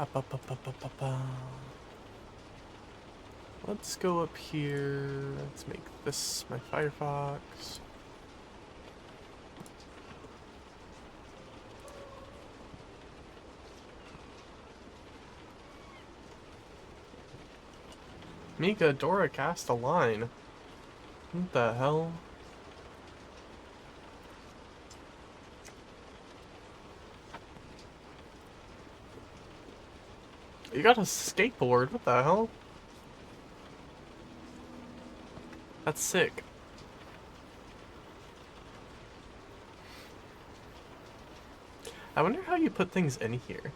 Up, up, up, up, up, up, up. Let's go up here. Let's make this my Firefox. Mika, Dora cast a line. What the hell? You got a skateboard, what the hell? That's sick. I wonder how you put things in here.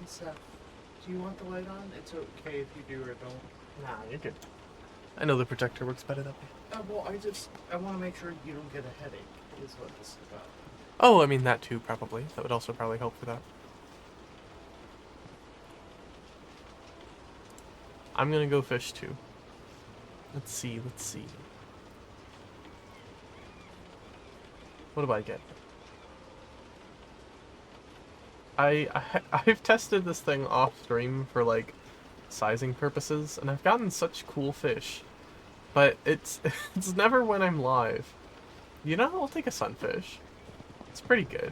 Seth, do you want the light on? It's okay if you do or don't. Nah, you're good. I know the projector works better that way. Well, I want to make sure you don't get a headache, is what this is about. Oh, I mean that too, probably. That would also probably help for that. I'm gonna go fish too. Let's see, let's see. What do I get? I've tested this thing off stream for like sizing purposes, and I've gotten such cool fish. But it's it's never when I'm live. You know, I'll take a sunfish. It's pretty good.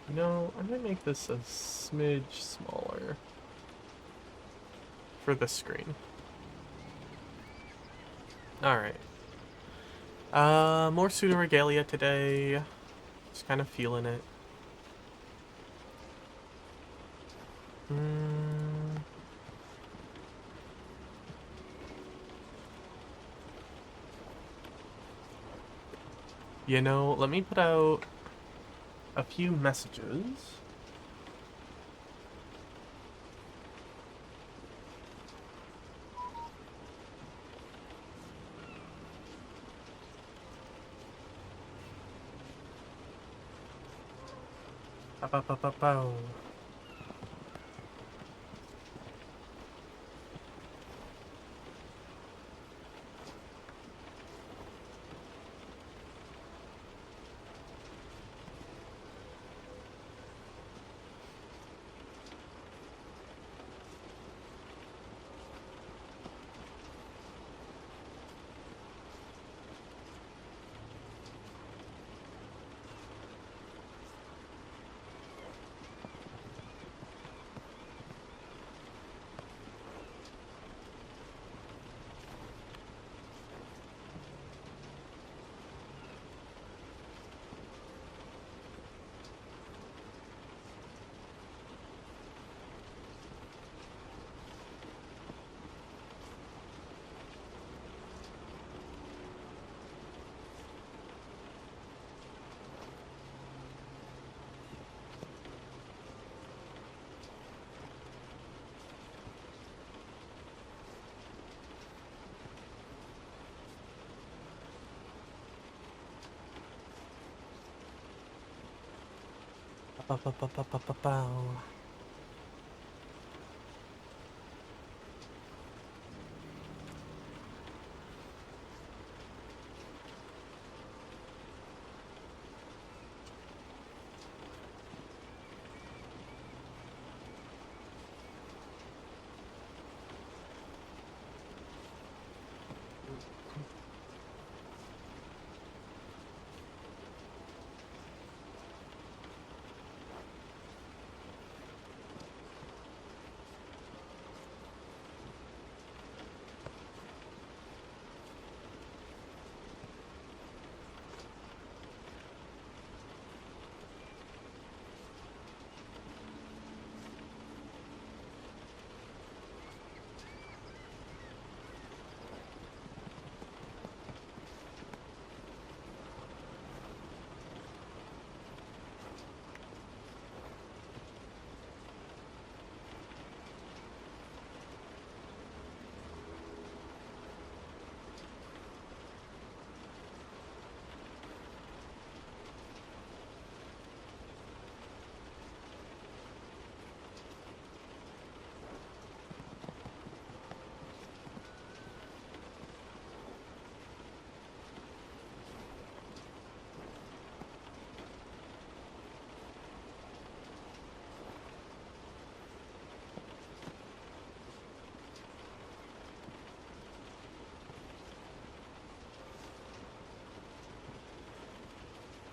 You know, I'm gonna make this a smidge smaller for the screen. Alright. More Pseudoregalia today. Just kind of feeling it. You know, let me put out a few messages. Pow. Pow.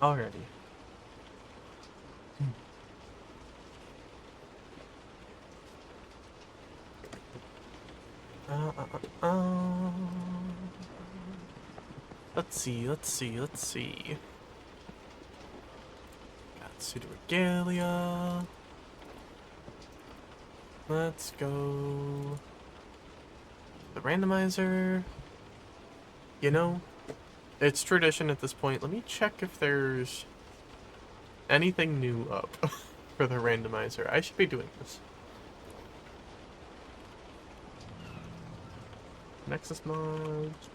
Alrighty. Uh, uh, uh, uh. Let's see. Got Pseudoregalia. Let's go. The randomizer. You know, it's tradition at this point. Let me check if there's anything new up for the randomizer. I should be doing this. Nexus mods.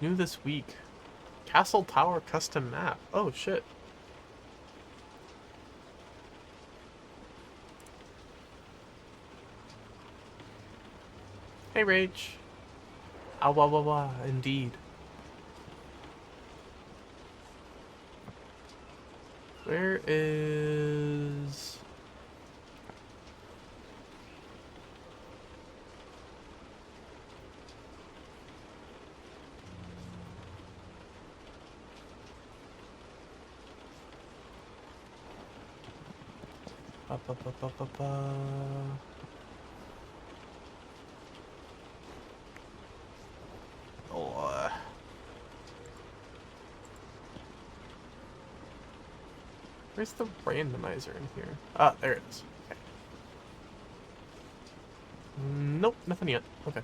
New this week. Castle Tower custom map. Oh shit. Hey Rach. Ah wah wah wah, indeed. Where is... Ba, ba, ba, ba, ba, ba. Oh, where's the randomizer in here? Ah, there it is. Okay. Nope, nothing yet. Okay.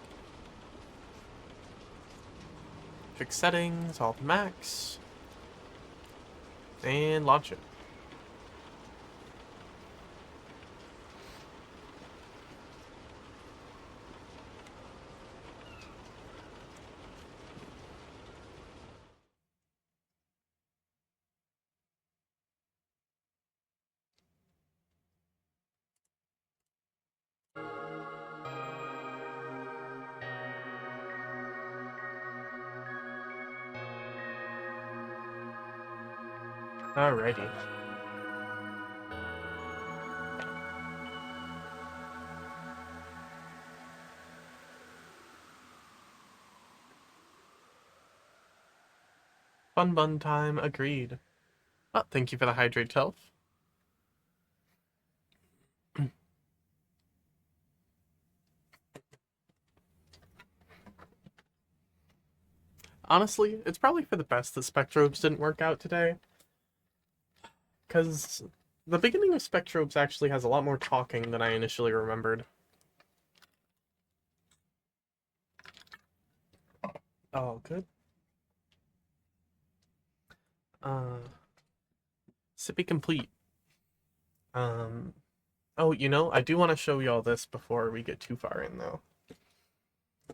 Fix settings, all max. And launch it. Alrighty. Fun bun time, agreed. Oh, thank you for the hydrate health. Honestly, it's probably for the best that Spectrobes didn't work out today. Because the beginning of Spectrobes actually has a lot more talking than I initially remembered. Oh, good. Sippy complete. Oh, you know, I do want to show you all this before we get too far in, though.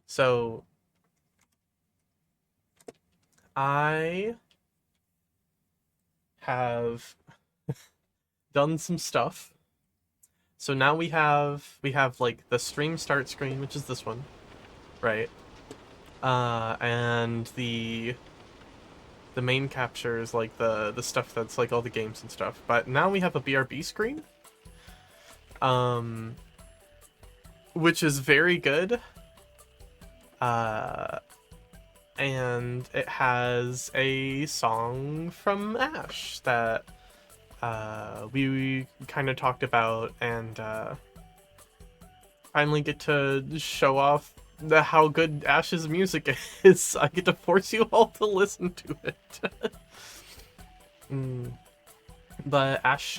So, I have done some stuff. So now we have like the stream start screen, which is this one, right? And the main capture is like the stuff that's like all the games and stuff. But now we have a BRB screen, um, which is very good. And it has a song from Ash that we kind of talked about, and finally get to show off how good Ash's music is. I get to force you all to listen to it. But Ash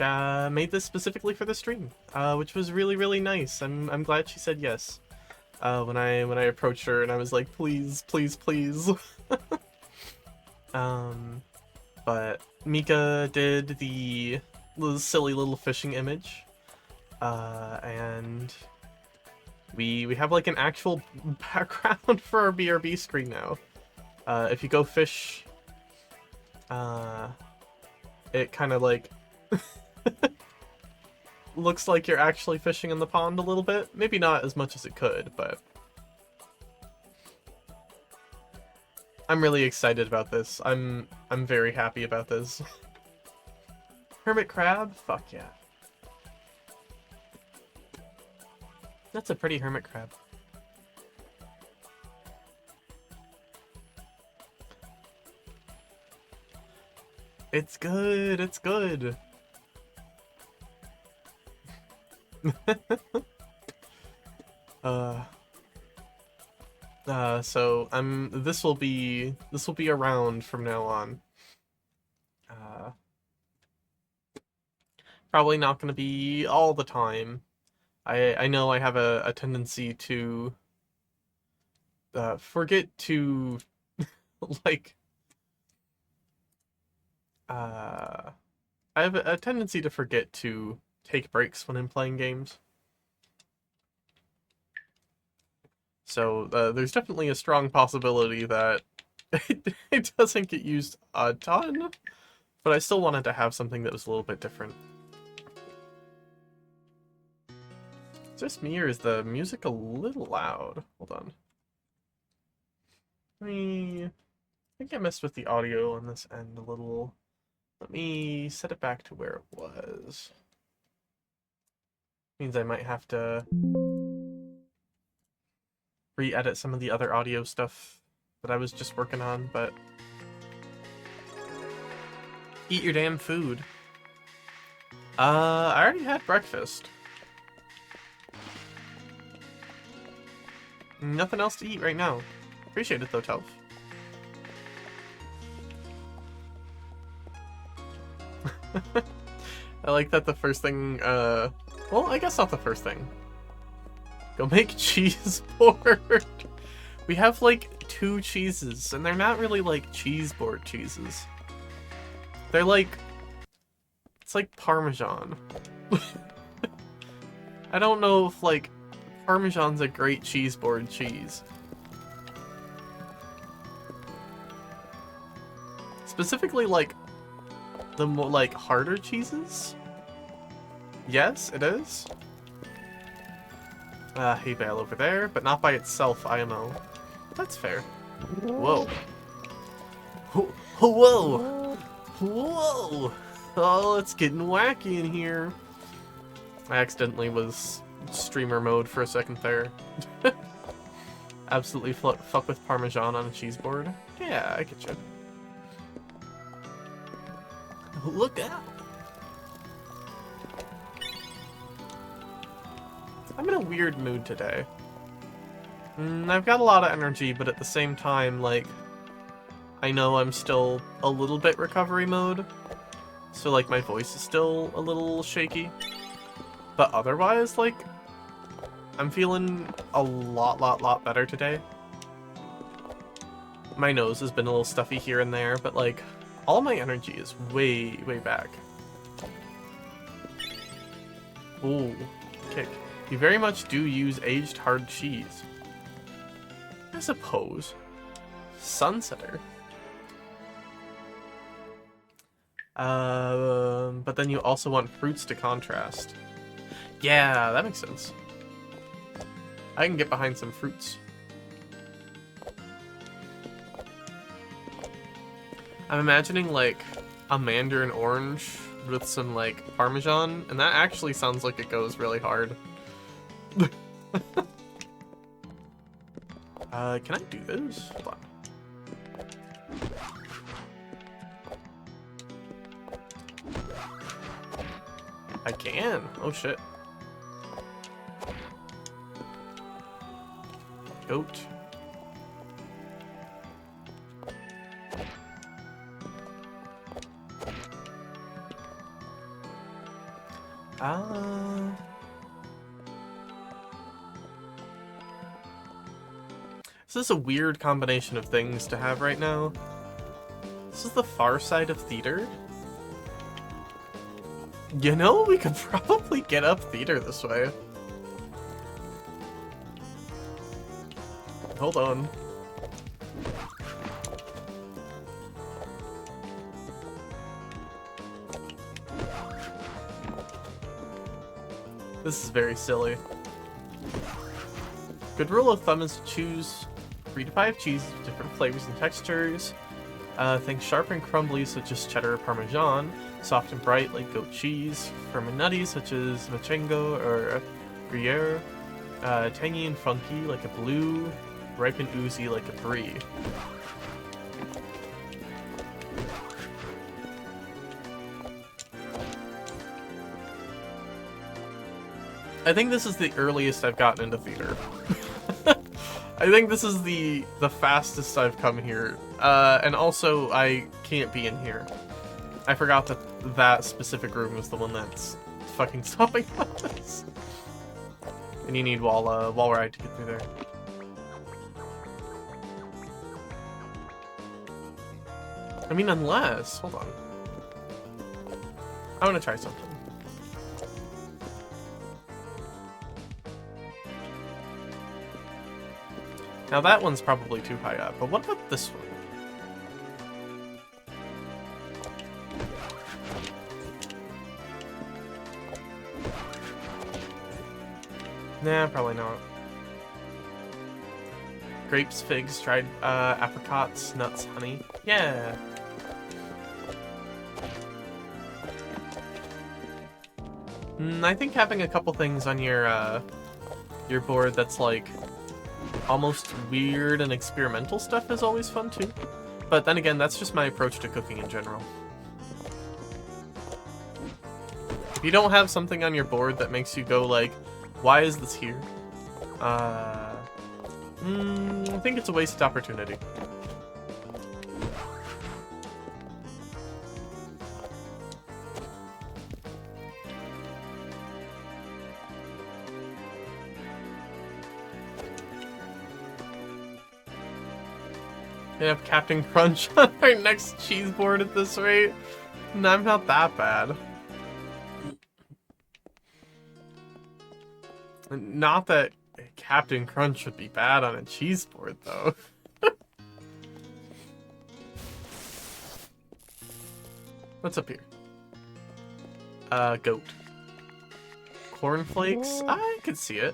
made this specifically for the stream, which was really, really nice. I'm glad she said yes. When I approached her and I was like, please, please, please. But Mika did the silly little fishing image, and we have like an actual background for our BRB screen now. If you go fish, it kind of like looks like you're actually fishing in the pond a little bit. Maybe not as much as it could, but I'm really excited about this. I'm very happy about this. Hermit crab? Fuck yeah. That's a pretty hermit crab. It's good, it's good. So this will be around from now on. Probably not gonna be all the time. I know I have a tendency to forget to like I have a tendency to forget to take breaks when I'm playing games. So there's definitely a strong possibility that it doesn't get used a ton, but I still wanted to have something that was a little bit different. Is this me or is the music a little loud? Hold on. I think I messed with the audio on this end a little. Let me set it back to where it was. Means I might have to re-edit some of the other audio stuff that I was just working on, but eat your damn food. I already had breakfast. Nothing else to eat right now. Appreciate it though, Telf. I like that the first thing, well, I guess not the first thing. Go make cheese board. We have like 2 cheeses, and they're not really like cheese board cheeses. They're like, it's like Parmesan. I don't know if like Parmesan's a great cheese board cheese. Specifically like the more like harder cheeses? Yes, it is. Hay bale over there, but not by itself, IMO. That's fair. Whoa. Whoa! Whoa! Oh, it's getting wacky in here. I accidentally was streamer mode for a second there. Absolutely fuck with Parmesan on a cheese board. Yeah, I get you. Look out! I'm in a weird mood today. I've got a lot of energy, but at the same time, like, I know I'm still a little bit recovery mode. So, like, my voice is still a little shaky. But otherwise, like, I'm feeling a lot better today. My nose has been a little stuffy here and there, but, like, all my energy is way back. Ooh, kick. You very much do use aged hard cheese. I suppose. Sunsetter. But then you also want fruits to contrast. Yeah, that makes sense. I can get behind some fruits. I'm imagining like a mandarin orange with some like Parmesan, and that actually sounds like it goes really hard. Can I do this? Hold on. I can. Oh shit. Goat. This is a weird combination of things to have right now. This is the far side of theater. You know, we could probably get up theater this way. Hold on. This is very silly. Good rule of thumb is to choose 3 to 5 cheeses with different flavors and textures. Think sharp and crumbly, such as cheddar or Parmesan. Soft and bright like goat cheese. Firm and nutty such as machengo or gruyere. Tangy and funky like a blue. Ripe and oozy like a brie. I think this is the earliest I've gotten into theater. I think this is the fastest I've come here. And also, I can't be in here. I forgot that that specific room was the one that's fucking stopping us. And you need wall ride to get through there. I mean, unless... Hold on. I want to try something. Now that one's probably too high up, but what about this one? Nah, probably not. Grapes, figs, dried apricots, nuts, honey. Yeah! I think having a couple things on your board that's like almost weird and experimental stuff is always fun too. But then again, that's just my approach to cooking in general. If you don't have something on your board that makes you go like, why is this here? I think it's a wasted opportunity. We have Captain Crunch on our next cheese board at this rate. No, I'm not that bad. Not that Captain Crunch would be bad on a cheese board, though. What's up here? Goat. Cornflakes? I could see it.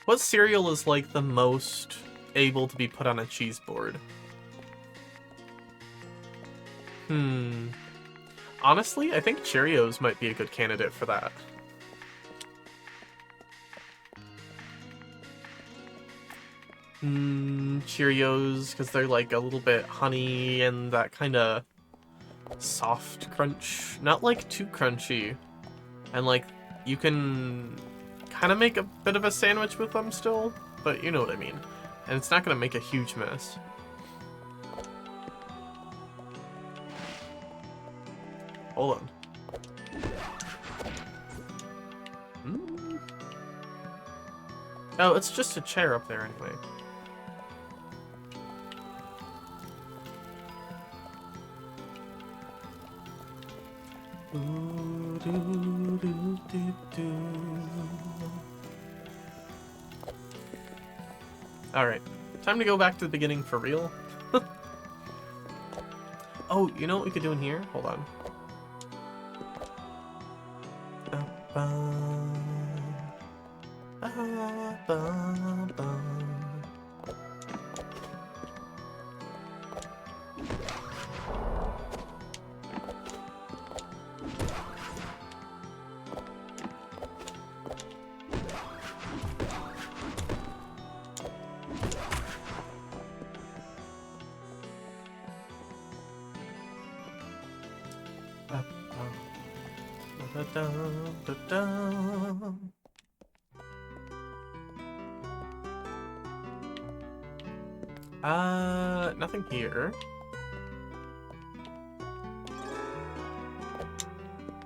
What cereal is, like, the most able to be put on a cheese board? Honestly, I think Cheerios might be a good candidate for that. Cheerios, because they're like a little bit honey and that kind of soft crunch. Not like too crunchy. And like, you can kind of make a bit of a sandwich with them still, but you know what I mean. And it's not going to make a huge mess. Hold on. Oh, it's just a chair up there anyway. Alright, time to go back to the beginning for real. Oh, you know what we could do in here? Hold on. Nothing here.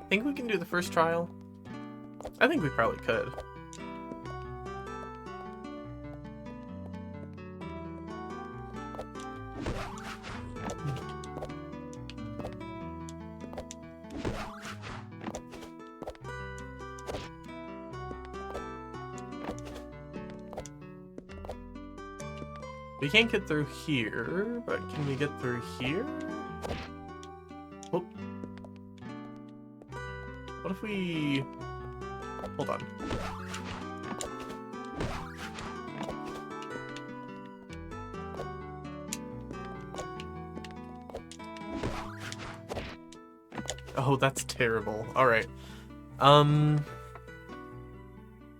Think we can do the first trial? I think we probably could. We can't get through here, but can we get through here? Oh. What if we... Hold on. Oh, that's terrible. Alright.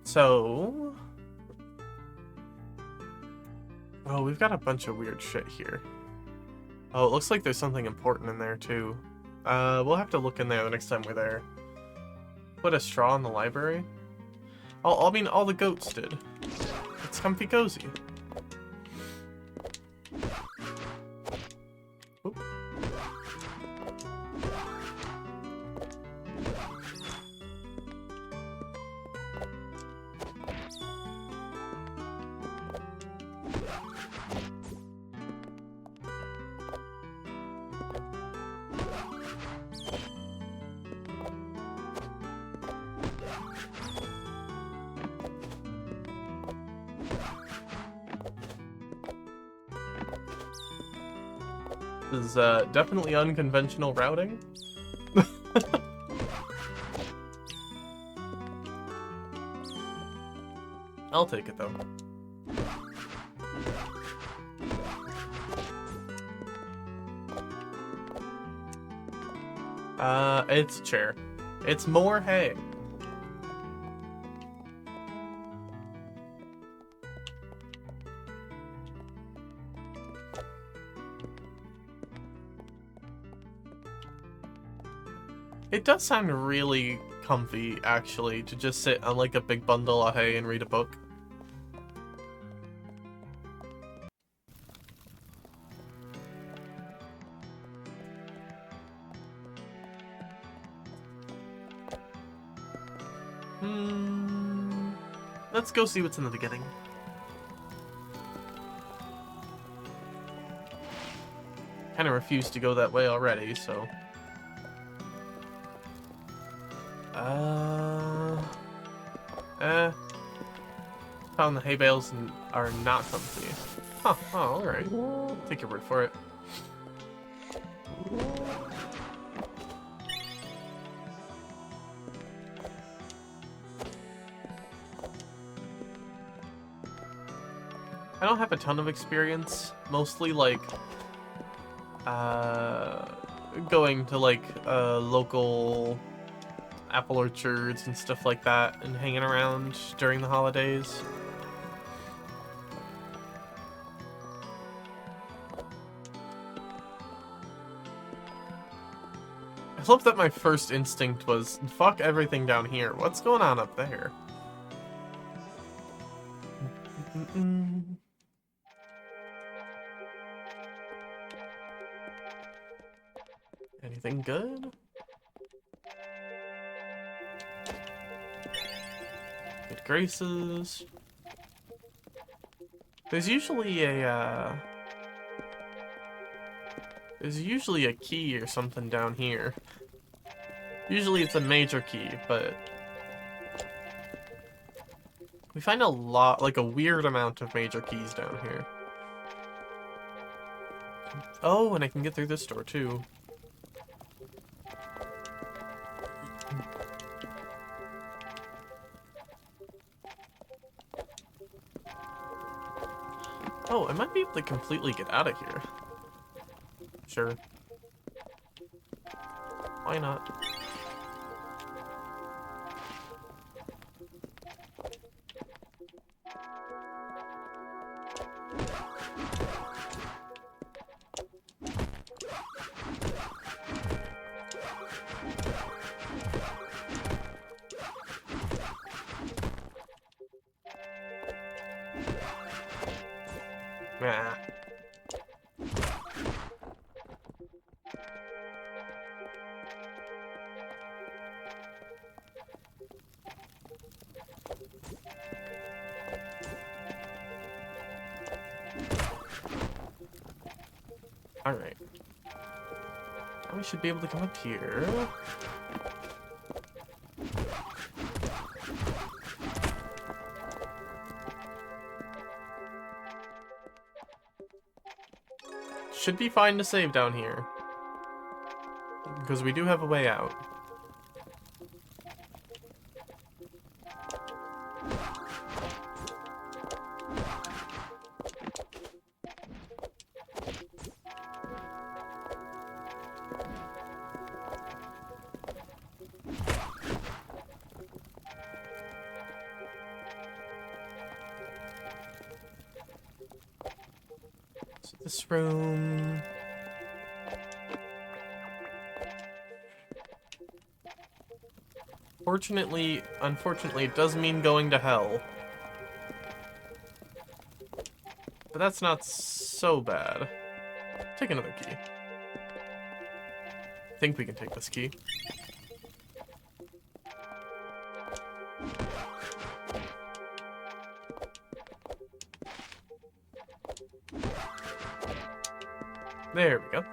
So... Oh, we've got a bunch of weird shit here. Oh, it looks like there's something important in there, too. We'll have to look in there the next time we're there. Put a straw in the library? Oh, I mean, all the goats did. It's comfy cozy. Oop. This is definitely unconventional routing. I'll take it though. It's a chair. It's more hay. It does sound really comfy, actually, to just sit on like a big bundle of hay and read a book. Let's go see what's in the beginning. Kind of refused to go that way already, so... Found the hay bales and are not comfy. Huh, oh, alright. Take your word for it. I don't have a ton of experience, mostly like, going to like, local apple orchards and stuff like that and hanging around during the holidays. I love that my first instinct was, fuck everything down here. What's going on up there? Anything good? Good graces. There's usually a key or something down here. Usually it's a major key, but we find a lot, like a weird amount of major keys down here. Oh, and I can get through this door too. Oh, I might be able to completely get out of here. Sure. Why not? Nah. Alright. We should be able to come up here. Should be fine to save down here. Because we do have a way out. this room. Unfortunately, it does mean going to hell. But that's not so bad. Take another key. I think we can take this key. There we go.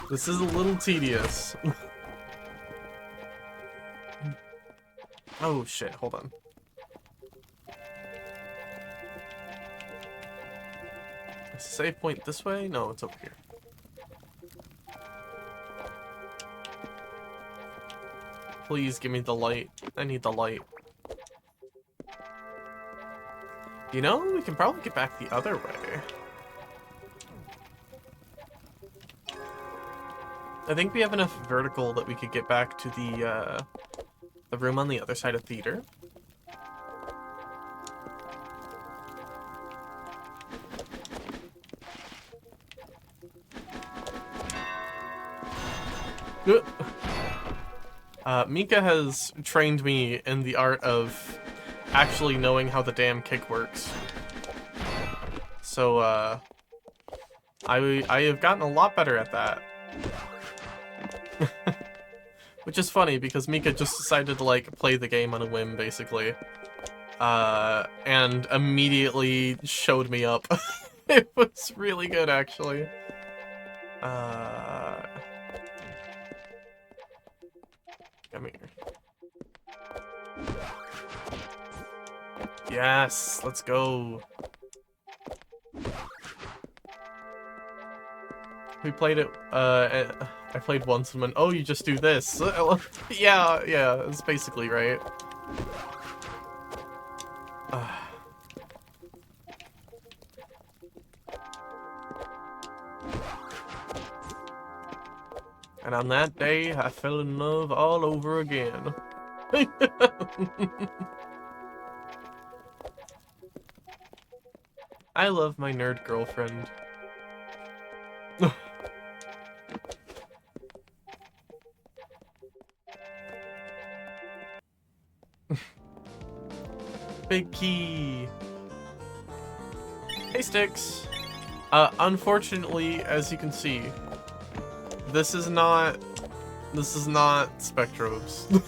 This is a little tedious. Oh shit, hold on. Is the save point this way? No, it's over here. Please give me the light. I need the light. You know, we can probably get back the other way. I think we have enough vertical that we could get back to the room on the other side of theater. Mika has trained me in the art of actually knowing how the damn kick works. So, I have gotten a lot better at that. Which is funny, because Mika just decided to, like, play the game on a whim, basically. And immediately showed me up. It was really good, actually. Come here. Yes, let's go. We played it, I played once and went, oh, you just do this. Yeah, it's basically right. And on that day, I fell in love all over again. I love my nerd girlfriend. Big key. Hey, Sticks. Unfortunately, as you can see, this is not Spectrobes.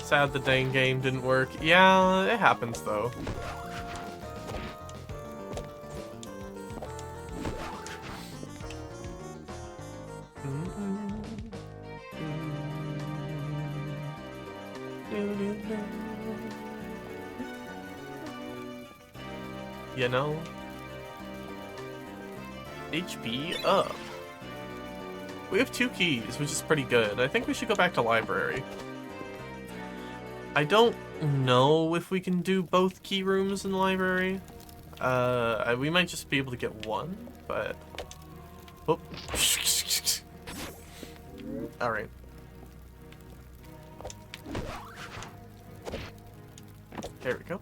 Sad the dang game didn't work. Yeah, it happens though. You know? HP up. We have 2 keys, which is pretty good. I think we should go back to library. I don't know if we can do both key rooms in the library. We might just be able to get one, but... Oh. Alright. There we go.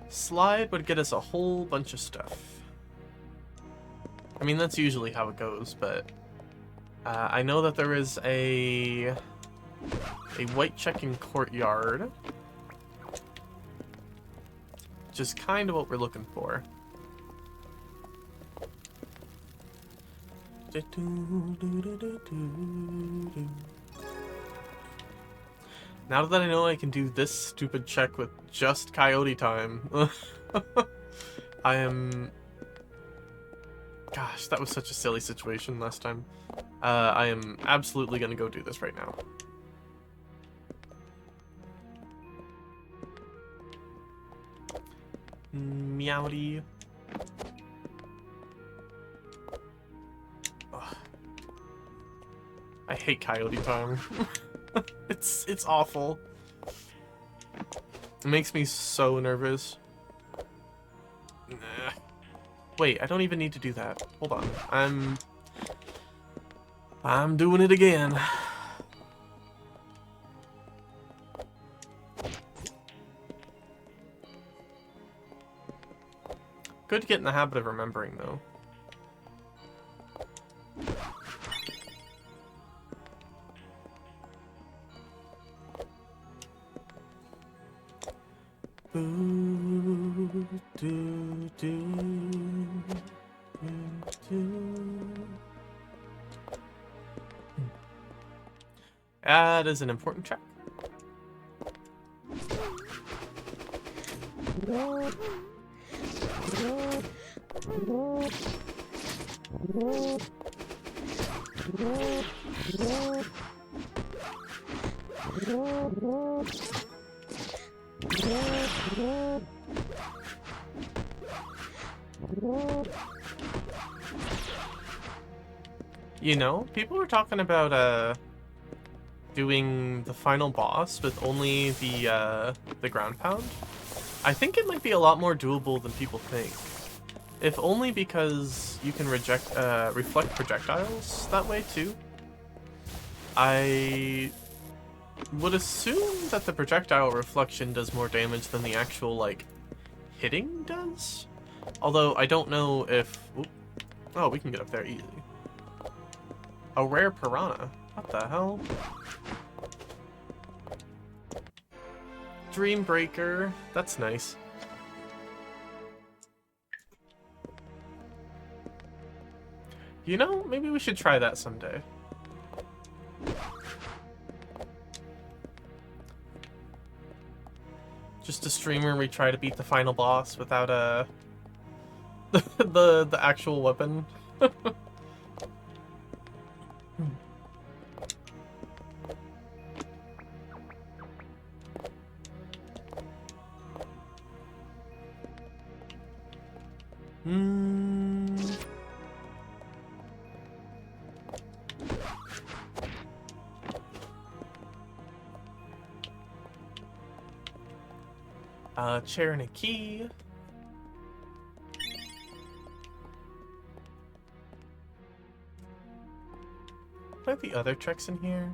Slide would get us a whole bunch of stuff. I mean, that's usually how it goes, but I know that there is a white check-in courtyard, which is kind of what we're looking for. Now that I know I can do this stupid check with just coyote time, I am... Gosh, that was such a silly situation last time. I am absolutely gonna go do this right now. Meowdy. Ugh. I hate coyote time. It's awful. It makes me so nervous. Nah. Wait, I don't even need to do that. Hold on. I'm doing it again. Good to get in the habit of remembering, though. That is an important check. You know, people were talking about doing the final boss with only the ground pound. I think it might be a lot more doable than people think. If only because you can reflect projectiles that way too. I would assume that the projectile reflection does more damage than the actual, like, hitting does? Although, I don't know if... Oop. Oh, we can get up there easy. A rare piranha. What the hell? Dreambreaker. That's nice. You know, maybe we should try that someday. Just a stream where we try to beat the final boss without the actual weapon. Chair and a key. What are the other checks in here?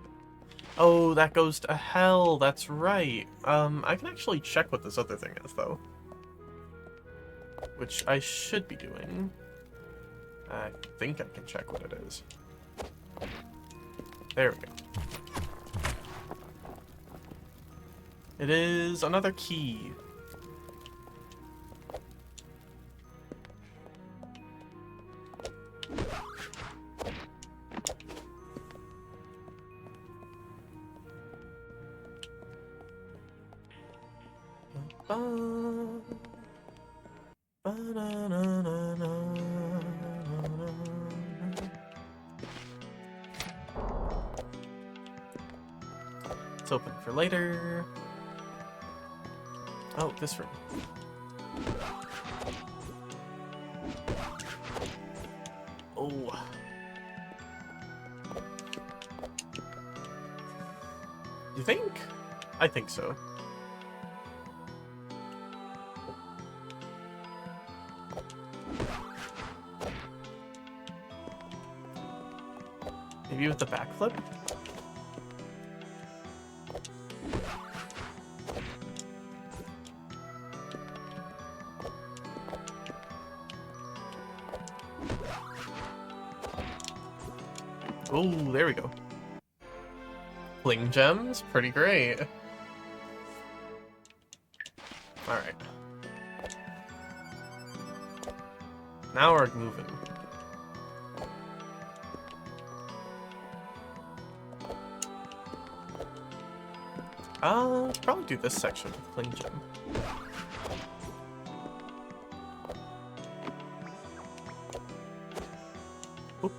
Oh, that goes to hell. That's right. I can actually check what this other thing is, though. Which I should be doing. I think I can check what it is. There we go. It is another key. It's open for later. Oh, this room. Oh. You think? I think so. Maybe with the backflip? Oh, there we go. Bling gems, pretty great. Alright. Now we're moving. Probably do this section with Cling Gem. Oop.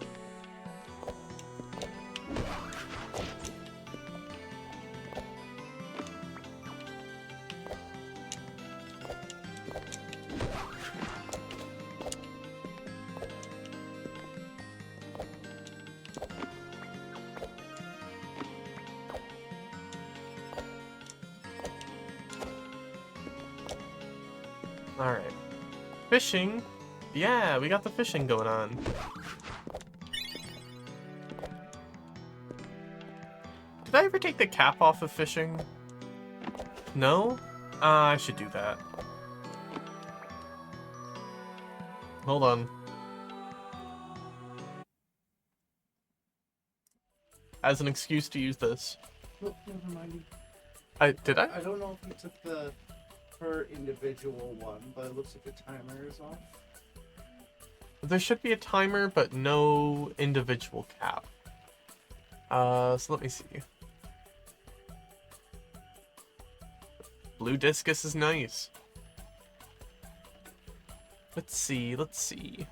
Alright. Fishing? Yeah, we got the fishing going on. Did I ever take the cap off of fishing? No? I should do that. Hold on. As an excuse to use this. Look, never mind. Did I? I don't know if you took the per individual one, but it looks like the timer is off. There should be a timer, but no individual cap. So let me see. Blue discus is nice. Let's see, let's see.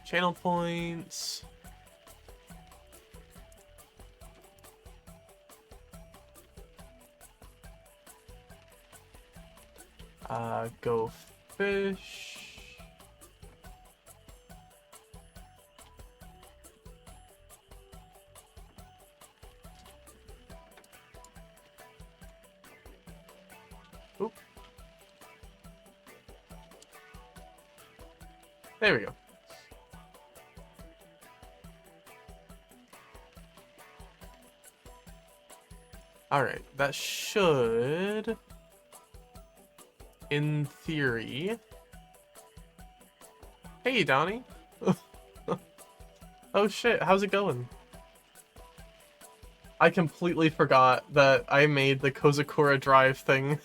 Channel points. Go fish. Oop. There we go. Alright, that should, in theory... Hey, Donnie! Oh shit, how's it going? I completely forgot that I made the Kozakura Drive thing.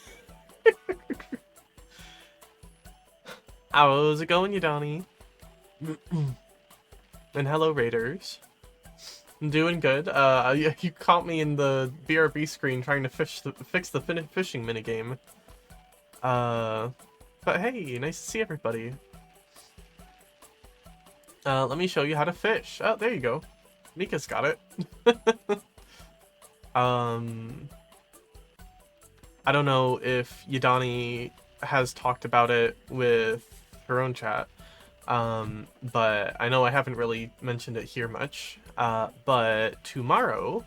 How's it going, you Donnie? And hello, Raiders. I'm doing good. You caught me in the BRB screen trying to fix the fishing minigame. But hey, nice to see everybody. Let me show you how to fish. Oh, there you go. Mika's got it. I don't know if Yadani has talked about it with her own chat. But I know I haven't really mentioned it here much. But tomorrow,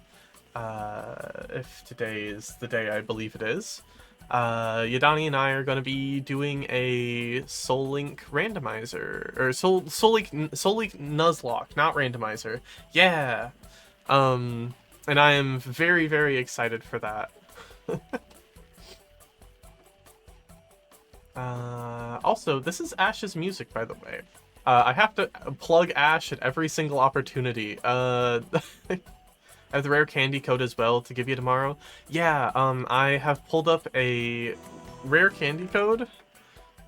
if today is the day I believe it is, Yadani and I are going to be doing a Soul Link randomizer, or Soul Link Nuzlocke, not randomizer. Yeah. And I am very, very excited for that. Also, this is Ash's music, by the way. I have to plug Ash at every single opportunity. I have the rare candy code as well to give you tomorrow. Yeah, I have pulled up a rare candy code,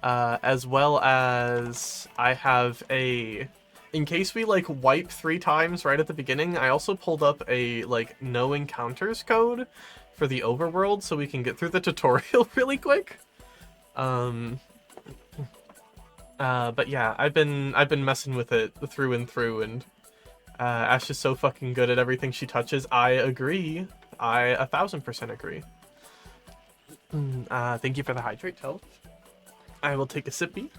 as well as I have a... In case we, like, wipe 3 times right at the beginning, I also pulled up a, like, no encounters code for the overworld so we can get through the tutorial really quick. But yeah, I've been messing with it through and through, and Ash is so fucking good at everything she touches. I agree. I 1000% agree. Thank you for the hydrate, Tel. I will take a sippy.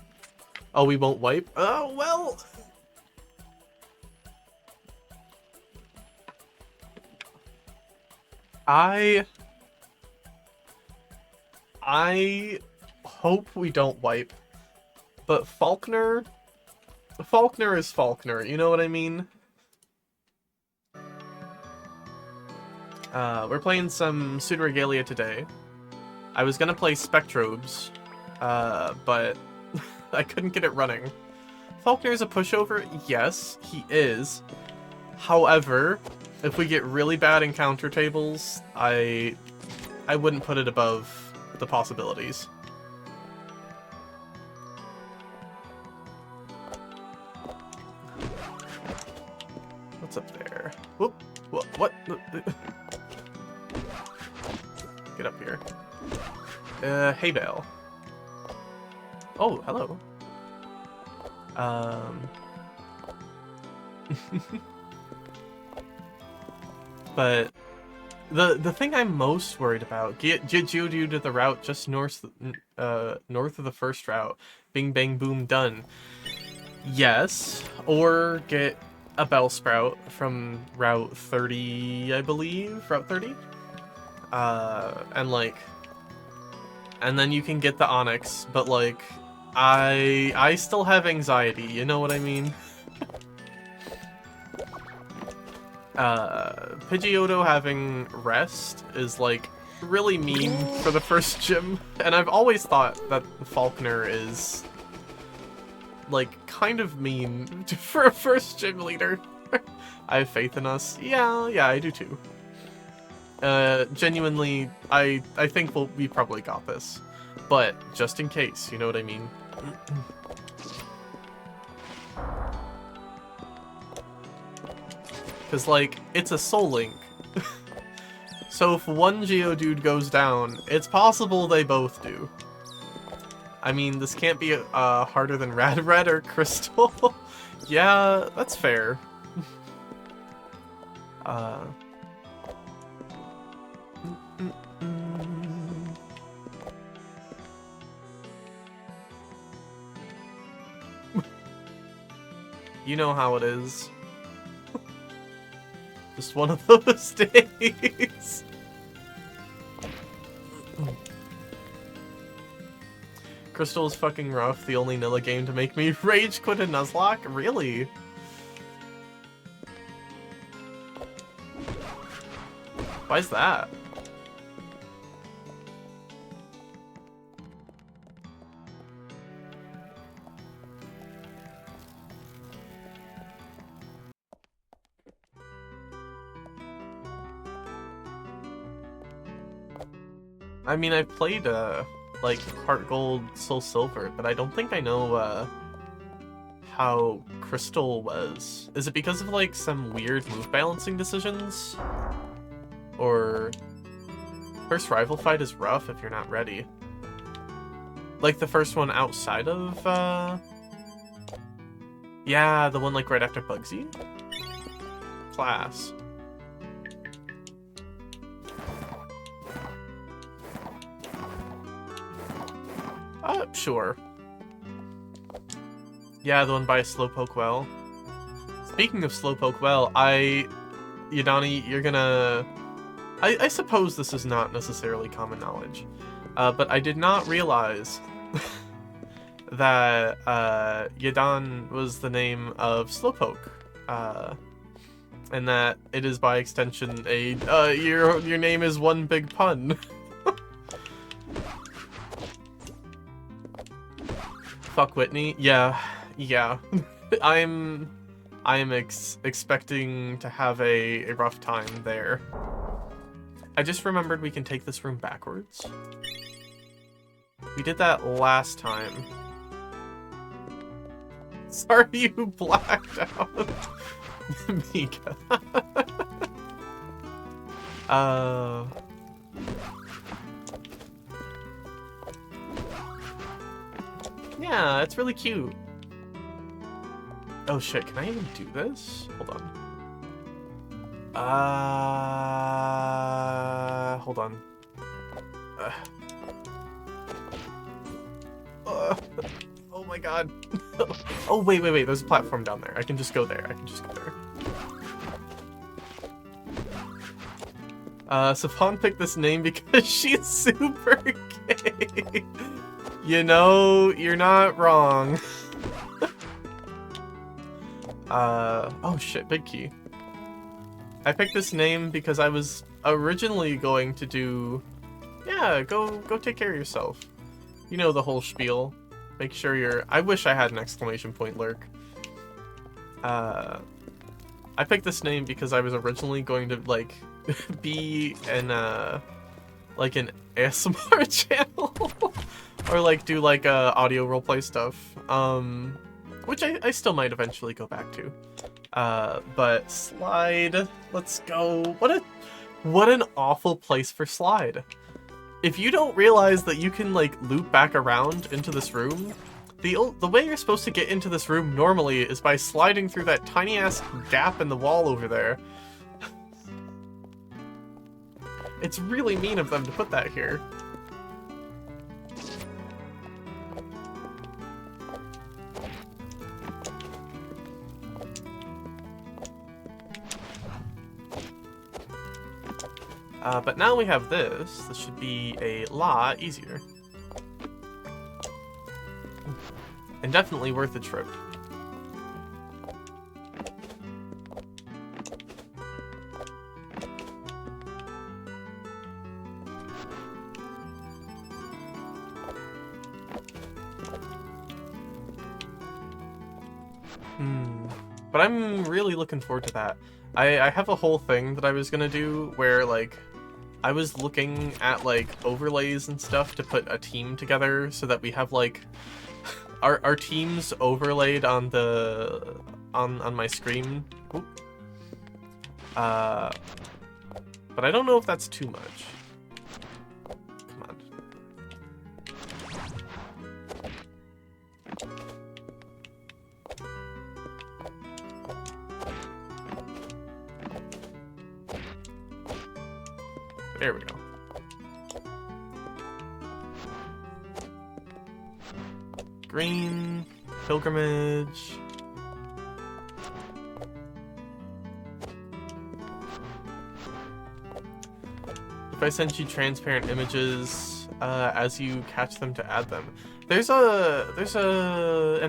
Oh, we won't wipe? Oh, well... I hope we don't wipe. But Faulkner is Faulkner, you know what I mean? We're playing some Pseudoregalia today. I was gonna play Spectrobes, but I couldn't get it running. Faulkner's a pushover? Yes, he is. However, if we get really bad encounter tables, I wouldn't put it above the possibilities. What's up there? Whoop! What? get up here. Hay bale. Oh, hello. But the thing I'm most worried about, get Geodude to the route just north of the first route. Bing bang boom done. Yes, or get a Bellsprout from Route 30, I believe, Route 30. And then you can get the Onyx, but like, I still have anxiety, you know what I mean? Pidgeotto having rest is like really mean for the first gym, and I've always thought that Falconer is like kind of mean for a first gym leader. I have faith in us. Yeah, I do too. Genuinely, I think we probably got this, but just in case, you know what I mean? Because, like, it's a Soul Link. So if one Geodude goes down, it's possible they both do. I mean, this can't be harder than Red or Crystal. Yeah, that's fair. You know how it is. Just one of those days. Crystal is fucking rough, the only Nilla game to make me rage quit a Nuzlocke? Really? Why's that? I mean, I've played, like, Heart Gold, Soul Silver, but I don't think I know, how Crystal was. Is it because of, like, some weird move balancing decisions? Or... First rival fight is rough if you're not ready. Like, the first one outside of, yeah, the one, like, right after Bugsy? Class. Sure. Yeah, the one by Slowpoke Well. Speaking of Slowpoke Well, Yadani, you're gonna... I suppose this is not necessarily common knowledge, but I did not realize that Yadan was the name of Slowpoke, and that it is by extension your name is one big pun. Fuck Whitney. Yeah. I am expecting to have a rough time there. I just remembered we can take this room backwards. We did that last time. Sorry you blacked out. Mika. Yeah, it's really cute. Oh shit, can I even do this? Hold on. Hold on. Oh my god. Oh, wait, there's a platform down there. I can just go there. Savon picked this name because she's super gay. You know, you're not wrong. Oh shit, big key. I picked this name because I was originally going to do... Yeah, go take care of yourself. You know the whole spiel. Make sure you're... I wish I had an exclamation point lurk. I picked this name because I was originally going to, like, be in, like, an ASMR channel. Or, like, do, like, audio roleplay stuff. Which I still might eventually go back to. But Slide, let's go. What an awful place for Slide. if you don't realize that you can, like, loop back around into this room, the way you're supposed to get into this room normally is by sliding through that tiny-ass gap in the wall over there. It's really mean of them to put that here. But now we have this. This should be a lot easier. And definitely worth a trip. But I'm really looking forward to that. I have a whole thing that I was gonna do where, like, I was looking at, like, overlays and stuff to put a team together so that we have, like, our teams overlaid on the on my screen. Oop. But I don't know if that's too much. Come on. There we go. Green, pilgrimage. If I sent you transparent images as you catch them to add them. There's an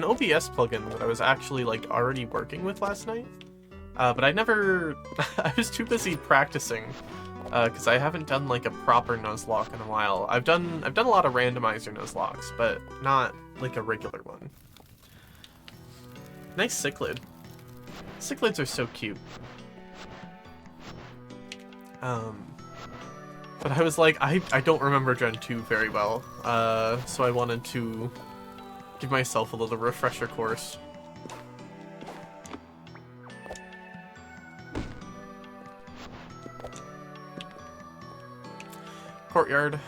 OBS plugin that I was actually, like, already working with last night. But I never I was too busy practicing. Because I haven't done, like, a proper Nuzlocke in a while. I've done a lot of randomizer Nuzlocks, but not, like, a regular one. Nice cichlid. Cichlids are so cute. But I was like, I don't remember Gen 2 very well, so I wanted to give myself a little refresher course. Courtyard.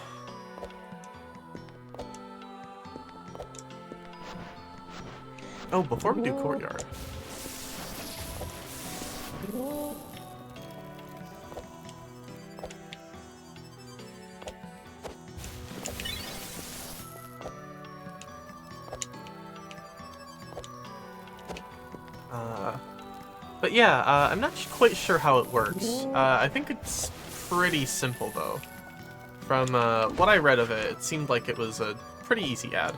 Oh, before we do courtyard. But yeah, I'm not quite sure how it works. I think it's pretty simple though. From what I read of it, it seemed like it was a pretty easy ad.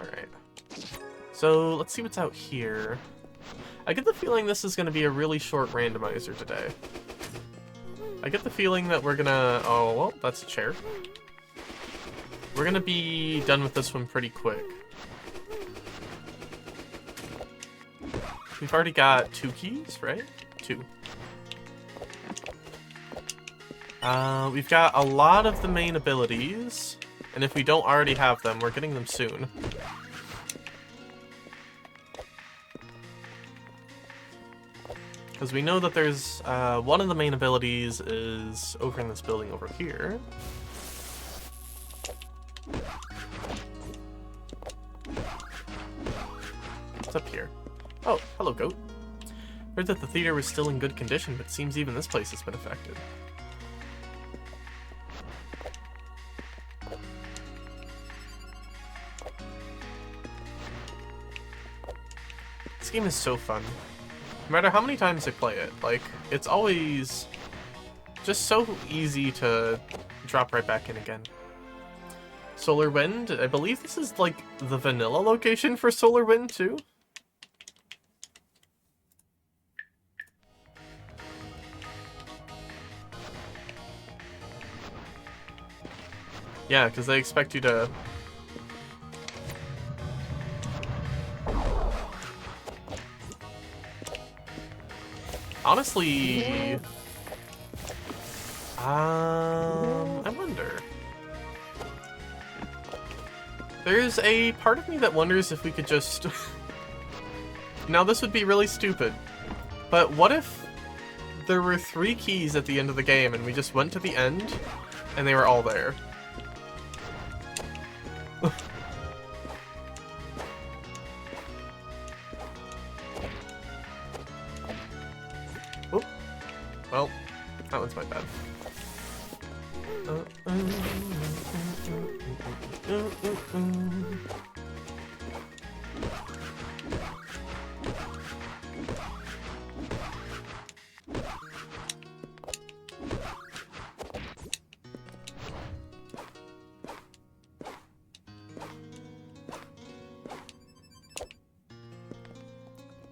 Alright. So, let's see what's out here. I get the feeling this is going to be a really short randomizer today. I get the feeling that we're gonna... Oh, well, that's a chair. We're gonna be done with this one pretty quick. We've already got 2 keys, right? 2. We've got a lot of the main abilities, and if we don't already have them, we're getting them soon. Because we know that there's, one of the main abilities is over in this building over here. What's up here? Oh, hello, goat. Heard that the theater was still in good condition, but seems even this place has been affected. This game is so fun. No matter how many times I play it, like, it's always just so easy to drop right back in again. Solar Wind, I believe this is, like, the vanilla location for Solar Wind, too? Yeah, because they expect you to... Honestly... I wonder... There's a part of me that wonders if we could just... Now this would be really stupid, but what if there were 3 keys at the end of the game and we just went to the end and they were all there? Oop. Well, that one's my bad.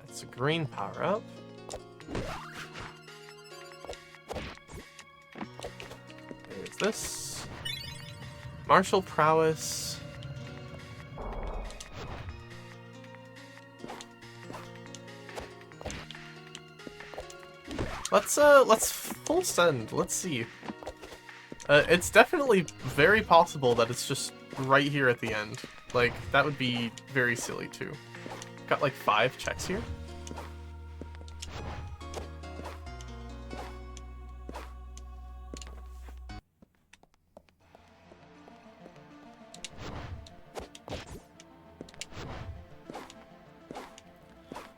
That's a green power-up. There's this. Martial prowess. Let's full send. Let's see. It's definitely very possible that it's just right here at the end. Like, that would be very silly too. Got like 5 checks here.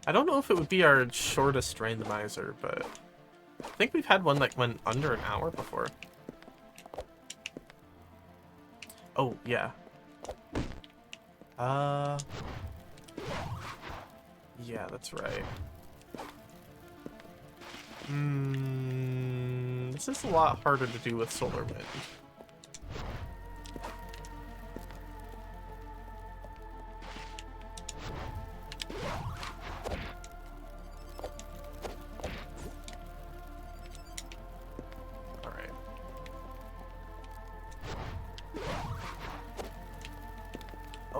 I don't know if it would be our shortest randomizer, but I think we've had one that went under an hour before. Oh, yeah. Yeah, that's right. This is a lot harder to do with Solar Wind.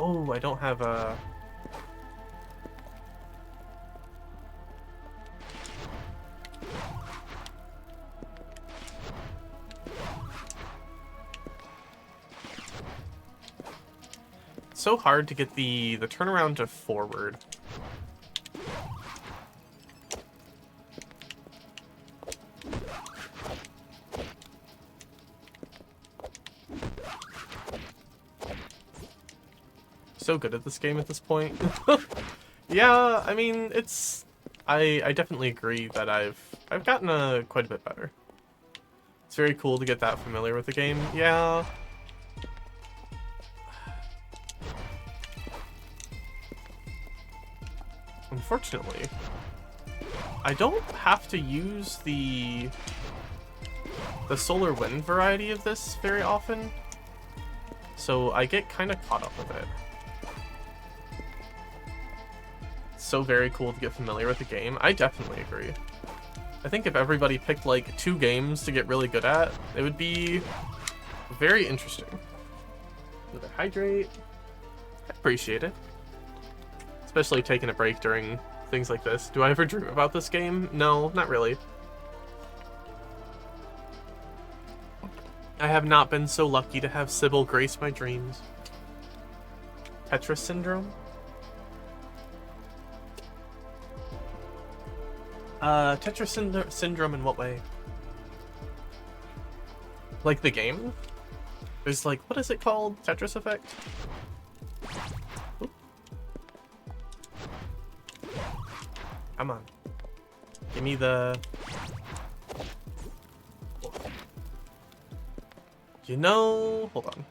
Oh, I don't have a... It's so hard to get the turnaround to forward. So good at this game at this point. Yeah, I mean, it's... I definitely agree that I've gotten quite a bit better. It's very cool to get that familiar with the game. Yeah. Unfortunately, I don't have to use the Solar Wind variety of this very often, so I get kind of caught up with it. It's so very cool to get familiar with the game. I definitely agree. I think if everybody picked like 2 games to get really good at, it would be very interesting. Another hydrate. I appreciate it. Especially taking a break during things like this. Do I ever dream about this game? No, not really. I have not been so lucky to have Sybil grace my dreams. Tetris syndrome? Tetris syndrome in what way? Like the game? There's like, what is it called? Tetris effect? Oop. Come on. Give me the... You know... Hold on.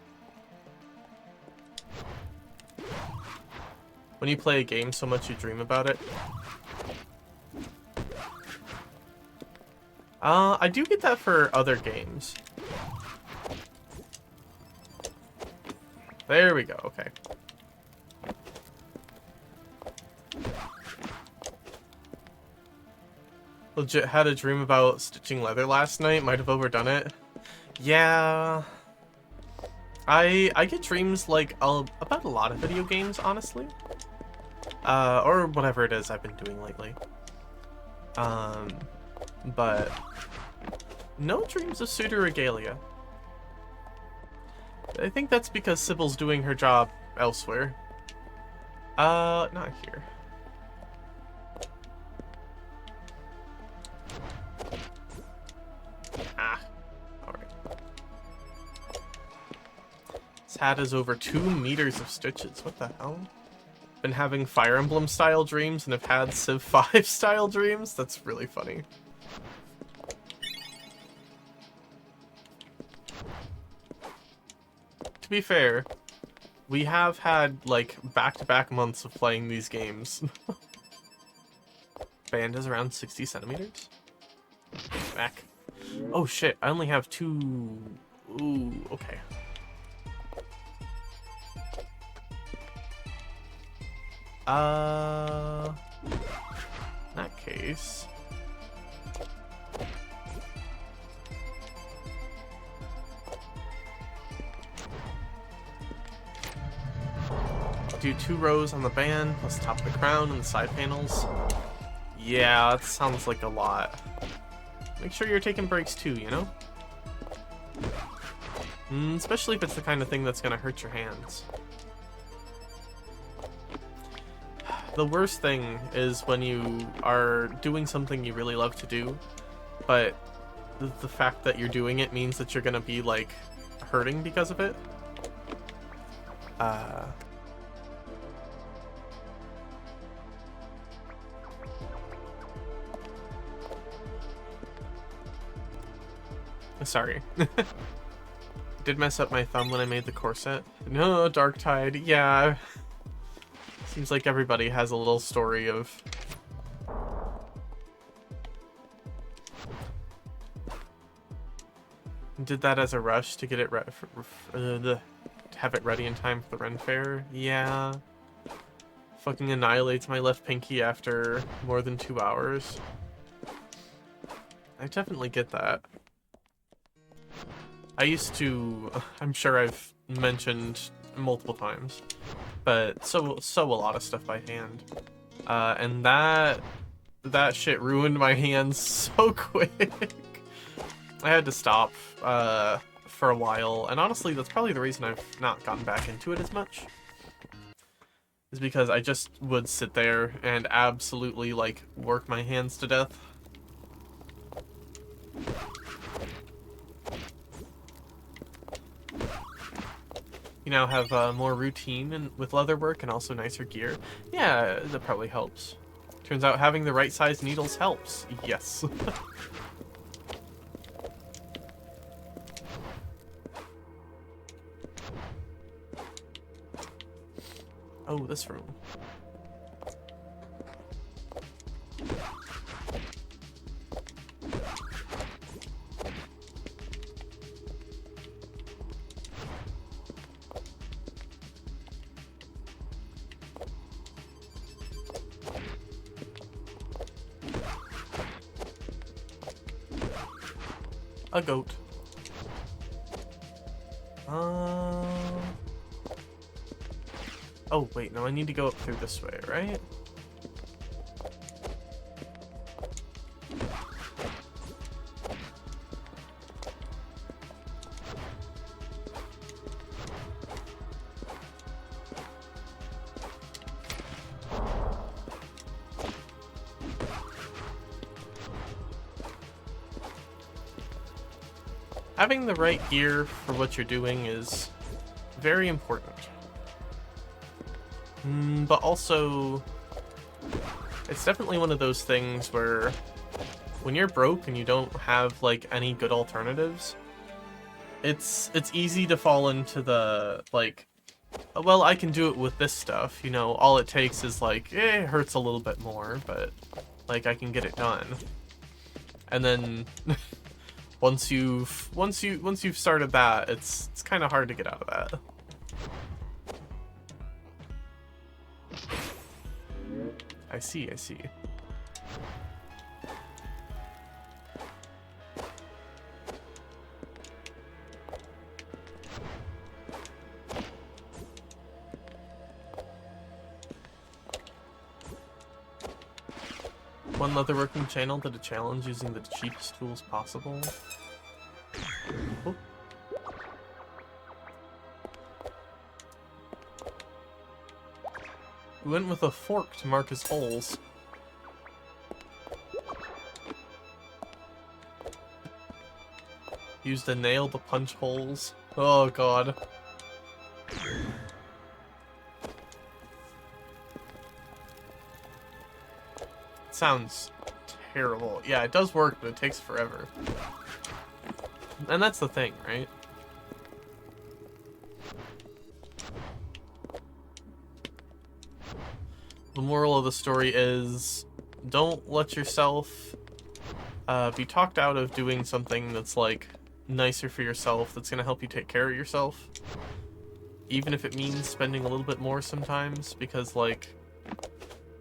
When you play a game so much you dream about it. I do get that for other games. There we go, okay. Legit had a dream about stitching leather last night, might have overdone it. Yeah. I get dreams like about a lot of video games, honestly. Or whatever it is I've been doing lately. But no dreams of Pseudoregalia. I think that's because Sybil's doing her job elsewhere. Not here. Ah, alright. This hat is over 2 meters of stitches. What the hell? Been having Fire Emblem style dreams and have had Civ 5 style dreams? That's really funny. To be fair, we have had, like, back-to-back months of playing these games. Band is around 60 centimeters. Back. Oh shit, I only have 2... Ooh, okay. In that case... do 2 rows on the band, plus top of the crown and the side panels. Yeah, that sounds like a lot. Make sure you're taking breaks too, you know? Especially if it's the kind of thing that's gonna hurt your hands. The worst thing is when you are doing something you really love to do, but the fact that you're doing it means that you're gonna be, like, hurting because of it. Sorry. Did mess up my thumb when I made the corset. No, Dark Tide. Yeah. Seems like everybody has a little story of... Did that as a rush to get it to have it ready in time for the Ren Fair? Yeah. Fucking annihilates my left pinky after more than 2 hours. I definitely get that. I used to, I'm sure I've mentioned multiple times, but sew a lot of stuff by hand. And that shit ruined my hands so quick. I had to stop for a while, and honestly, that's probably the reason I've not gotten back into it as much. Is because I just would sit there and absolutely, like, work my hands to death. You now have more routine with leather work and also nicer gear. Yeah, that probably helps. Turns out having the right size needles helps. Yes. Oh, this room. A goat. Oh, wait, no, I need to go up through this way, right? Having the right gear for what you're doing is very important. But also, it's definitely one of those things where when you're broke and you don't have, like, any good alternatives, it's easy to fall into the, like, well, I can do it with this stuff, you know, all it takes is, like, it hurts a little bit more, but, like, I can get it done. And then once you've started that, it's kind of hard to get out of that. I see. One leatherworking channel did a challenge using the cheapest tools possible. Oh. We went with a fork to mark his holes. Used a nail to punch holes. Oh god. Sounds terrible. Yeah, it does work, but it takes forever. And that's the thing, right? The moral of the story is, don't let yourself be talked out of doing something that's, like, nicer for yourself, that's gonna help you take care of yourself. Even if it means spending a little bit more sometimes, because, like,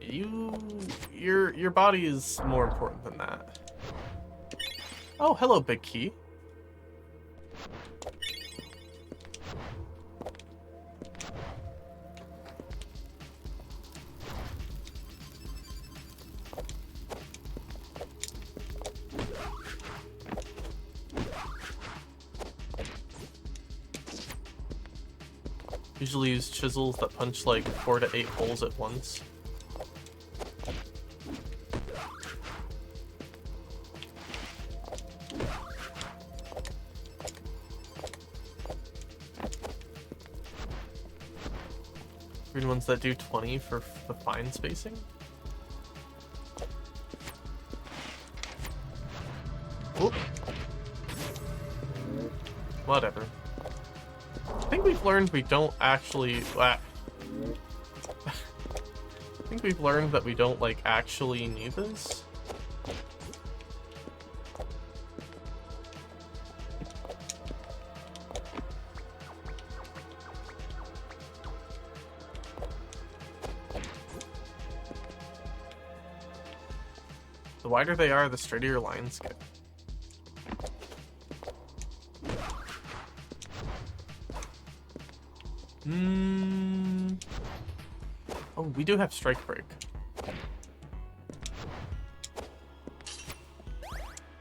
your body is more important than that. Oh, hello, Big Key. Usually use chisels that punch like 4 to 8 holes at once. Green ones that do 20 for the fine spacing. Whoop. Whatever. I think we've learned we don't actually... I think we've learned that we don't, like, actually need this. The wider they are, the straighter your lines get. Oh, we do have Strike Break.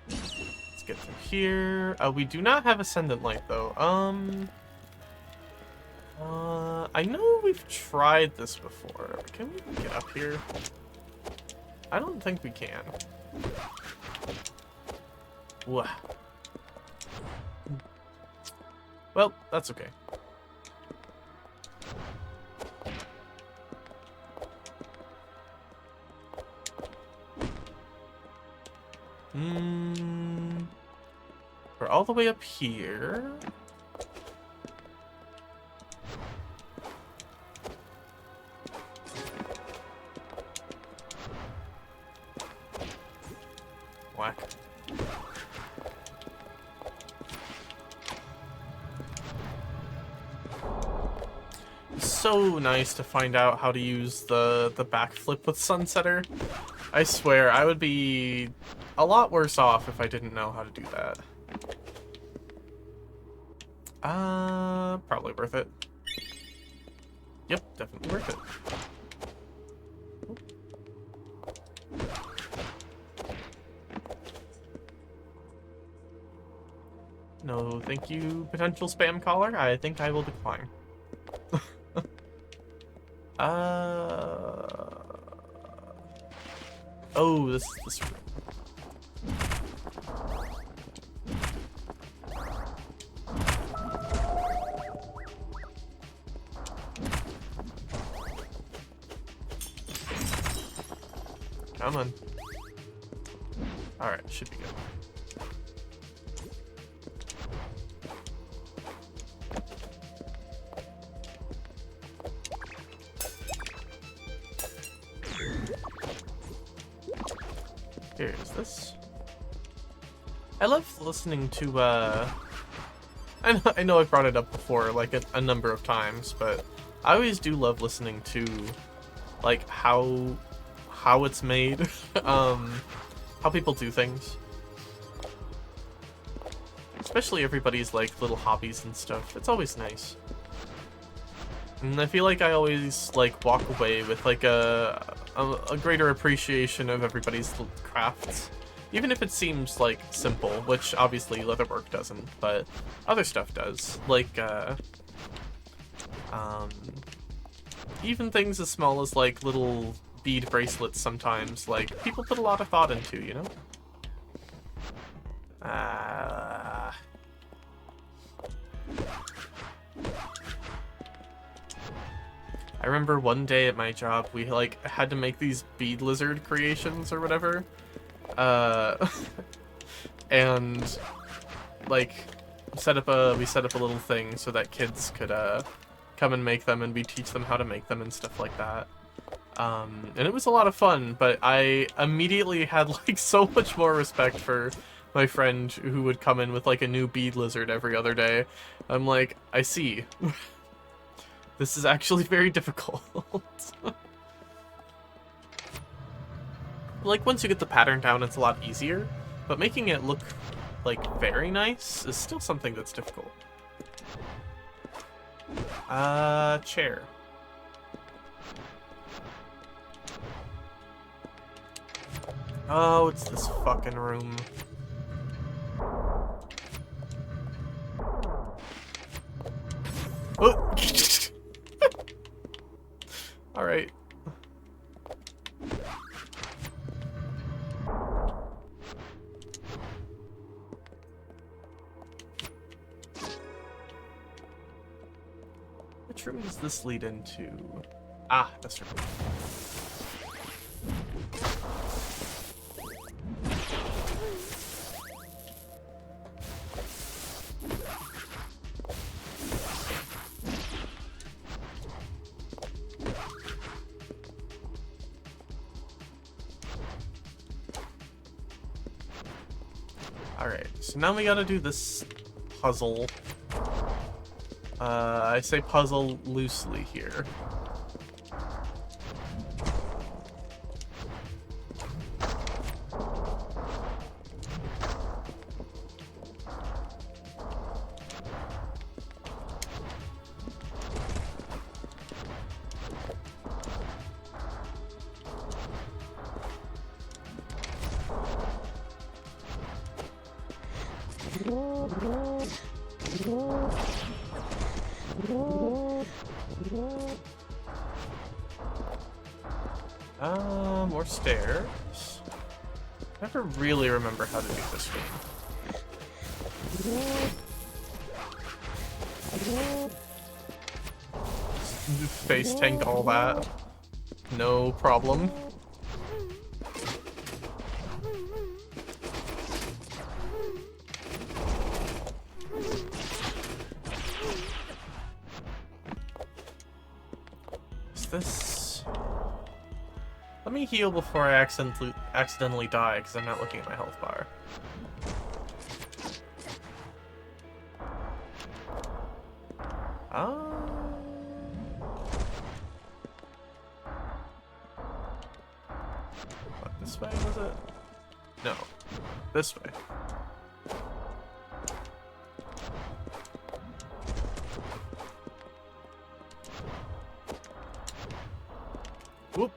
Let's get through here. We do not have Ascendant Light, though. I know we've tried this before. Can we get up here? I don't think we can. Whoa. Well, that's okay. We're all the way up here. Whack. So nice to find out how to use the backflip with Sunsetter. I swear, I would be a lot worse off if I didn't know how to do that. Probably worth it. Yep, definitely worth it. No, thank you, potential spam caller. I think I will decline. Oh, this is this room. Come on. Alright, should be good. Here's this. I love listening to, I know I've brought it up before, like, a number of times, but I always do love listening to, like, how it's made, how people do things. Especially everybody's, like, little hobbies and stuff. It's always nice. And I feel like I always, like, walk away with, like, a greater appreciation of everybody's crafts. Even if it seems, like, simple, which obviously leatherwork doesn't, but other stuff does. Like, even things as small as, like, little bead bracelets sometimes, like, people put a lot of thought into, you know? I remember one day at my job, we, like, had to make these bead lizard creations or whatever. And, like, we set up a little thing so that kids could, come and make them, and we teach them how to make them and stuff like that. And it was a lot of fun, but I immediately had, like, so much more respect for my friend who would come in with, like, a new bead lizard every other day. I'm like, I see. This is actually very difficult. Like, once you get the pattern down, it's a lot easier, but making it look, like, very nice is still something that's difficult. Chair. Oh, it's this fucking room. Oh! Alright. Which room does this lead into? Ah, this room. Alright, so now we gotta do this puzzle. I say puzzle loosely here. More stairs. I never really remember how to do this game. Face tank all that. No problem. Is this... Let me heal before I accidentally die, because I'm not looking at my health bar. What, this way, was it? No. This way. Whoop.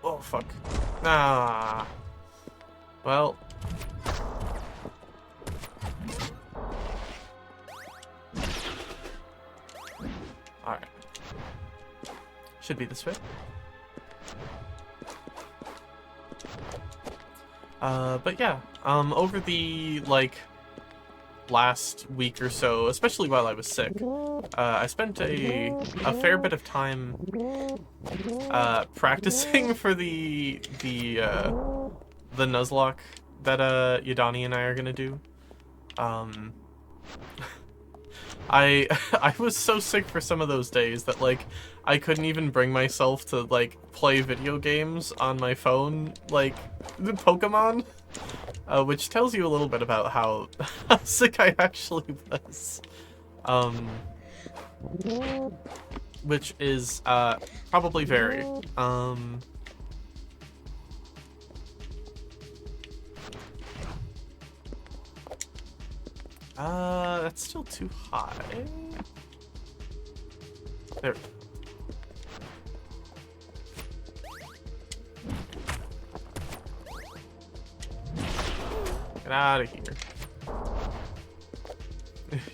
Oh, fuck. Ah. Well. Alright. Should be this way. But yeah. Over the, like, last week or so, especially while I was sick, I spent a fair bit of time practicing for the Nuzlocke that Yadani and I are gonna do. I was so sick for some of those days that, like, I couldn't even bring myself to, like, play video games on my phone, like the Pokemon, which tells you a little bit about how sick I actually was. Which is probably very. That's still too high. There. Get out of here.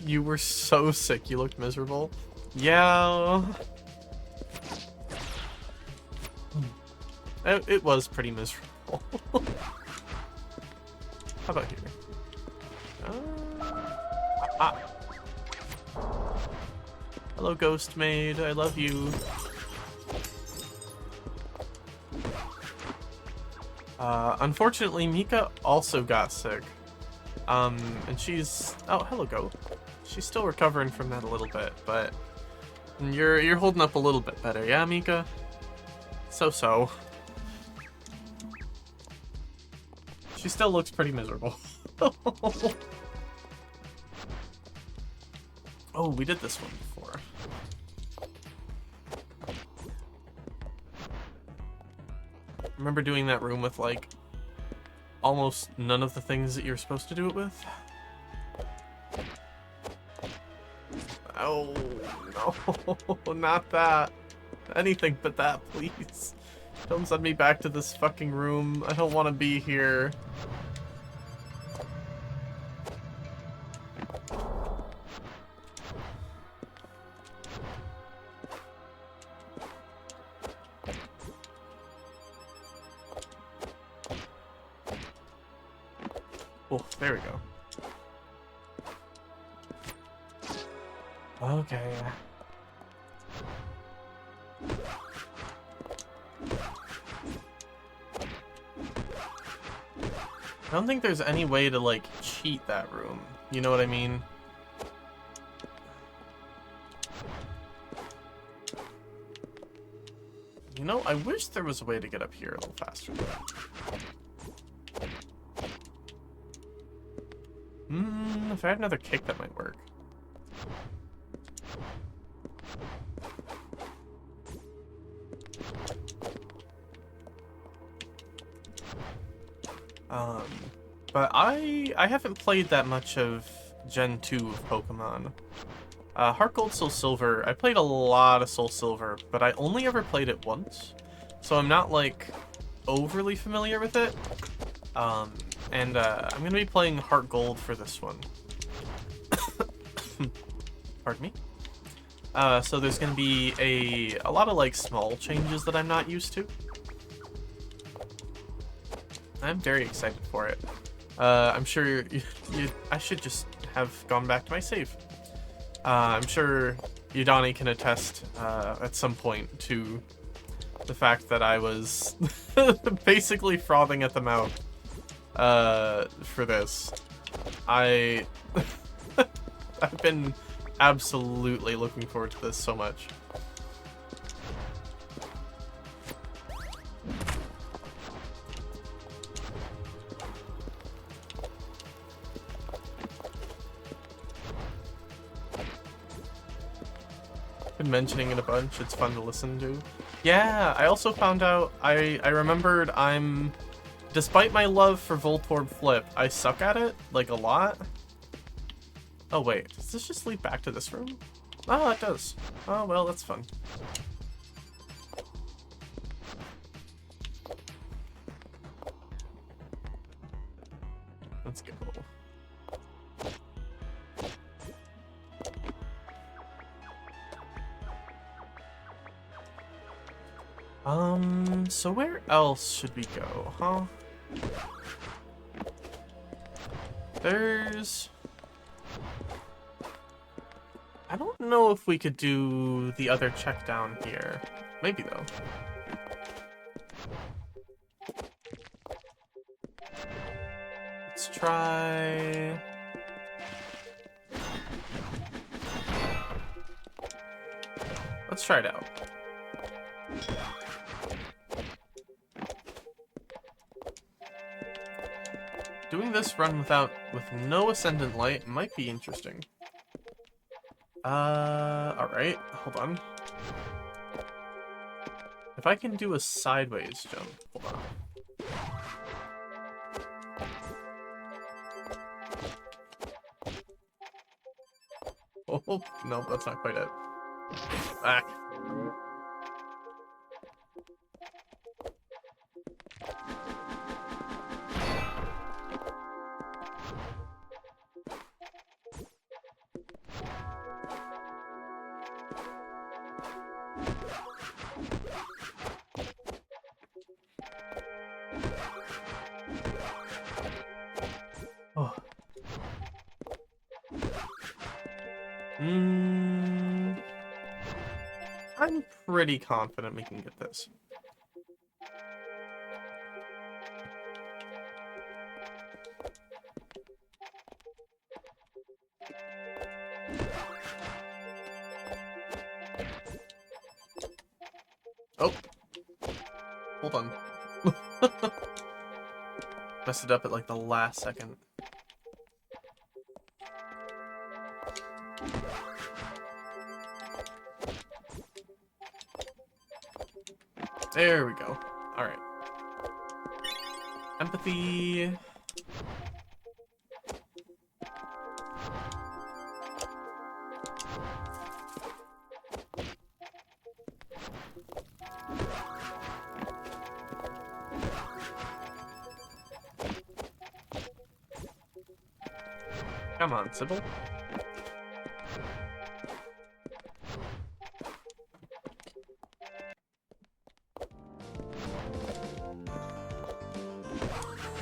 You were so sick, you looked miserable. Yeah. It was pretty miserable. How about here? Ah. Hello, Ghost Maid. I love you. Unfortunately, Mika also got sick. And she's... Oh, hello, Goat. She's still recovering from that a little bit, but... You're holding up a little bit better, yeah, Mika? So-so. She still looks pretty miserable. Oh, we did this one before. Remember doing that room with, like, almost none of the things that you're supposed to do it with? Oh, no, not that. Anything but that, please. Don't send me back to this fucking room. I don't want to be here. Oh, there we go. Okay. I don't think there's any way to, like, cheat that room. You know what I mean? You know, I wish there was a way to get up here a little faster. If I had another kick, that might work. But I haven't played that much of Gen 2 of Pokemon. Heart Gold, Soul Silver, I played a lot of Soul Silver, but I only ever played it once. So I'm not, like, overly familiar with it. I'm gonna be playing Heart Gold for this one. Pardon me? So there's gonna be a lot of, like, small changes that I'm not used to. I'm very excited for it. I'm sure I should just have gone back to my save. I'm sure Yudani can attest at some point to the fact that I was basically frothing at the mouth for this. I've been absolutely looking forward to this so much. Been mentioning it a bunch. It's fun to listen to. Yeah, I also found out, I remembered despite my love for Voltorb Flip, I suck at it, like, a lot. Oh wait, does this just lead back to this room? Oh, it does. Oh, well, that's fun. Let's go. So where else should we go, huh? I don't know if we could do the other check down here. Maybe, though. Let's try... Let's try it out. Doing this run with no Ascendant Light might be interesting. Alright, hold on. If I can do a sideways jump, hold on. Oh, no, that's not quite it. Back. Mm, I'm pretty confident we can get this. Oh. Hold on. Messed it up at like the last second. There we go. Alright. Empathy. Come on, Sybil.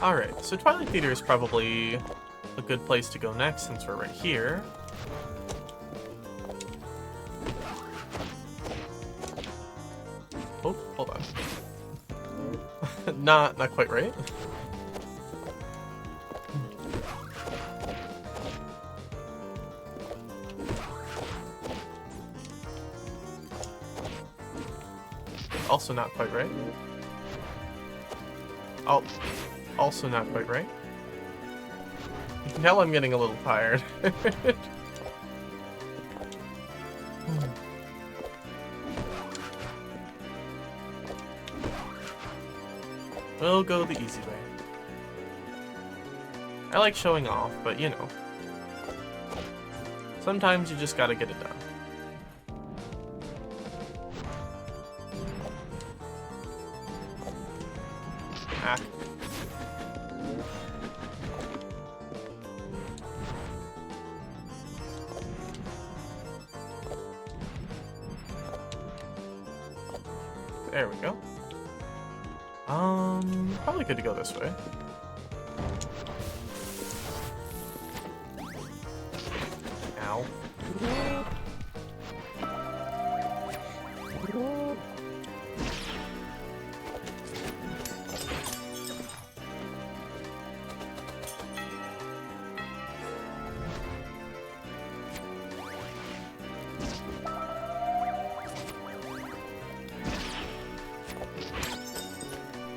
Alright, so Twilight Theater is probably a good place to go next since we're right here. Oh, hold on. Not quite right. Also not quite right. Oh, also not quite right. You can tell I'm getting a little tired. We'll go the easy way. I like showing off, but you know. Sometimes you just gotta get it done. Ah. There we go. Probably good to go this way. Ow.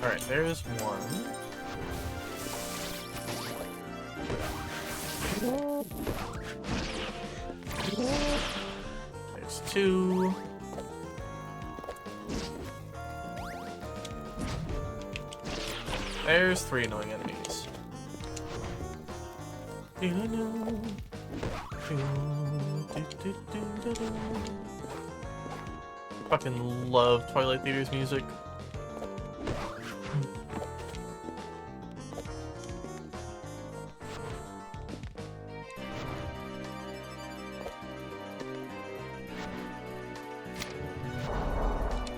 Alright, there's one. There's two. There's three annoying enemies. Fucking love Twilight Theater's music.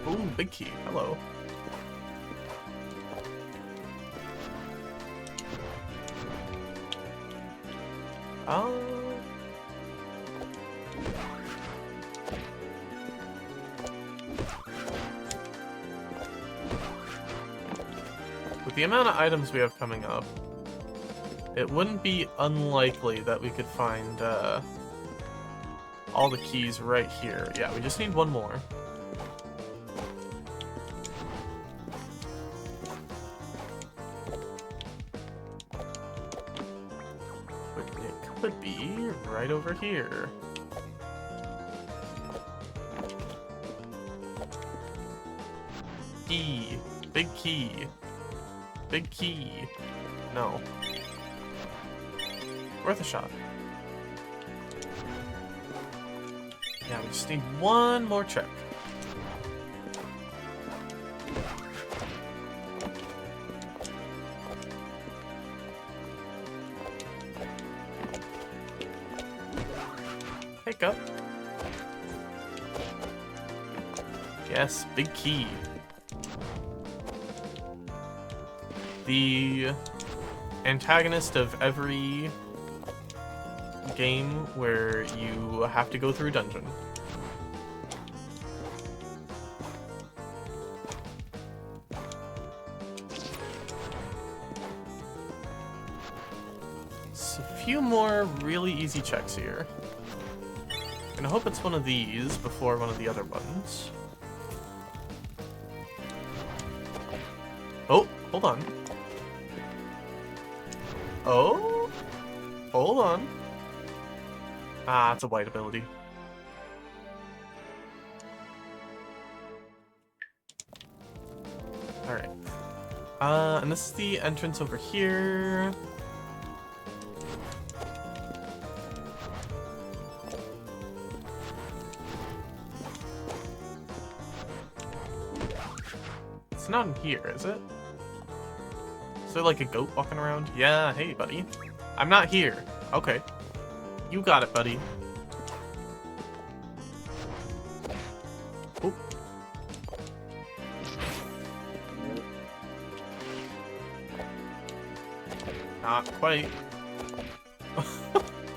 Ooh, big key. Hello. With the amount of items we have coming up, it wouldn't be unlikely that we could find all the keys right here. Yeah, we just need one more. It could be right over here. Key. Big key. Big key. No. Worth a shot. Yeah, we just need one more check. Pick up. Yes, big key. The antagonist of every game where you have to go through a dungeon. So a few more really easy checks here. And I hope it's one of these before one of the other ones. Oh, hold on. Oh, hold on. Ah, it's a white ability. Alright. And this is the entrance over here. It's not in here, is it? Is there like a goat walking around? Yeah, hey, buddy. I'm not here. Okay. You got it, buddy. Oh. Not quite.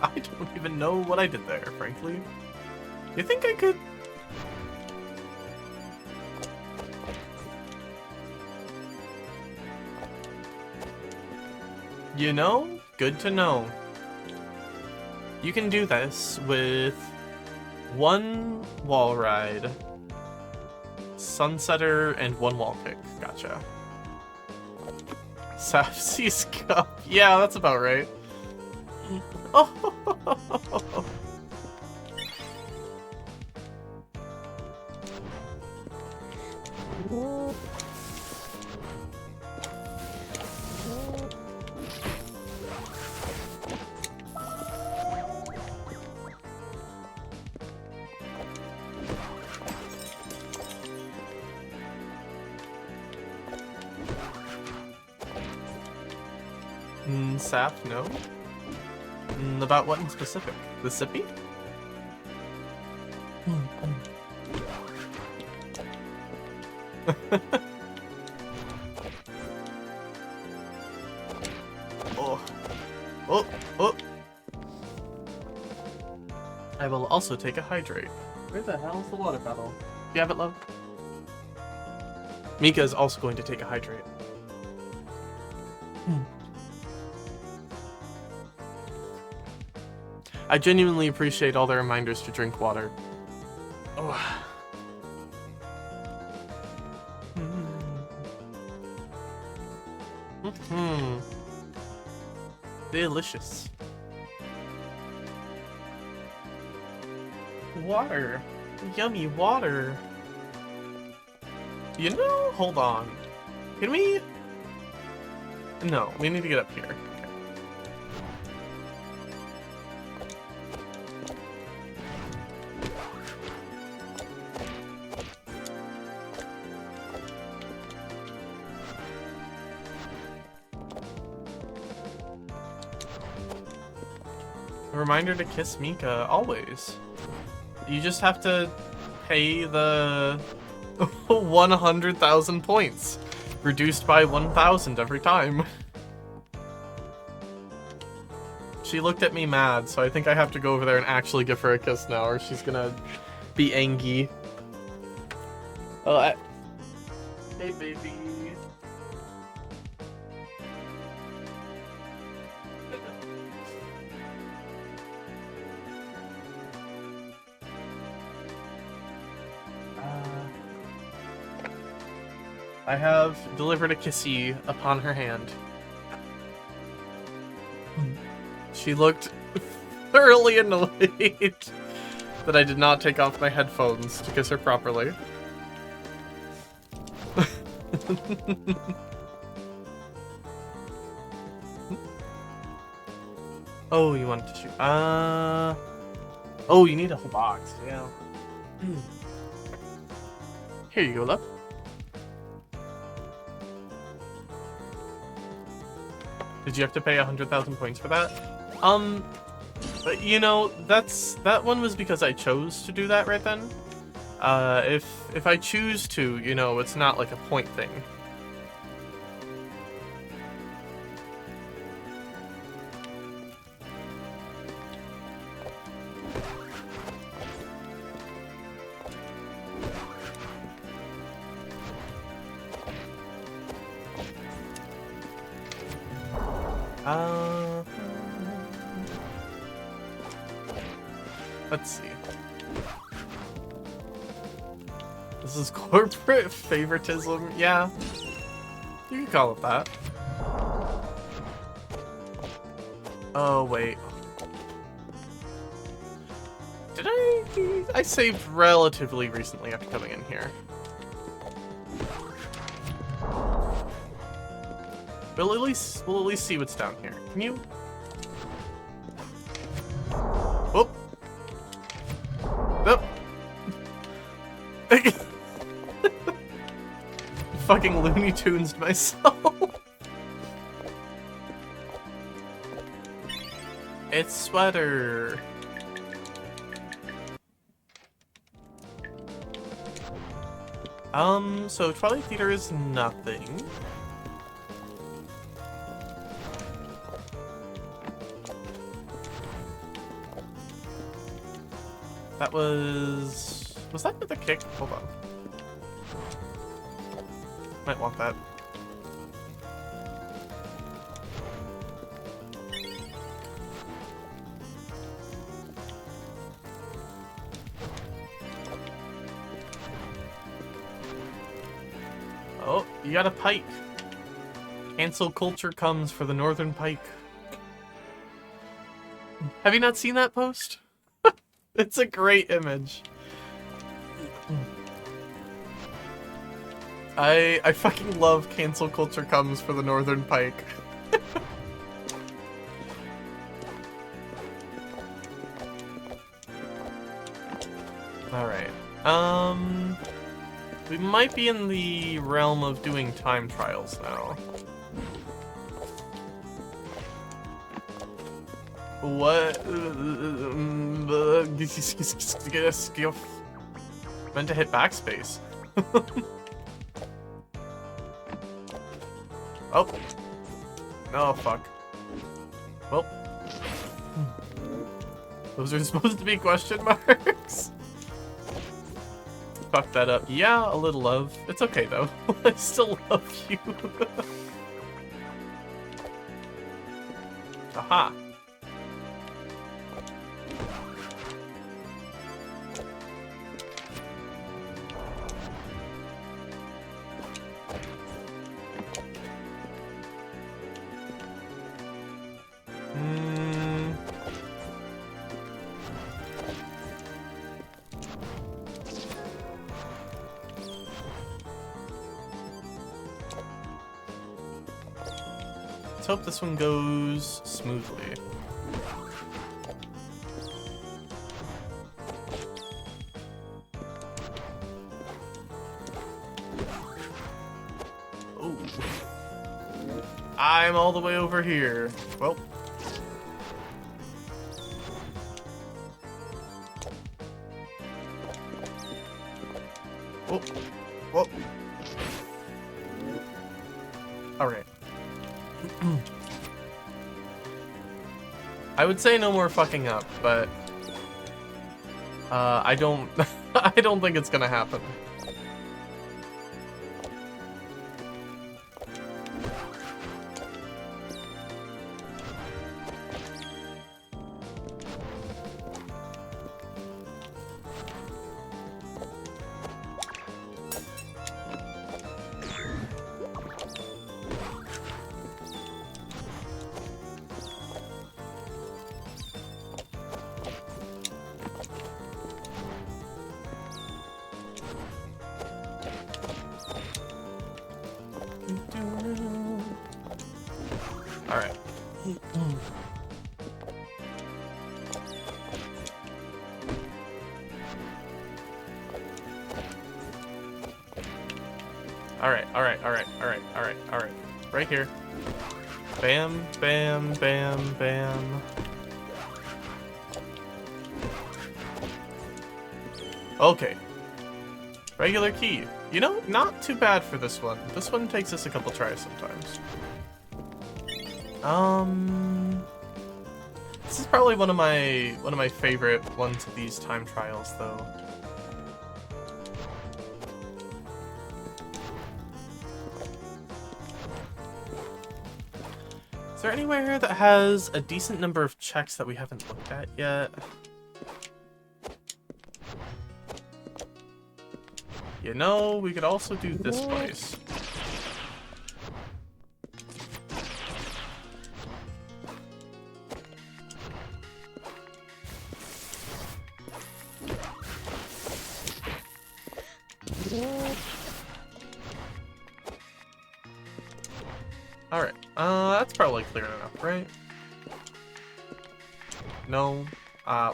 I don't even know what I did there, frankly. You think I could... You know? Good to know. You can do this with one wall ride, sunsetter, and one wall kick. Gotcha. Sapsi's Cup. Yeah, that's about right. Oh. Sap, no. About what in specific? The sippy? Oh. Oh. Oh. I will also take a hydrate. Where the hell's the water bottle? You have it, love? Mika is also going to take a hydrate. I genuinely appreciate all the reminders to drink water. Oh. Delicious. Water. Yummy water. You know, hold on. Can we... No, we need to get up here. A reminder to kiss Mika, always. You just have to pay the 100,000 points, reduced by 1,000 every time. She looked at me mad, so I think I have to go over there and actually give her a kiss now, or she's gonna be angry. Oh, Hey, baby. I have delivered a kissy upon her hand. She looked thoroughly annoyed that I did not take off my headphones to kiss her properly. Oh, you wanted to shoot. Oh, you need a whole box. Yeah. Here you go, love. Did you have to pay 100,000 points for that? But you know, that one was because I chose to do that right then. If I choose to, you know, it's not like a point thing. Uh, let's see. This is corporate favoritism. Yeah, you can call it that. Oh wait. Did I saved relatively recently after coming in here. We'll at least see what's down here. Can you? Whoop. Nope. Fucking Looney Tunes myself. It's sweater. So Twilight Theater is nothing. That was that with a kick? Hold on. Might want that. Oh, you got a pike. Cancel culture comes for the northern pike. Have you not seen that post? It's a great image. I fucking love cancel culture comes for the northern pike. Alright. We might be in the realm of doing time trials now. What? Meant to hit backspace. Oh. No, fuck. Well. Those are supposed to be question marks. Fuck that up. Yeah, a little love. It's okay, though. I still love you. Aha. Let's hope this one goes smoothly. Oh. I'm all the way over here. Well. Whoa. Whoa. Alright. I would say no more fucking up, but I don't I don't think it's gonna happen. Alright. Alright. Right here. Bam, bam, bam, bam. Okay. Regular key. You know, not too bad for this one. This one takes us a couple tries sometimes. This is probably one of my favorite ones of these time trials, though. Is there anywhere that has a decent number of checks that we haven't looked at yet? You know, we could also do this place. Alright, that's probably clear enough, right? No.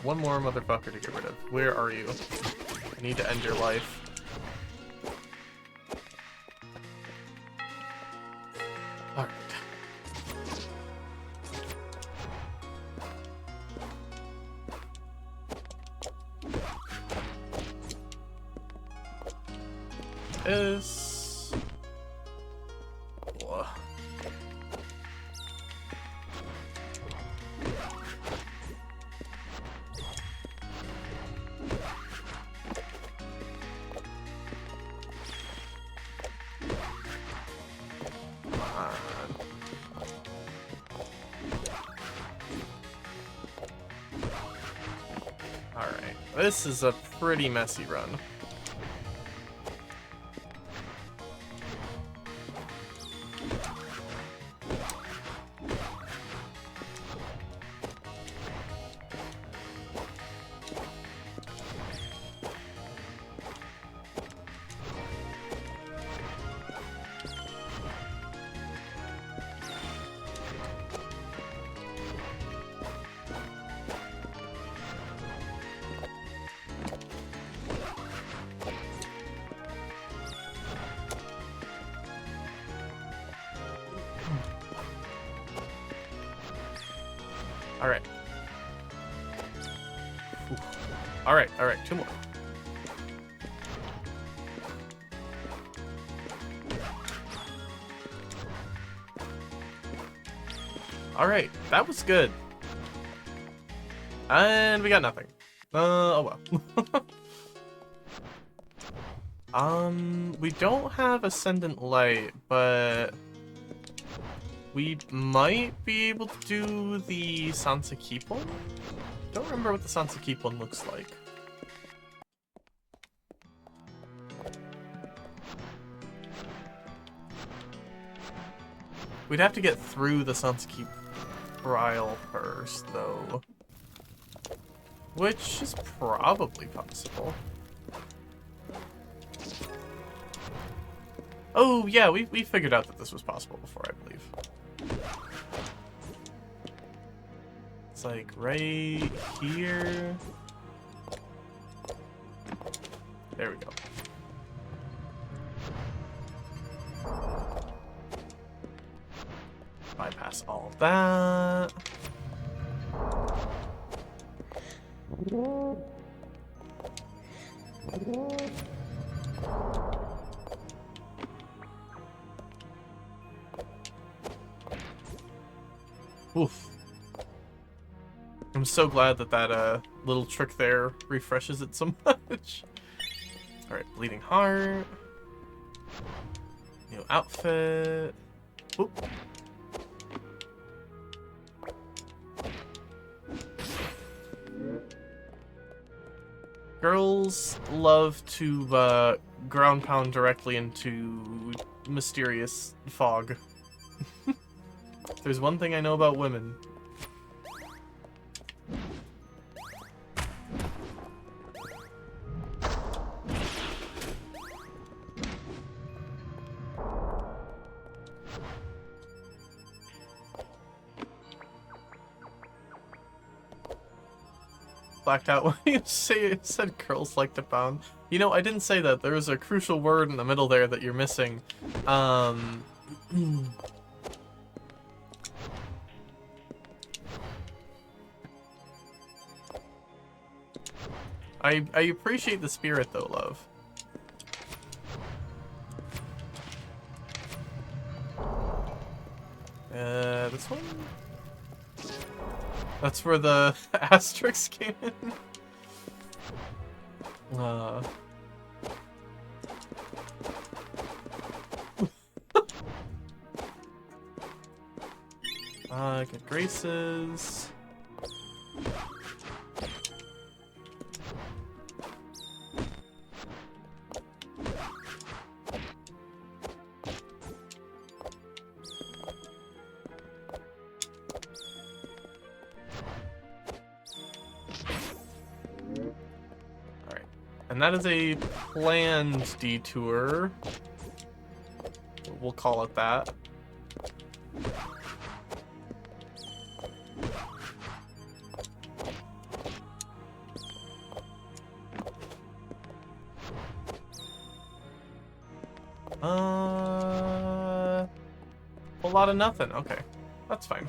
One more motherfucker to get rid of. Where are you? I need to end your life. Alright. This... Whoa. Alright, this is a pretty messy run. Alright. Alright, two more. Alright, that was good. And we got nothing. Oh well. We don't have Ascendant Light, but we might be able to do the Sansakipon? Don't remember what the Sansakipon looks like. We'd have to get through the Sansakip trial first, though. Which is probably possible. Oh, yeah, we figured out that this was possible before, I believe. It's like right here. There we go. Bypass all of that. Oof. I'm so glad that that little trick there refreshes it so much. Alright, Bleeding Heart. New outfit. Oop. Girls love to ground pound directly into mysterious fog. If there's one thing I know about women. Blacked out when you said girls like to pound. You know, I didn't say that. There was a crucial word in the middle there that you're missing. I appreciate the spirit though, love. This one? That's where the asterisk came in. Good graces. Alright. And that is a planned detour. We'll call it that. A lot of nothing. Okay, that's fine.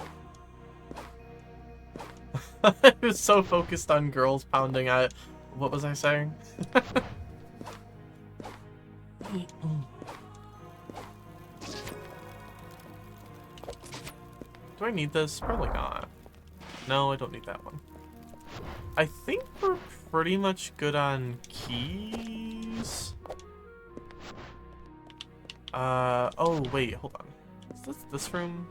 I was so focused on girls pounding at... What was I saying? Do I need this? Probably not. No, I don't need that one. I think we're pretty much good on keys. Oh, wait, hold on. Is this room?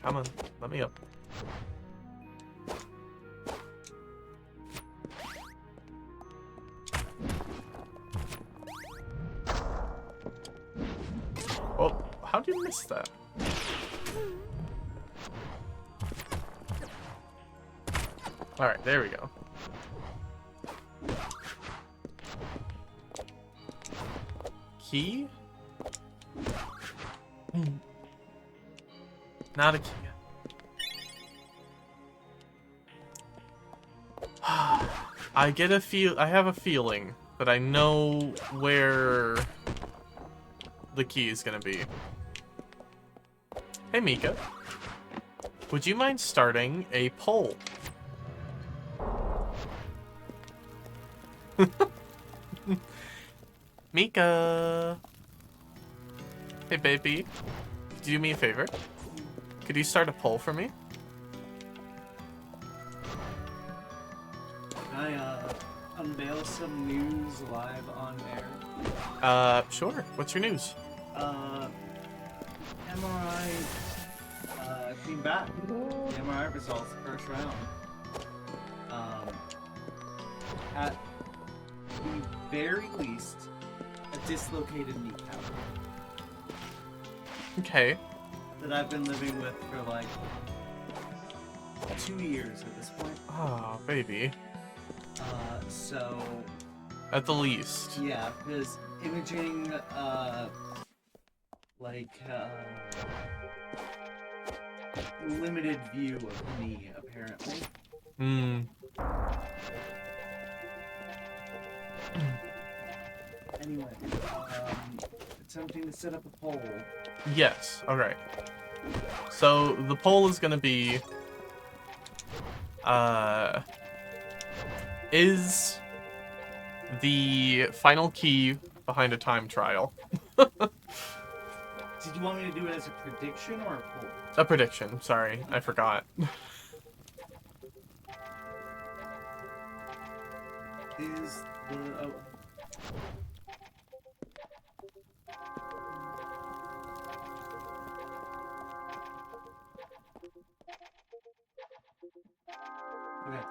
Come on, let me up. Oh, how'd you miss that? Alright, there we go. Key? Not a key. I have a feeling that I know where the key is gonna be. Hey Mika, would you mind starting a poll? Mika! Hey baby, could you do me a favor? Could you start a poll for me? Can I unveil some news live on air? Sure. What's your news? MRI came back. The MRI results, first round. At the very least, a dislocated kneecap Okay. that I've been living with for like 2 years at this point. Oh, baby. So At the least. yeah, because imaging, limited view of the knee, apparently. Hmm. Anyway, attempting to set up a poll. Yes. Alright. So, the poll is gonna be... is the final key behind a time trial? Did you want me to do it as a prediction or a poll? A prediction. Sorry, I forgot. Is the... Oh. Okay,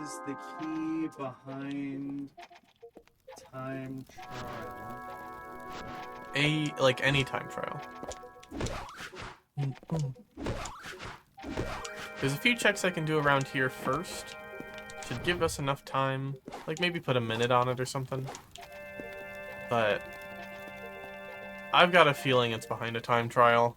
is the key behind time trial? Like, any time trial. There's a few checks I can do around here first. Should give us enough time. Like, maybe put a minute on it or something. But... I've got a feeling it's behind a time trial.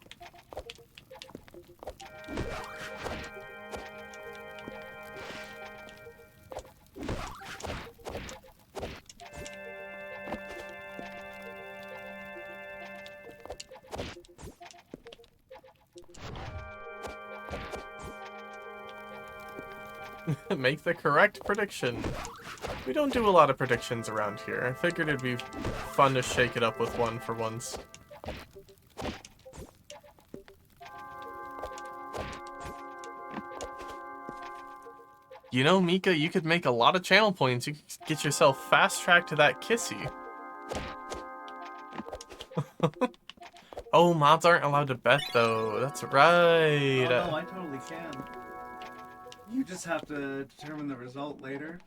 Make the correct prediction. We don't do a lot of predictions around here. I figured it'd be fun to shake it up with one for once. You know, Mika, you could make a lot of channel points. You could get yourself fast-tracked to that kissy. Oh, mods aren't allowed to bet, though. That's right. Oh no, I totally can. You just have to determine the result later.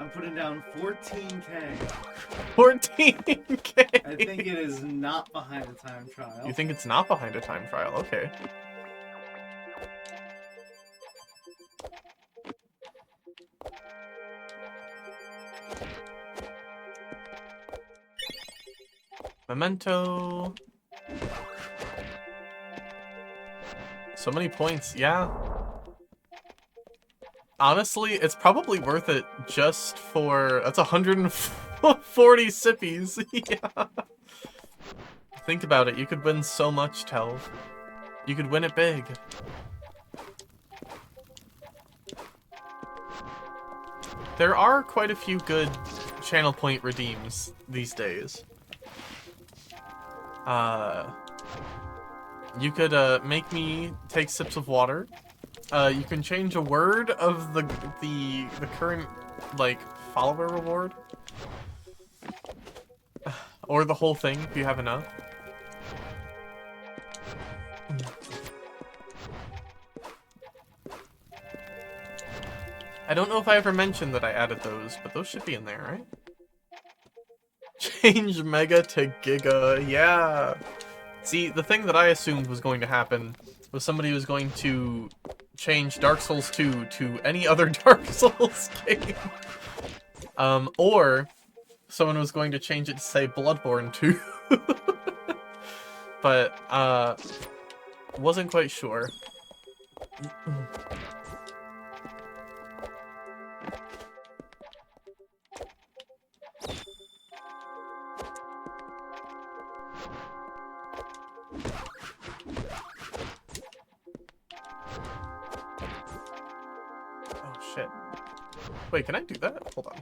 I'm putting down 14K. 14K. I think it is not behind a time trial. You think it's not behind a time trial? Okay. Memento. So many points, yeah. Honestly, it's probably worth it just for... That's 140 sippies. Yeah. Think about it. You could win so much, Telv. You could win it big. There are quite a few good channel point redeems these days. You could make me take sips of water. You can change a word of the current like follower reward, or the whole thing if you have enough. I don't know if I ever mentioned that I added those, but those should be in there, right? Change Mega to Giga, yeah. See, the thing that I assumed was going to happen was somebody was going to change Dark Souls 2 to any other Dark Souls game. Or someone was going to change it to say Bloodborne 2. But, wasn't quite sure. Oh shit. Wait, can I do that? Hold on.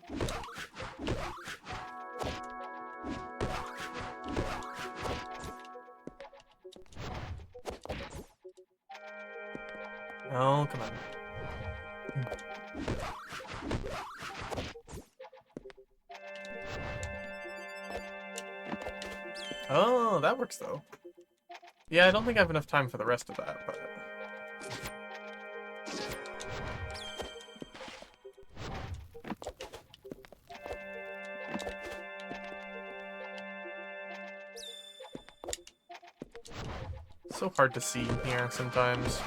Oh, come on. Oh, that works though. Yeah, I don't think I have enough time for the rest of that, but... So hard to see here sometimes.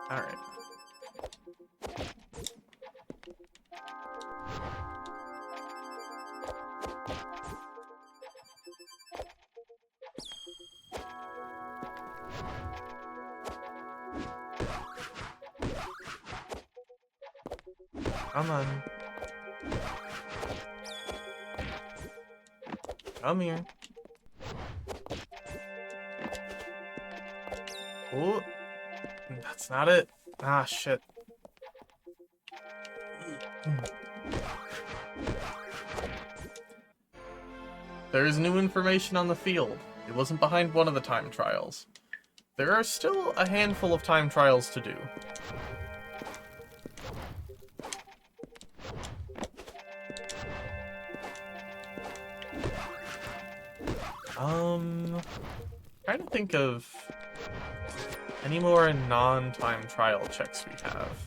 Alright. Come on. Come here. Oh, that's not it. Ah, shit. There is new information on the field. It wasn't behind one of the time trials. There are still a handful of time trials to do. Trying to think of any more non-time trial checks we have.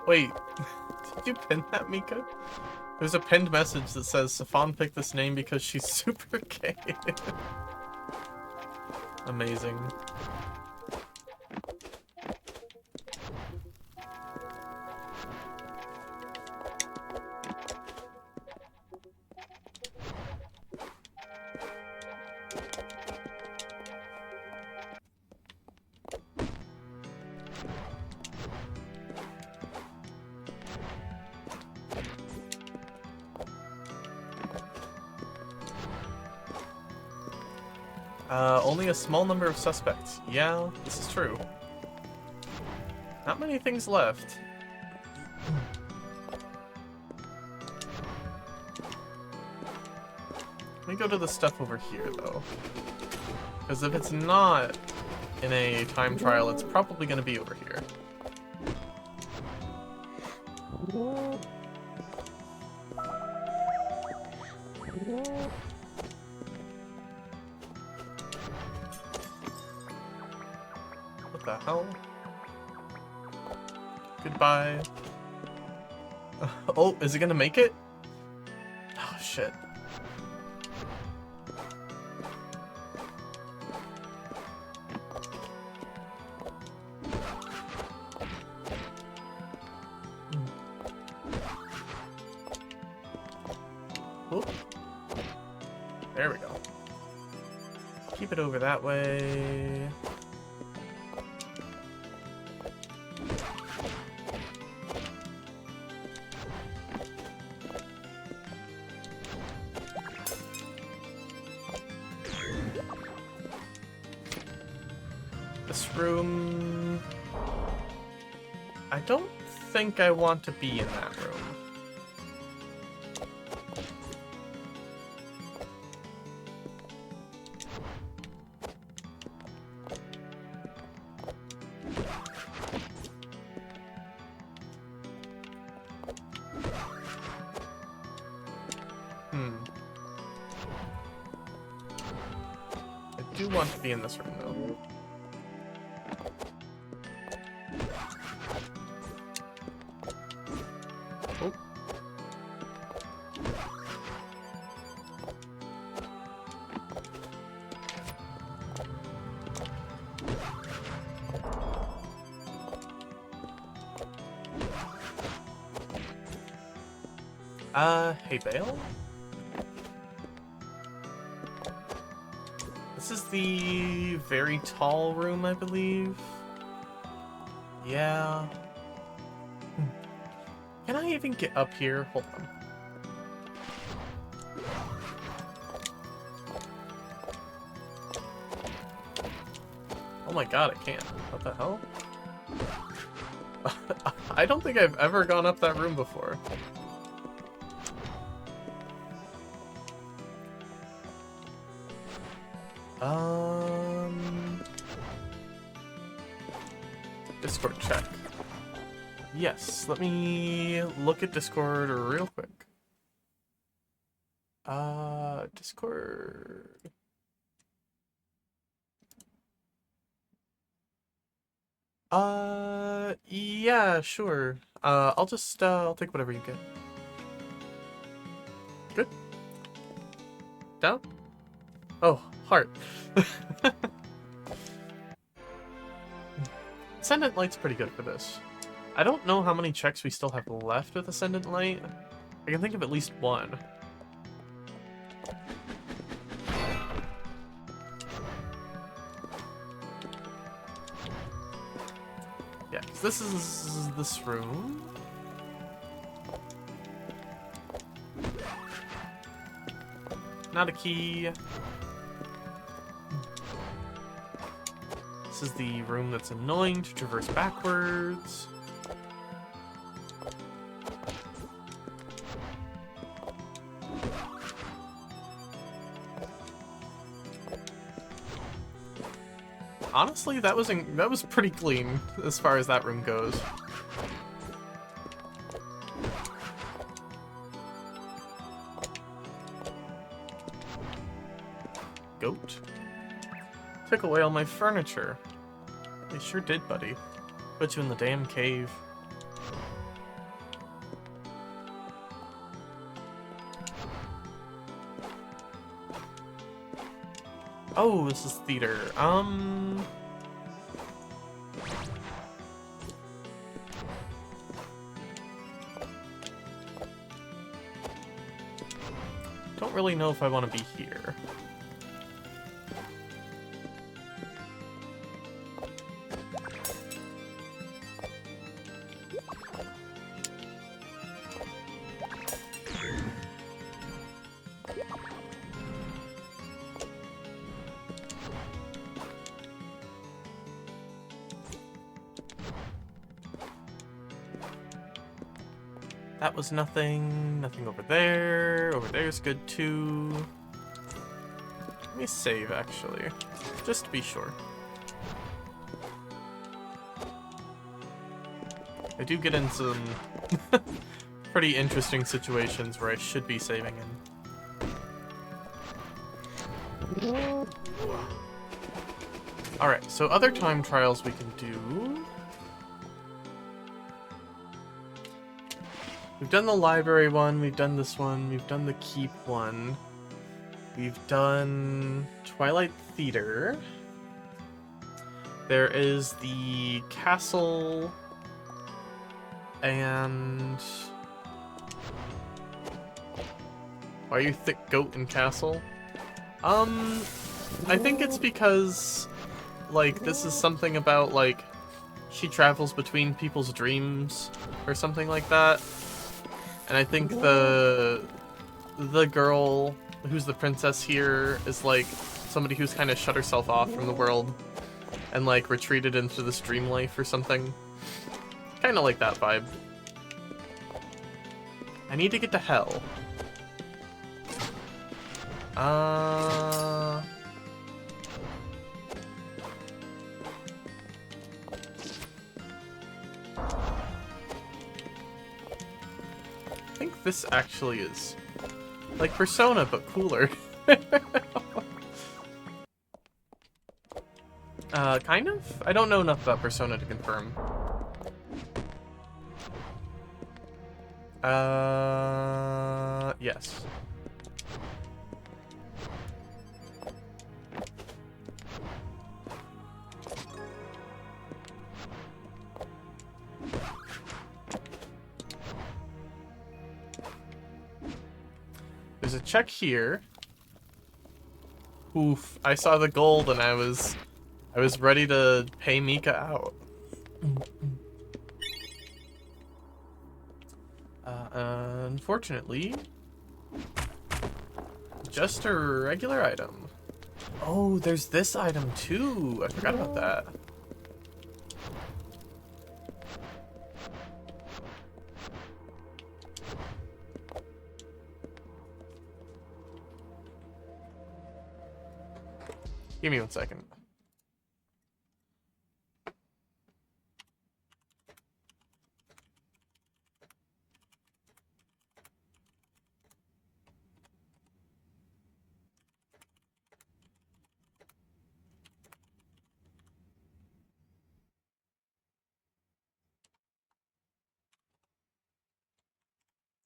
Wait, did you pin that, Mika? There's a pinned message that says, Safan picked this name because she's super gay. Amazing. Only a small number of suspects. Yeah, this is true. Not many things left. Let me go to the stuff over here, though. Because if it's not in a time trial, it's probably going to be over here. What the hell? Goodbye. Oh, is it going to make it? Oh, shit. Oop. There we go. Keep it over that way. This room... I don't think I want to be in that room. I do want to be in this room, though. Hey, Bale? This is the very tall room, I believe. Yeah. Can I even get up here? Hold on. Oh my god, I can't. What the hell? I don't think I've ever gone up that room before. Discord check. Yes, let me look at Discord real quick. Discord. Yeah, sure. I'll take whatever you get. Good. Down? Oh, heart. Ascendant Light's pretty good for this. I don't know how many checks we still have left with Ascendant Light. I can think of at least one. Yeah, 'cause this is this room. Not a key. This is the room that's annoying to traverse backwards. Honestly, that was pretty clean as far as that room goes. Goat. Took away all my furniture. They sure did, buddy. Put you in the damn cave. Oh, this is theater. Don't really know if I want to be here. That was nothing. Nothing over there. Over there's good too. Let me save, actually. Just to be sure. I do get in some pretty interesting situations where I should be saving in. Alright, so other time trials we can do. We've done the library one, we've done this one, we've done the keep one. We've done Twilight Theater. There is the castle and... Why are you thick goat and castle? I think it's because, like, this is something about, like, she travels between people's dreams or something like that. And I think the girl who's the princess here is, like, somebody who's kind of shut herself off from the world and, like, retreated into this dream life or something. Kind of like that vibe. I need to get to hell. I think this actually is like Persona, but cooler. Kind of? I don't know enough about Persona to confirm. Yes. There's a check here. Oof, I saw the gold and I was ready to pay Mika out. Unfortunately, just a regular item. Oh, there's this item too. I forgot about that. Give me 1 second.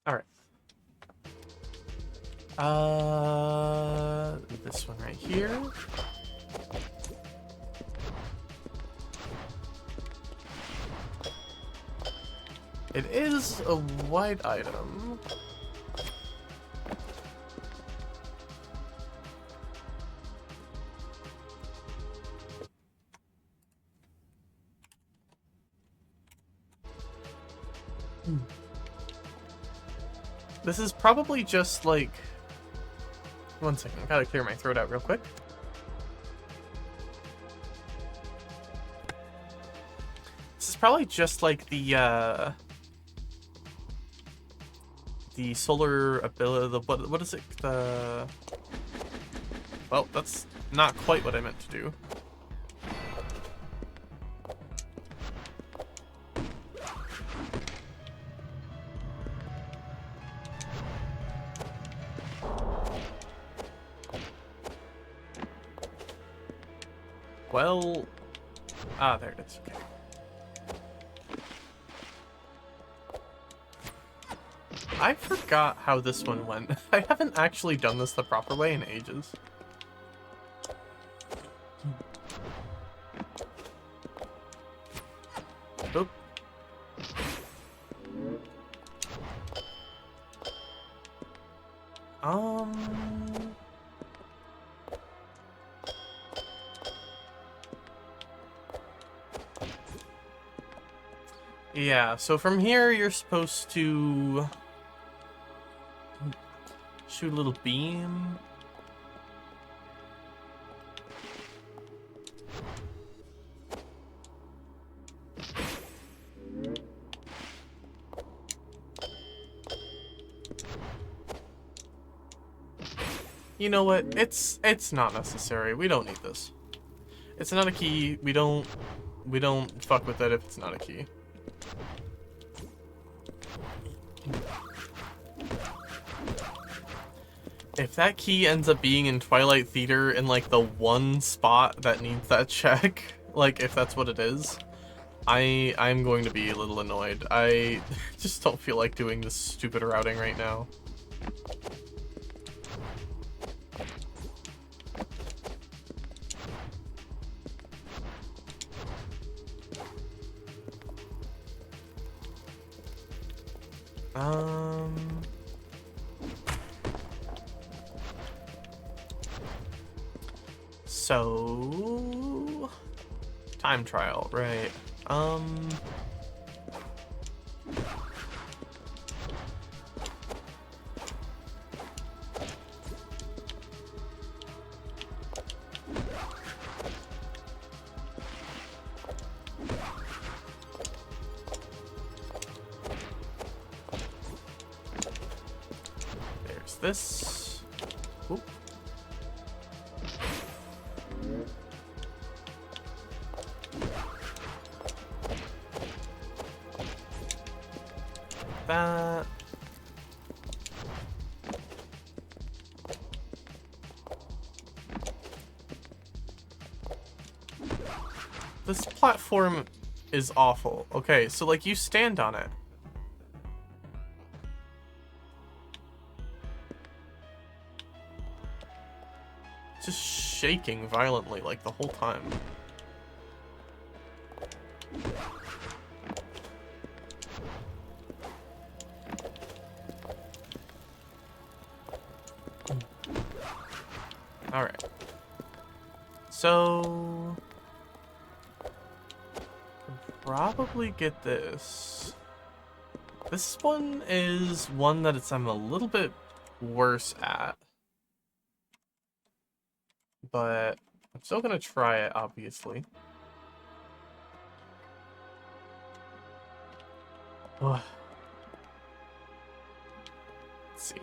All right. This one right here. It is a white item. This is probably just like... 1 second, gotta clear my throat out real quick. This is probably just like the solar ability, what is it? Well, that's not quite what I meant to do. Well, there it is, okay. I forgot how this one went. I haven't actually done this the proper way in ages. Oop. Yeah, so from here you're supposed to shoot a little beam. You know what? It's not necessary. We don't need this. It's not a key. We don't fuck with it if it's not a key. If that key ends up being in Twilight Theater in like the one spot that needs that check, like if that's what it is, I'm going to be a little annoyed. I just don't feel like doing this stupid routing right now. So time trial, right? There's this. Oop. That. This platform is awful. Okay, so like you stand on it. Just shaking violently like the whole time. Alright. So probably get this. This one is one that I'm a little bit worse at. But I'm still gonna try it, obviously. Ugh. Let's see.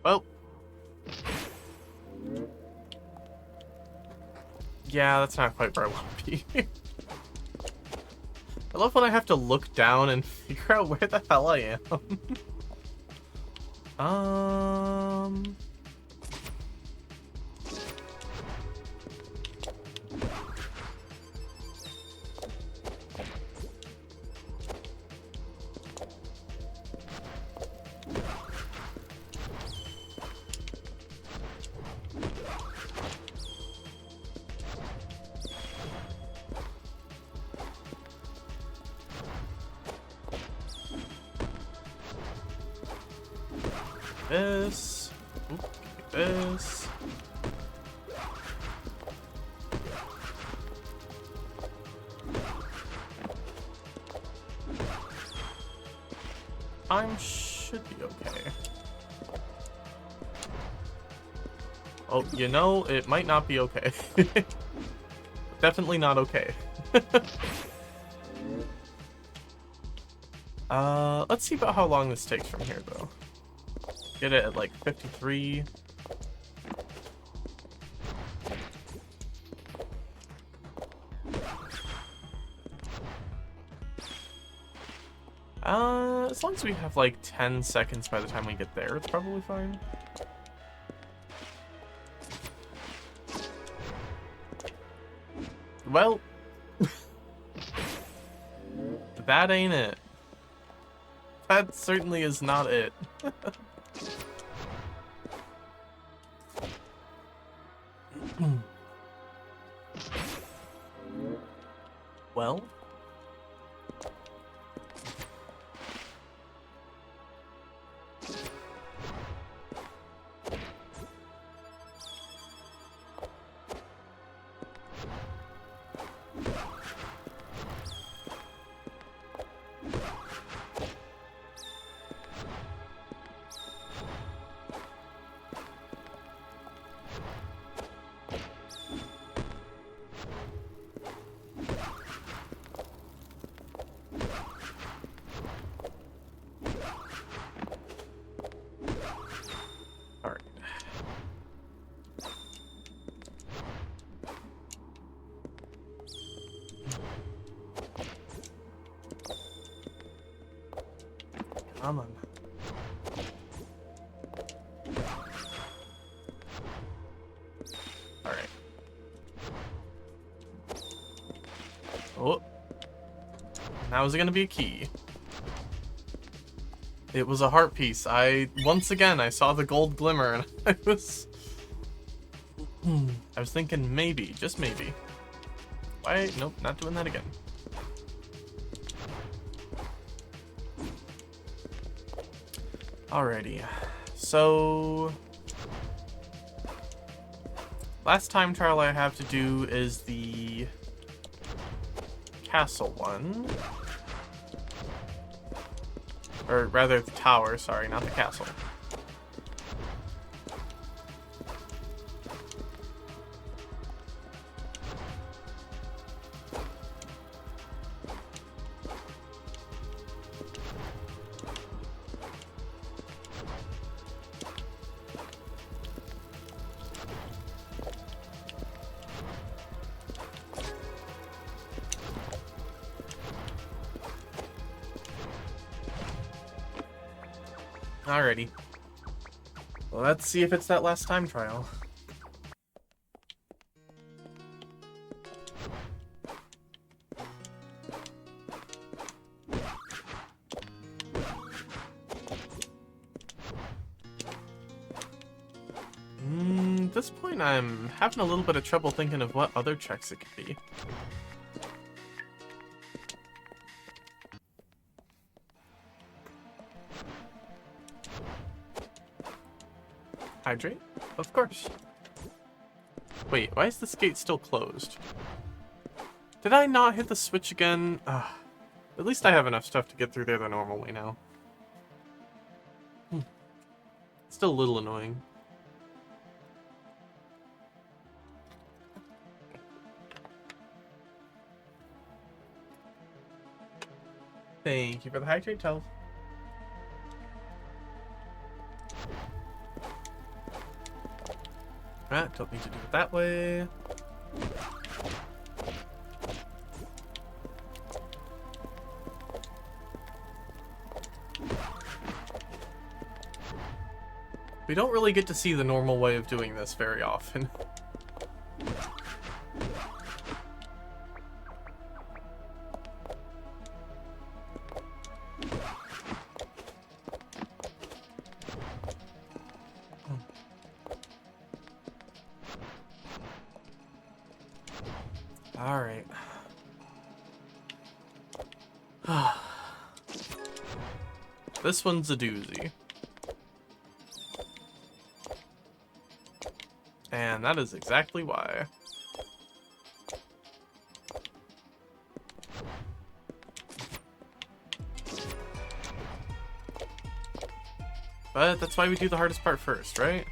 Well. Yeah, that's not quite where I want to be. I love when I have to look down and figure out where the hell I am. This. Oop, this. Should be okay. Oh, you know, it might not be okay. Definitely not okay. Let's see about how long this takes from here, though. Get it at like 53. As long as we have like 10 seconds by the time we get there, it's probably fine. Well, that ain't it. That certainly is not it. Well, Come on. Alright. Oh. Now is it gonna be a key? It was a heart piece. Once again, I saw the gold glimmer and I was thinking maybe, just maybe. Why? Nope, not doing that again. Alrighty. So last time trial I have to do is the castle one. Or rather the tower, sorry, not the castle. Alrighty. Well, let's see if it's that last time trial. At this point, I'm having a little bit of trouble thinking of what other checks it could be. Hydrate? Of course. Wait, why is this gate still closed? Did I not hit the switch again? At least I have enough stuff to get through there the normal way now. Still a little annoying. Thank you for the hydrate health. Alright, don't need to do it that way. We don't really get to see the normal way of doing this very often. Alright. This one's a doozy. And that is exactly why. But that's why we do the hardest part first, right?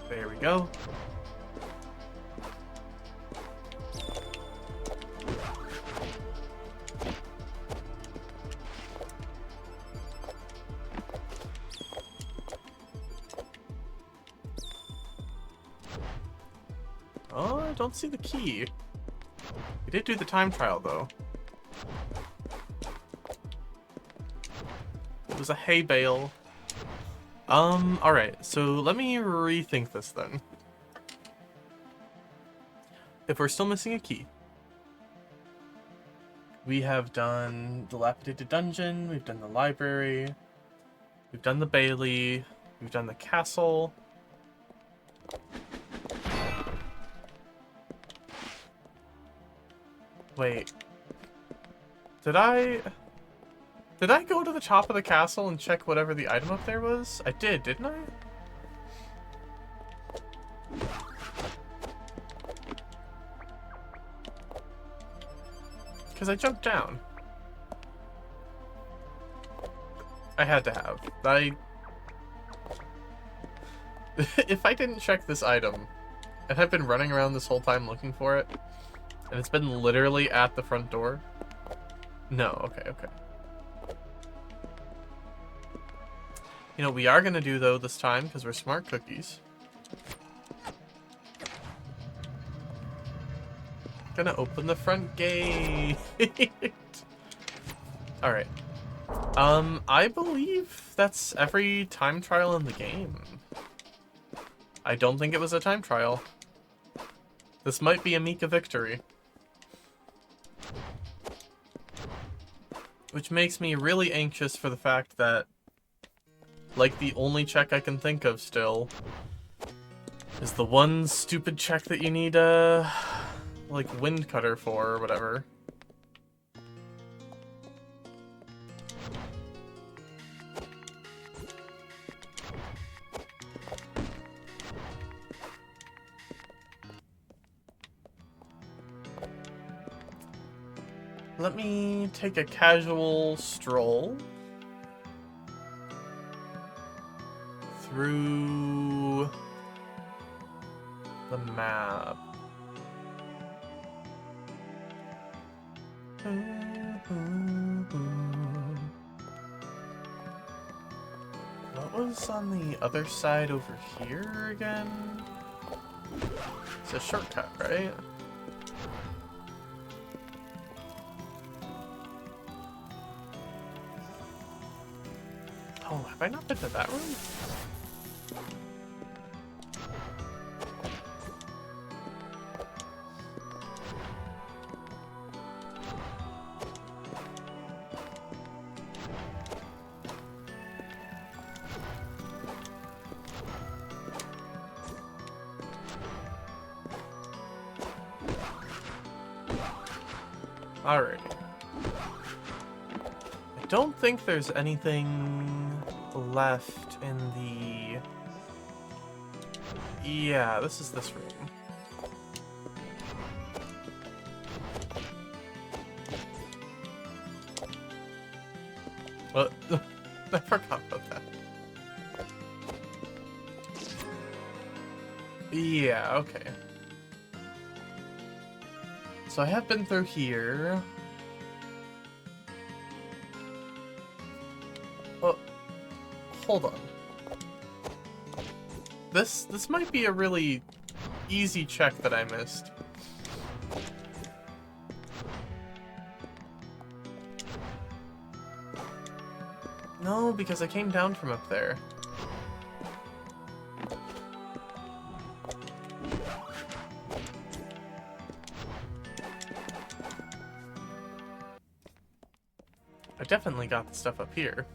There we go. Oh, I don't see the key. We did do the time trial, though. It was a hay bale. Alright, so let me rethink this then. If we're still missing a key, we have done the dilapidated dungeon, we've done the library, we've done the Bailey, we've done the castle. Wait. Did I... Did I go to the top of the castle and check whatever the item up there was? I did, didn't I? Because I jumped down. I had to have. If I didn't check this item, and I've been running around this whole time looking for it, and it's been literally at the front door. No, okay. You know, we are going to do, though, this time, because we're smart cookies. Gonna open the front gate. Alright. I believe that's every time trial in the game. I don't think it was a time trial. This might be a Mika victory. Which makes me really anxious for the fact that, like, the only check I can think of still is the one stupid check that you need like, wind cutter for, or whatever. Let me take a casual stroll through the map. What was on the other side over here again? It's a shortcut, right? Oh, have I not been to that room? Alrighty. I don't think there's anything left in the... Yeah, this is this room. What? I forgot about that. Yeah, okay. So I have been through here. Oh, hold on. This might be a really easy check that I missed. No, because I came down from up there. I definitely got the stuff up here.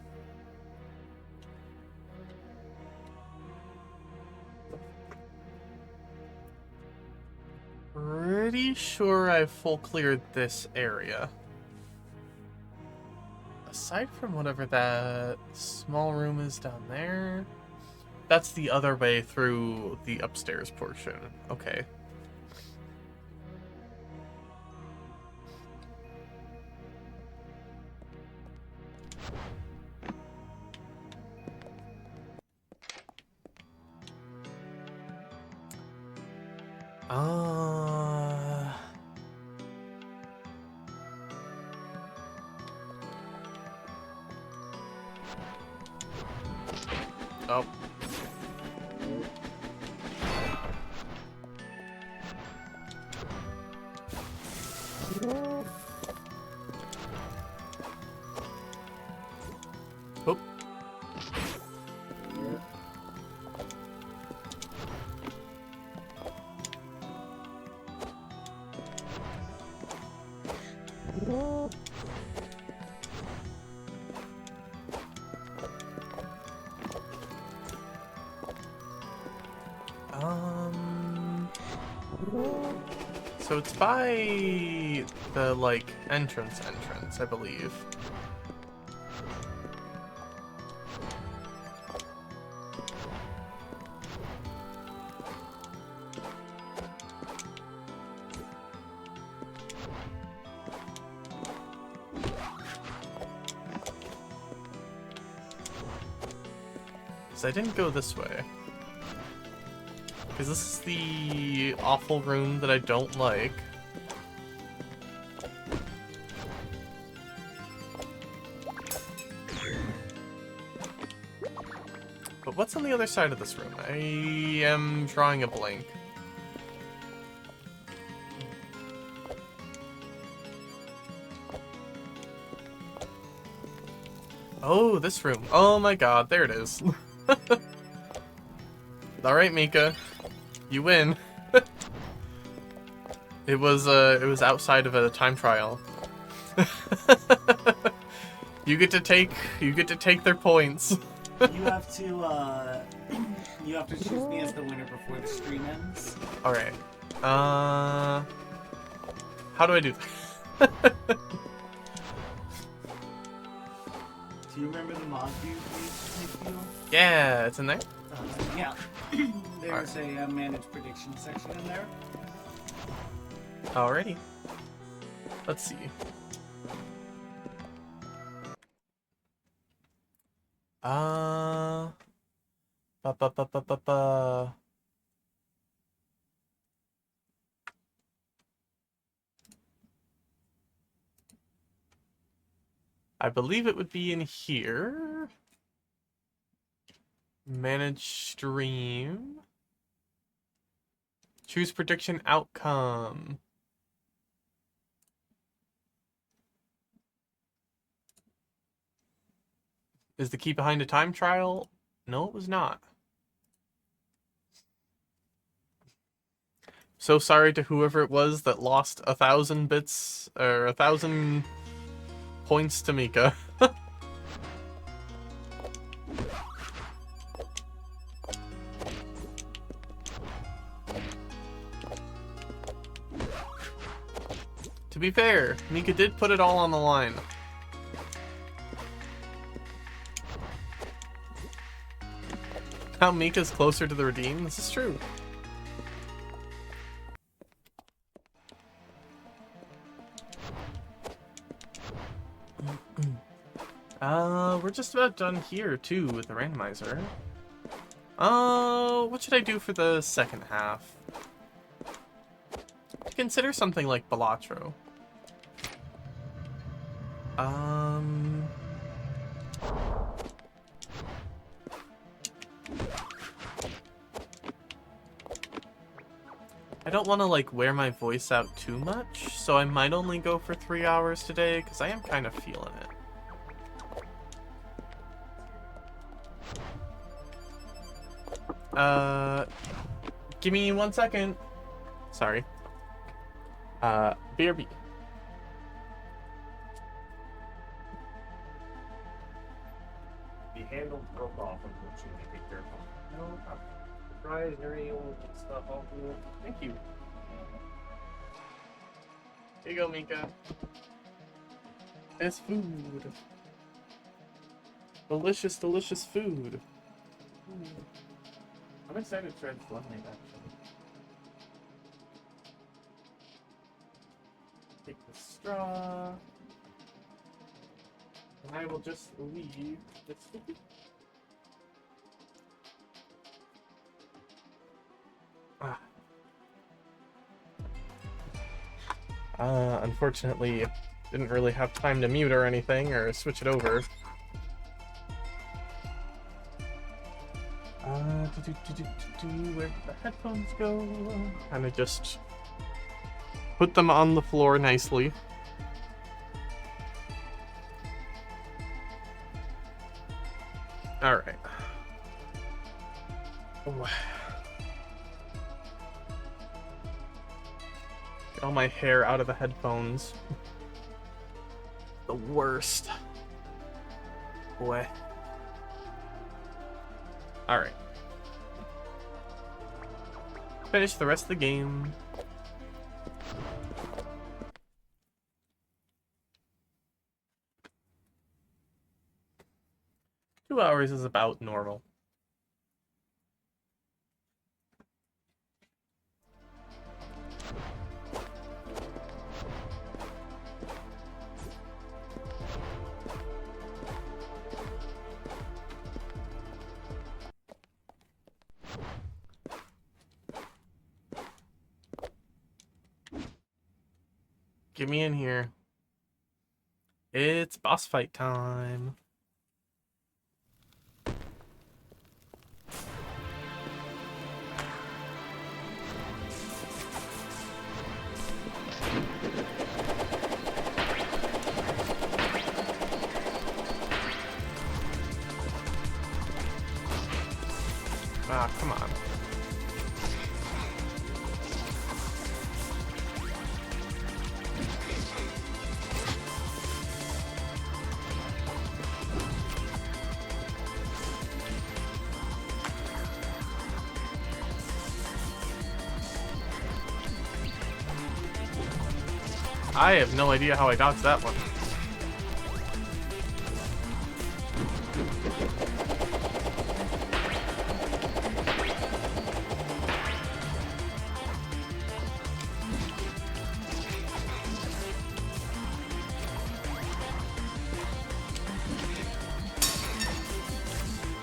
Pretty sure I've full cleared this area. Aside from whatever that small room is down there, that's the other way through the upstairs portion. Okay. Oh. Oh. So it's by the, like, entrance, I believe. Because I didn't go this way. Because this is the awful room that I don't like. But what's on the other side of this room? I am drawing a blank. Oh, this room. Oh my god, there it is. Alright, Mika. You win. It was outside of a time trial. You get to take their points. You have to choose me as the winner before the stream ends. Alright. How do I do that? Do you remember the mod view page? Yeah, it's in there. Yeah. There's a managed prediction section in there. Alrighty. Let's see. Ba ba ba ba ba ba. I believe it would be in here. Manage stream. Choose prediction outcome. Is the key behind a time trial? No, it was not. So sorry to whoever it was that lost 1,000 bits, or 1,000 points to Mika. To be fair, Mika did put it all on the line. Now Mika's closer to the redeem. This is true. We're just about done here too with the randomizer. What should I do for the second half? Consider something like Balatro. I don't want to like wear my voice out too much, so I might only go for 3 hours today because I am kind of feeling it. Give me 1 second. Sorry. BRB. The handle broke off, unfortunately. Be careful. No problem. Fries, old stuff, all cool. Thank you. Here you go, Mika. It's food. Delicious, delicious food. I'm excited to try this lemonade, actually. Take the straw. And I will just leave this. Unfortunately, didn't really have time to mute or anything, or switch it over. Where did the headphones go? Kind of just put them on the floor nicely. All right. Oh. Get all my hair out of the headphones. The worst. Boy. Alright. Finish the rest of the game. Two hours is about normal. Get me in here. It's boss fight time. Ah, come on. I have no idea how I dodged that one.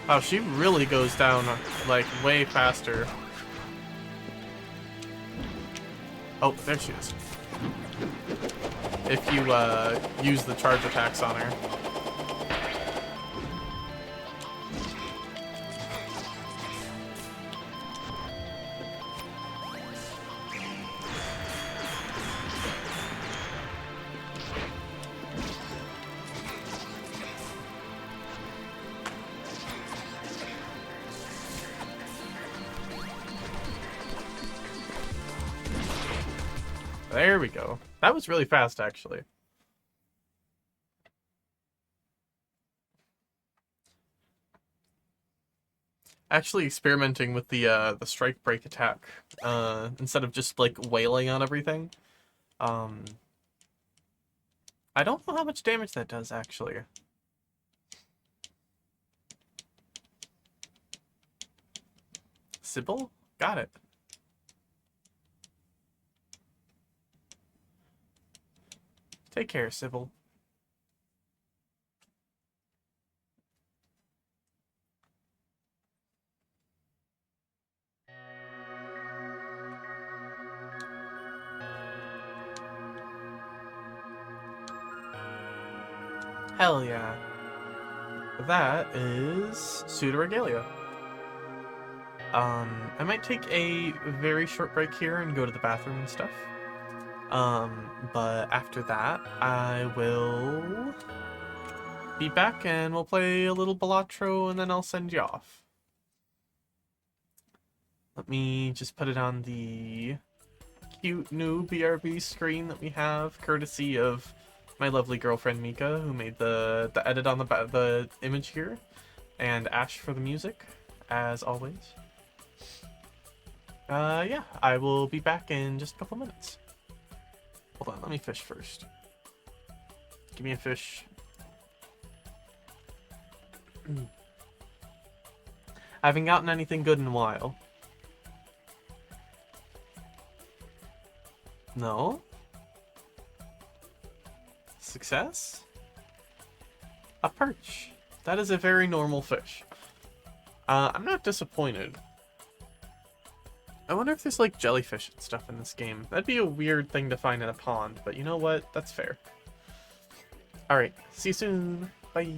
Wow, she really goes down, like, way faster. Oh, there she is. If you, use the charge attacks on her. There we go. That was really fast, actually. Actually experimenting with the strike break attack, instead of just, like, wailing on everything. I don't know how much damage that does, actually. Sybil? Got it. Take care, Sybil. Hell yeah. That is Pseudoregalia. I might take a very short break here and go to the bathroom and stuff. But after that, I will be back and we'll play a little Balatro and then I'll send you off. Let me just put it on the cute new BRB screen that we have, courtesy of my lovely girlfriend Mika, who made the edit on the image here, and Ash for the music, as always. Yeah, I will be back in just a couple minutes. Hold on, let me fish first. Give me a fish. I haven't gotten anything good in a while. No? Success? A perch. That is a very normal fish. I'm not disappointed. I wonder if there's, like, jellyfish and stuff in this game. That'd be a weird thing to find in a pond, but you know what? That's fair. Alright, see you soon. Bye.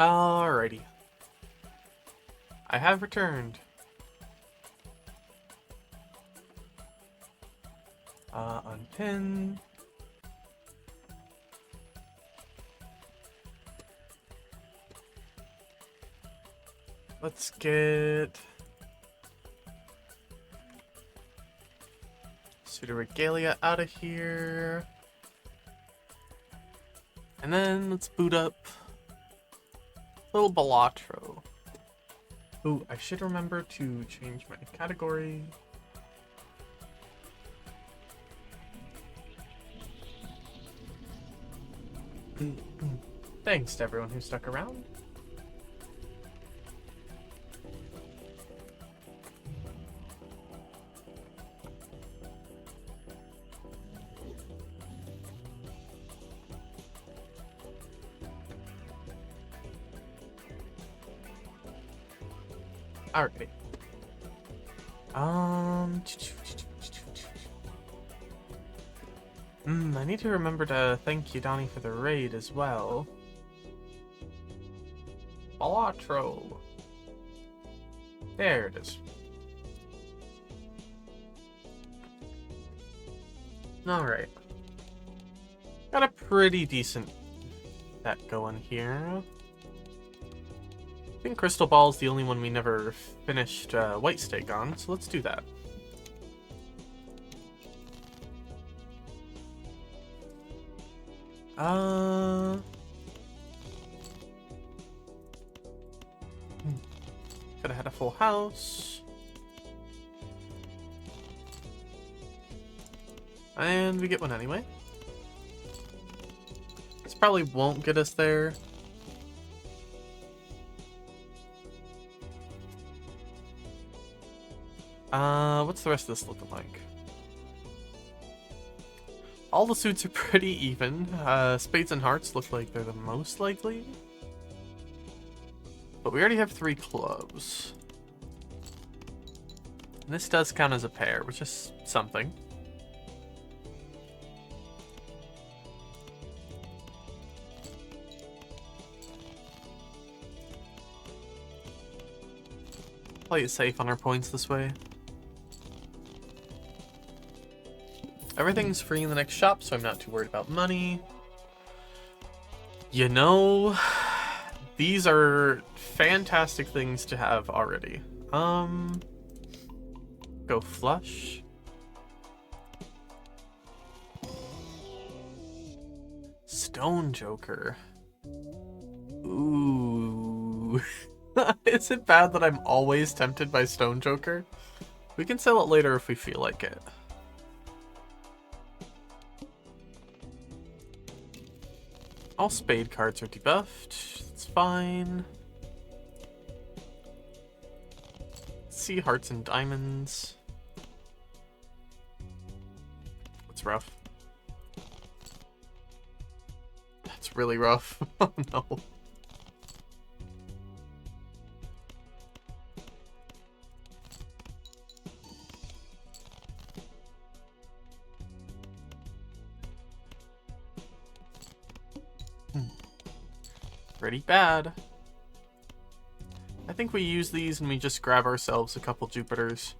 Alrighty. I have returned. Unpin. Let's get Pseudoregalia out of here. And then let's boot up little Balatro. Ooh, I should remember to change my category. Thanks to everyone who stuck around. Alright. I need to remember to thank you, Donnie, for the raid as well. Balatro. There it is. Alright. Got a pretty decent set going here. I think Crystal Ball's the only one we never finished White Steak on, so let's do that. Could have had a full house. And we get one anyway. This probably won't get us there. What's the rest of this looking like? All the suits are pretty even. Spades and hearts look like they're the most likely. But we already have 3 clubs. And this does count as a pair, which is something. Play it safe on our points this way. Everything's free in the next shop, so I'm not too worried about money. You know, these are fantastic things to have already. Go flush. Stone Joker. Ooh. Is it bad that I'm always tempted by Stone Joker? We can sell it later if we feel like it. All spade cards are debuffed. That's fine. See hearts and diamonds. What's rough? That's really rough. Oh no. Pretty bad. I think we use these and we just grab ourselves a couple Jupiters.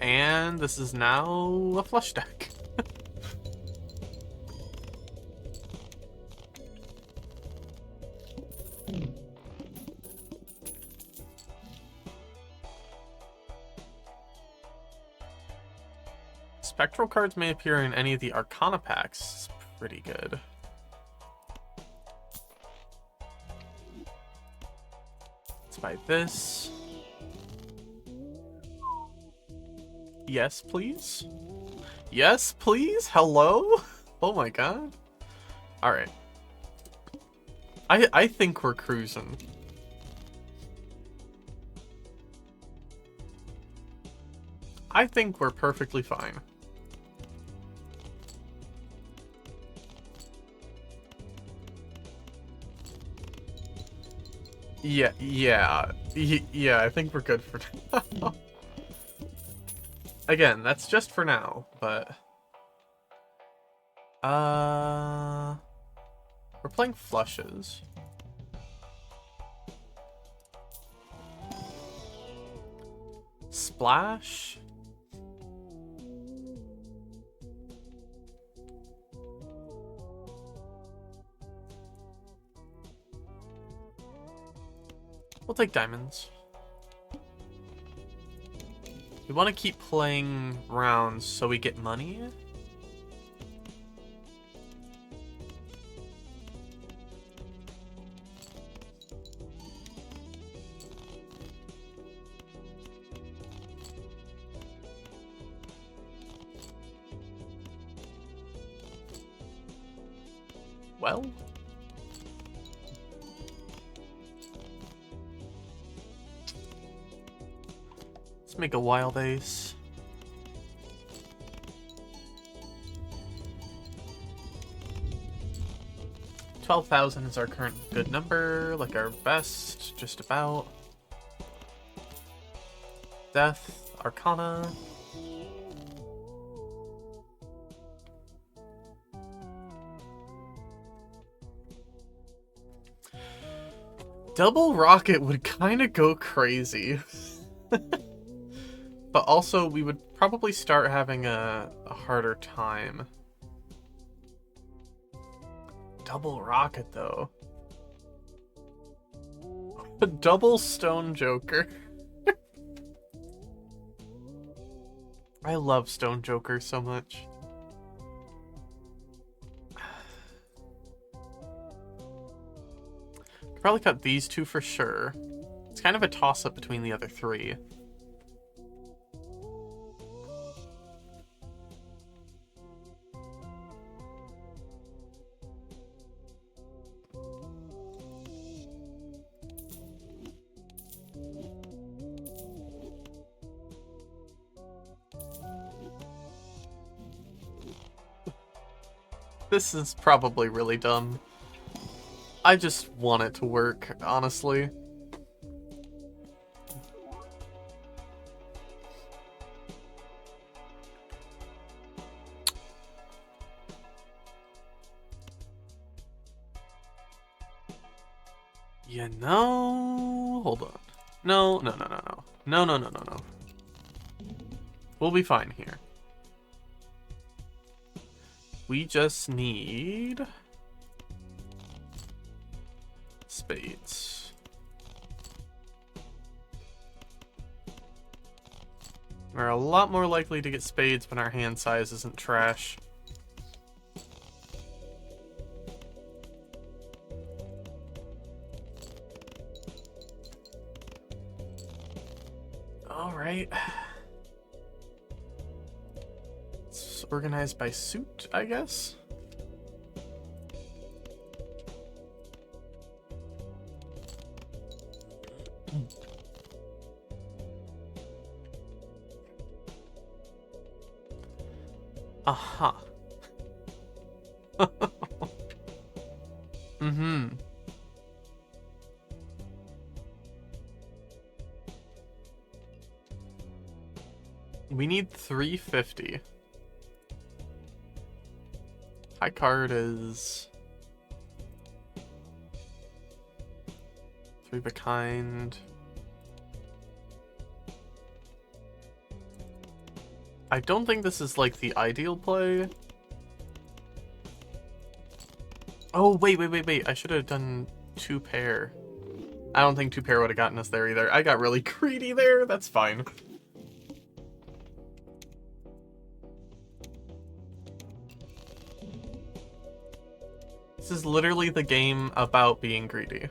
And this is now a flush deck. Spectral cards may appear in any of the Arcana packs. It's pretty good. Let's buy this. Yes, please. Yes, please. Hello? Oh my god. Alright. I think we're cruising. I think we're perfectly fine. Yeah, I think we're good for now. Again, that's just for now, but We're playing flushes. Splash? We'll take diamonds. We want to keep playing rounds so we get money. Well, let's make a wild ace. 12,000 is our current good number, like our best, just about. Death, Arcana. Double rocket would kind of go crazy. But also, we would probably start having a harder time. Double rocket, though. A double stone joker. I love stone joker so much. Probably cut these two for sure. It's kind of a toss-up between the other three. This is probably really dumb. I just want it to work, honestly. You know... Hold on. No. No. We'll be fine here. We just need... spades. We're a lot more likely to get spades when our hand size isn't trash. Alright. It's organized by suit, I guess? Aha. Mm-hmm. We need 350. High card is... three of a kind. I don't think this is like the ideal play. Oh, wait. I should have done two pair. I don't think two pair would have gotten us there either. I got really greedy there. That's fine. This is literally the game about being greedy.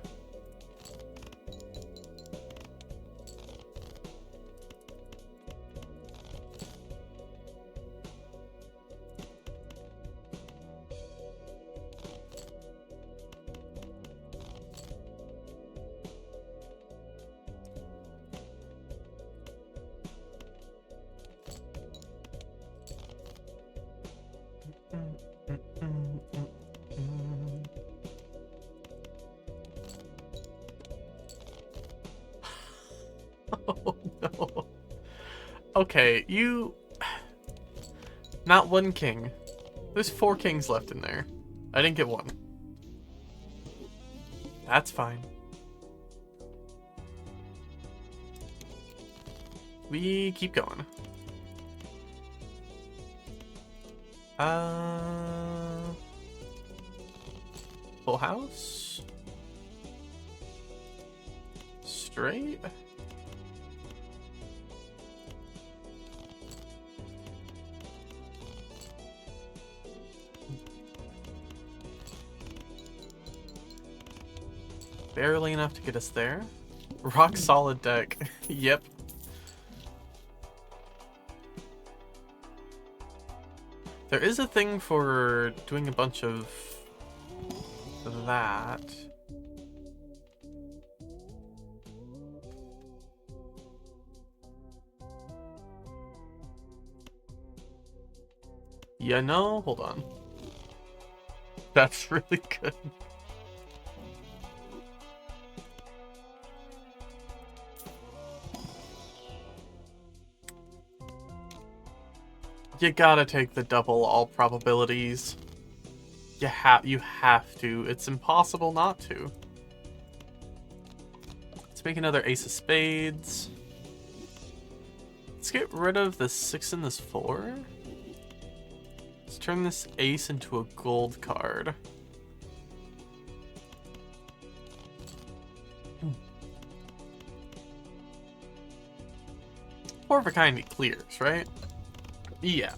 Oh no. Okay, you... Not one king. There's 4 kings left in there. I didn't get one. That's fine. We keep going. Full house. Straight. Barely enough to get us there. Rock solid deck. Yep. There is a thing for doing a bunch of that. Yeah, no, hold on. That's really good. You gotta take the double all probabilities. You have to. It's impossible not to. Let's make another ace of spades. Let's get rid of the 6 and this 4. Let's turn this ace into a gold card. Four of a kind it clears, right? Yeah.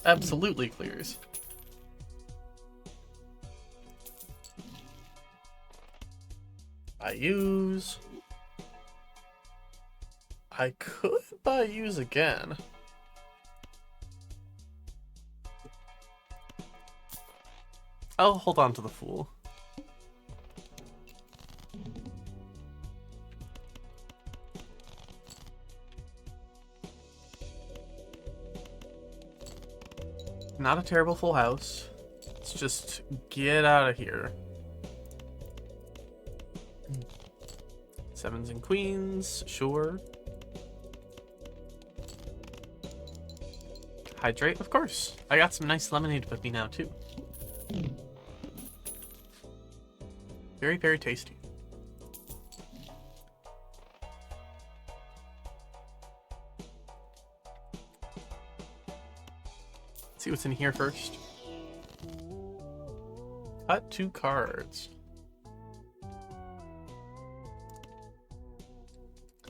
Absolutely clears. I use. I could buy use again. I'll hold on to the fool. Not a terrible full house. Let's just get out of here. 7s and queens, sure. Hydrate, of course. I got some nice lemonade with me now, too. Very, very tasty. Let's see what's in here first. Cut 2 cards.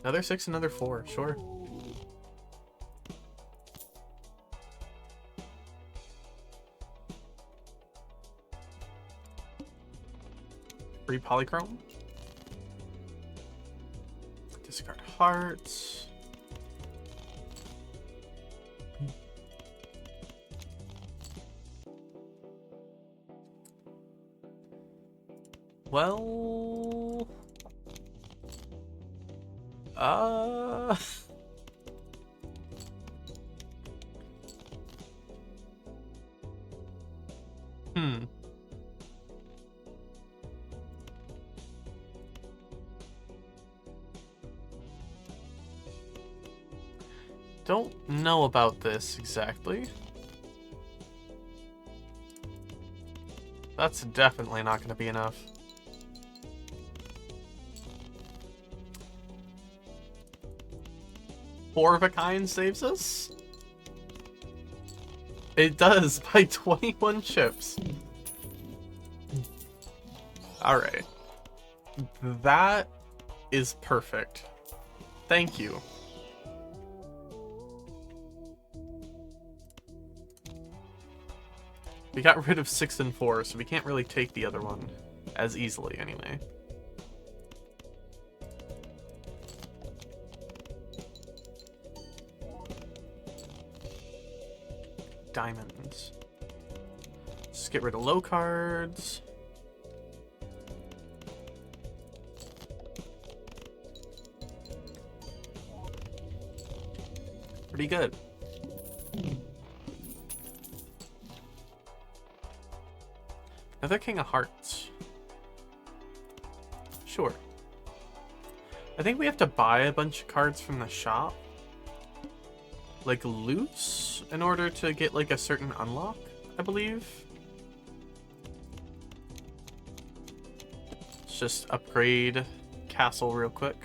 Another 6, another 4, sure. Free polychrome. Discard hearts. Well, Don't know about this exactly. That's definitely not going to be enough. Four of a kind saves us? It does, by 21 chips. Alright. That is perfect. Thank you. We got rid of 6 and 4, so we can't really take the other one as easily anyway. Diamonds. Let's get rid of low cards. Pretty good. Another King of Hearts. Sure. I think we have to buy a bunch of cards from the shop. like loot in order to get like a certain unlock, I believe. Let's just upgrade castle real quick.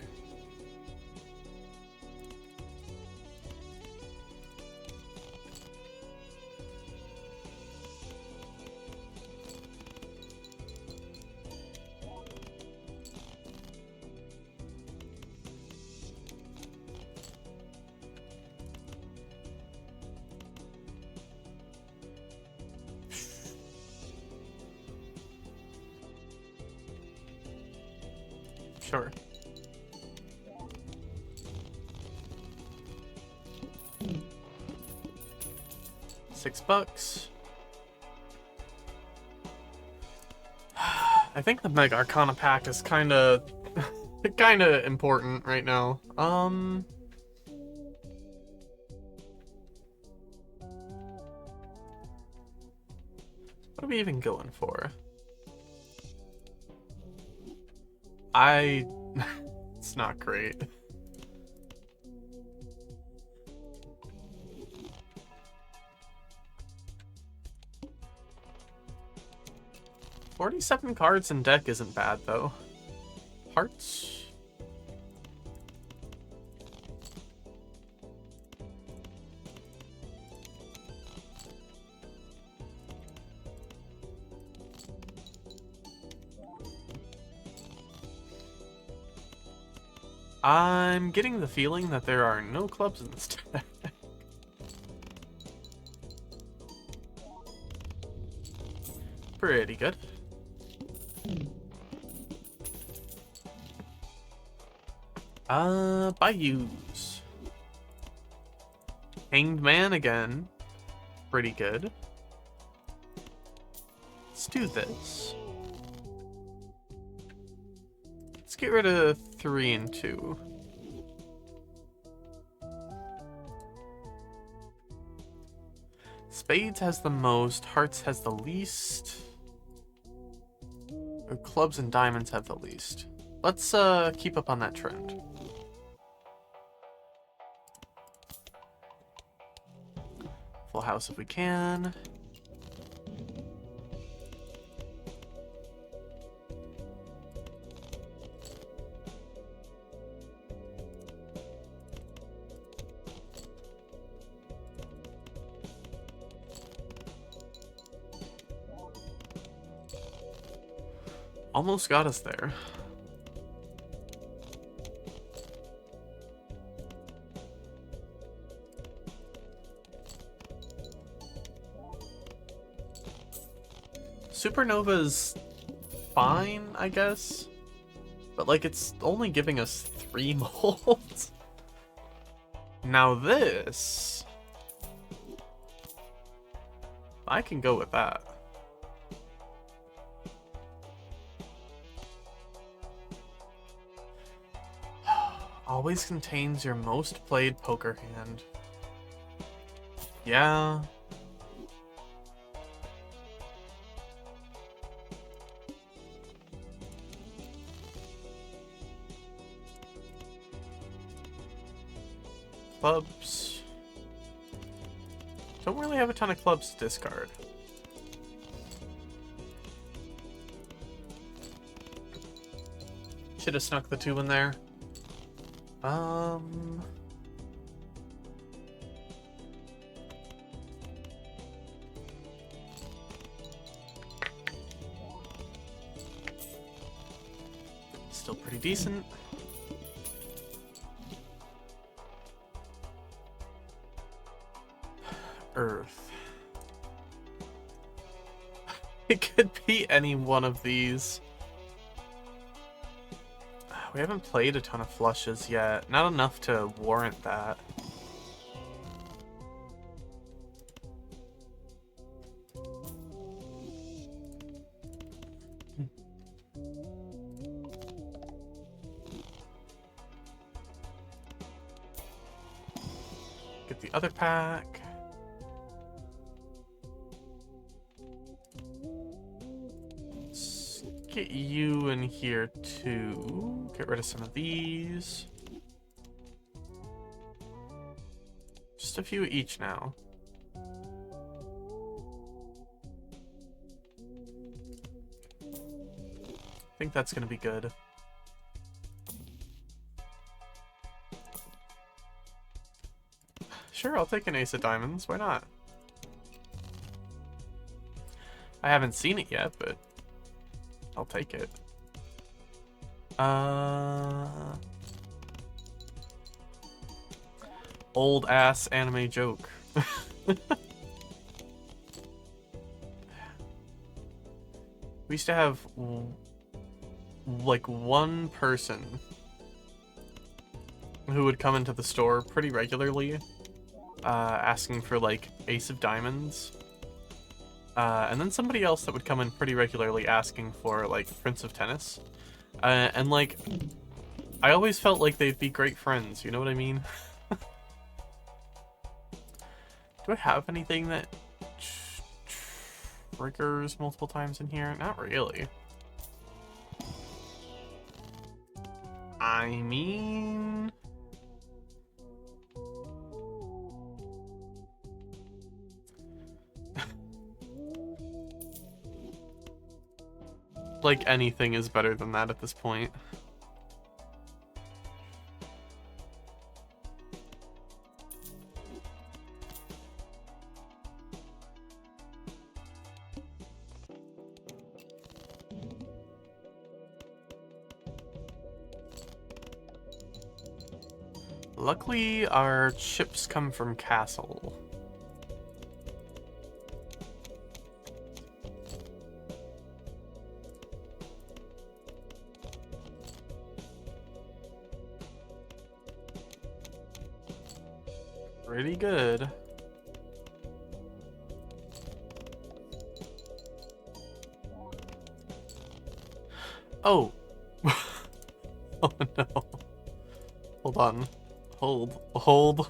Sure. $6. I think the Mega Arcana pack is kinda important right now. What are we even going for? It's not great. $47 cards in deck isn't bad though. Hearts. I'm getting the feeling that there are no clubs in this deck. Pretty good. Bayous. Hanged Man again. Pretty good. Let's do this. Let's get rid of 3 and 2. Spades has the most, hearts has the least. Or clubs and diamonds have the least. Let's keep up on that trend. Full house if we can. Almost got us there. Supernova's fine, I guess. But like it's only giving us 3 molds. Now this, I can go with that. Always contains your most played poker hand. Yeah. Clubs. Don't really have a ton of clubs to discard. Should have snuck the 2 in there. Still pretty decent. Earth. It could be any one of these. We haven't played a ton of flushes yet. Not enough to warrant that. Get the other pack. Let's get you in here too. Get rid of some of these. just a few each now. I think that's gonna be good. Sure, I'll take an ace of diamonds. Why not? I haven't seen it yet, but I'll take it. Old ass anime joke. We used to have like one person who would come into the store pretty regularly, asking for like ace of diamonds. And then somebody else that would come in pretty regularly asking for like Prince of Tennis. And like, I always felt like they'd be great friends, you know what I mean? Do I have anything that triggers multiple times in here? Not really. I mean... like, anything is better than that at this point. Luckily, our chips come from Castle. Pretty good. Oh. Oh no. Hold on. Hold.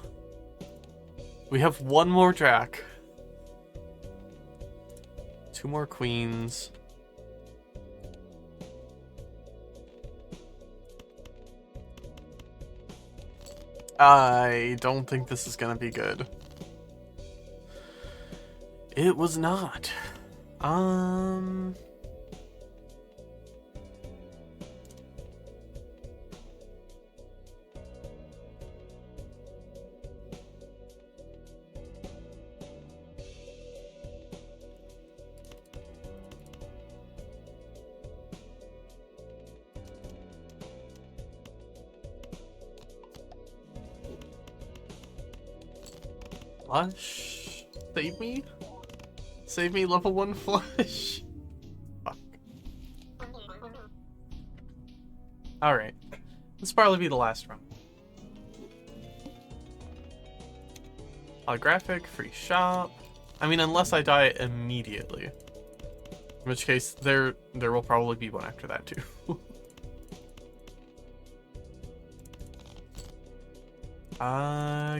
We have one more Jack. Two more queens. I don't think this is gonna be good. It was not. Flush? Save me? Save me, level 1 flush. Fuck. Alright. This will probably be the last run. Holographic, free shop. I mean, unless I die immediately. In which case, there will probably be one after that, too.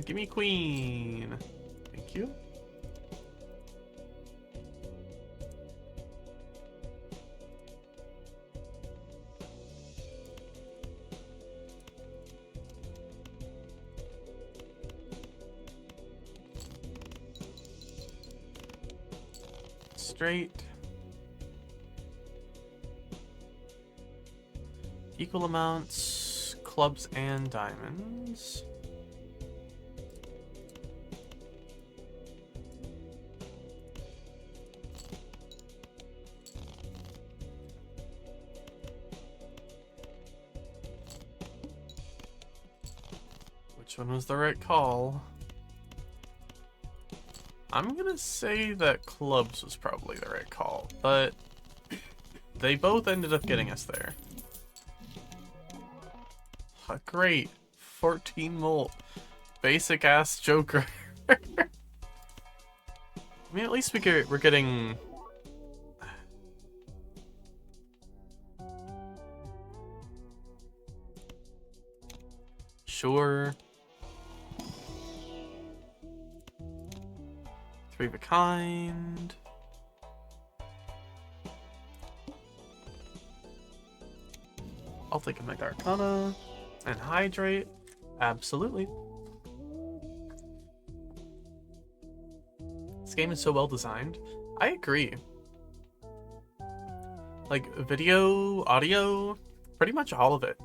Give me queen. Thank you. Straight. Equal amounts, clubs and diamonds. Which one was the right call? I'm gonna say that clubs was probably the right call, but they both ended up getting us there. Great. 14 molt. Basic ass Joker. I mean, at least we're getting... Sure. 3 of a kind. I'll take a Mega Arcana. And hydrate. Absolutely. This game is so well designed. I agree. Like, video, audio, pretty much all of it.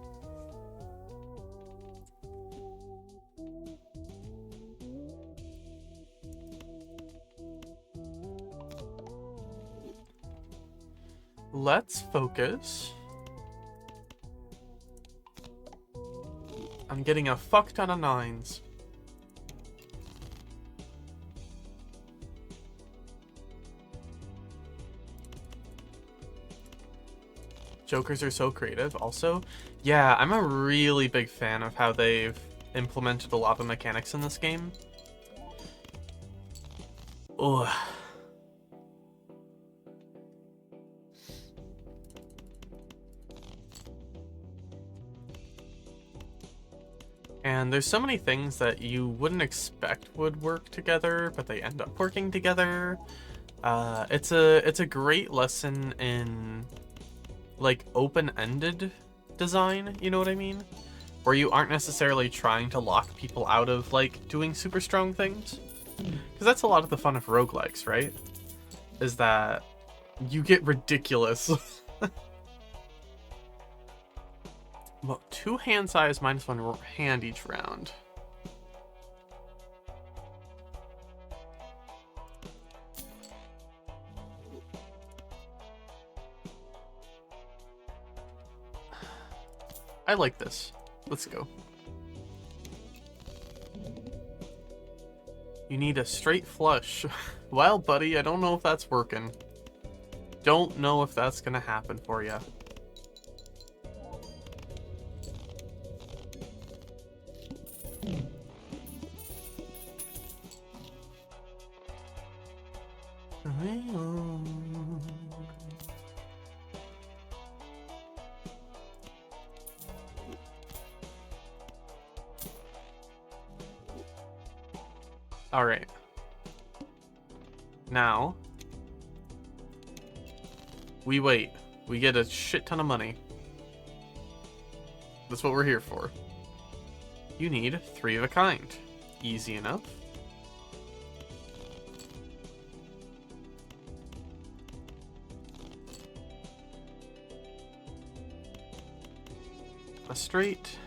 Let's focus on getting a fuck ton of 9s. Jokers are so creative. Also, yeah, I'm a really big fan of how they've implemented a lot of mechanics in this game. Ugh. And there's so many things that you wouldn't expect would work together, but they end up working together. It's a great lesson in like open-ended design, you know what I mean? Where you aren't necessarily trying to lock people out of like doing super strong things. Because that's a lot of the fun of roguelikes, right? Is that you get ridiculous. Well, 2 hand size minus 1 hand each round. I like this. Let's go. You need a straight flush. Well, buddy, I don't know if that's working. Don't know if that's gonna happen for you. All right. Now, we wait. We get a shit ton of money. That's what we're here for. You need 3 of a kind. Easy enough. A straight.